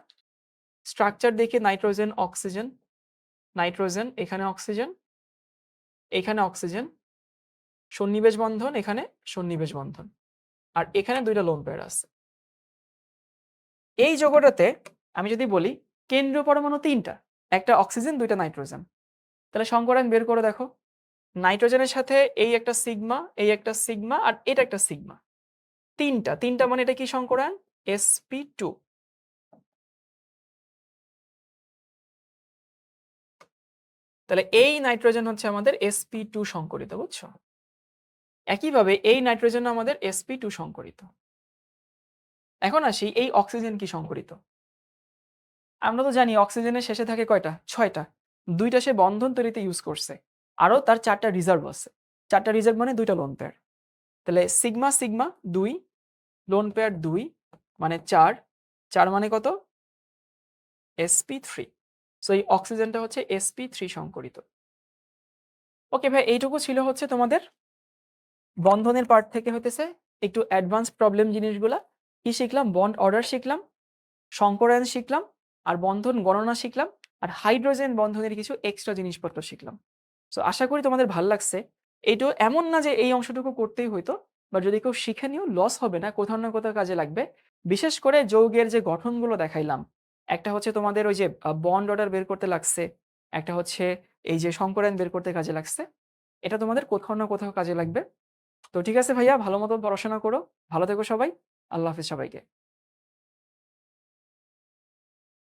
স্ট্রাকচার দেখে নাইট্রোজেন, অক্সিজেন, নাইট্রোজেন, এখানে অক্সিজেন, এখানে অক্সিজেন, সন্নিবেশ বন্ধন, এখানে সন্নিবেশ বন্ধন, আর এখানে দুইটা লোন পেয়ার আছে। এই যোগটাতে আমি যদি বলি কেন্দ্রীয় পরমাণু 3টা, একটা অক্সিজেন, দুইটা নাইট্রোজেন, তাহলে সংকরায়ন বের করে দেখো। নাইট্রোজেনের সাথে এই একটা সিগমা, এই একটা সিগমা আর এটা একটা সিগমা। ৩টা মানে এটা কি সংকরায়ন? sp2। তাহলে এই নাইট্রোজেন হচ্ছে আমাদের sp2 সংকরিত, বুঝছো? একইভাবে এই নাইট্রোজেনও আমাদের sp2 সংকরিত। এখন আসি এই অক্সিজেন কি সংকরিত? আমরা তো জানি অক্সিজেনের শেষে থাকে কয়টা? ৬টা। ২টা সে বন্ধন তৈরিতে ইউজ করছে। আরো তার ৪টা রিজার্ভ আছে। ৪টা রিজার্ভ মানে ২টা লোন পেয়ার। তাহলে সিগমা, সিগমা ২, লোন পেয়ার ২ মানে ৪। ৪ মানে কত? sp3। সো এই অক্সিজেনটা হচ্ছে sp3 সংকরিত। ওকে ভাই, এইটুকু ছিল হচ্ছে তোমাদের বন্ধনের পার্ট থেকে হইতেছে একটু অ্যাডভান্স প্রবলেম জিনিসগুলা। কি শিখলাম? বন্ড অর্ডার শিখলাম, সংকরায়ন শিখলাম, আর বন্ধন গণনা শিখলাম, আর হাইড্রোজেন বন্ধনের কিছু এক্সট্রা জিনিসপত্র শিখলাম। সো আশা করি তোমাদের ভাল লাগছে। এইটো এমন না যে এই অংশটুকু করতেই হইতো, বা যদি কেউ শিখে নিও লস হবে না, কোথাও না কোথাও কাজে লাগবে। বিশেষ করে যৌগের যে গঠনগুলো দেখাইলাম, একটা হচ্ছে তোমাদের ওই যে বন্ড অর্ডার বের করতে লাগছে, একটা হচ্ছে এই যে সংকরায়ন বের করতে কাজে লাগছে। এটা তোমাদের কোথাও না কোথাও কাজে লাগবে। তো ঠিক আছে ভাইয়া, ভালো মতো পড়াশোনা করো। ভালো থেকো সবাই। আল্লাহ হাফেজ সবাইকে।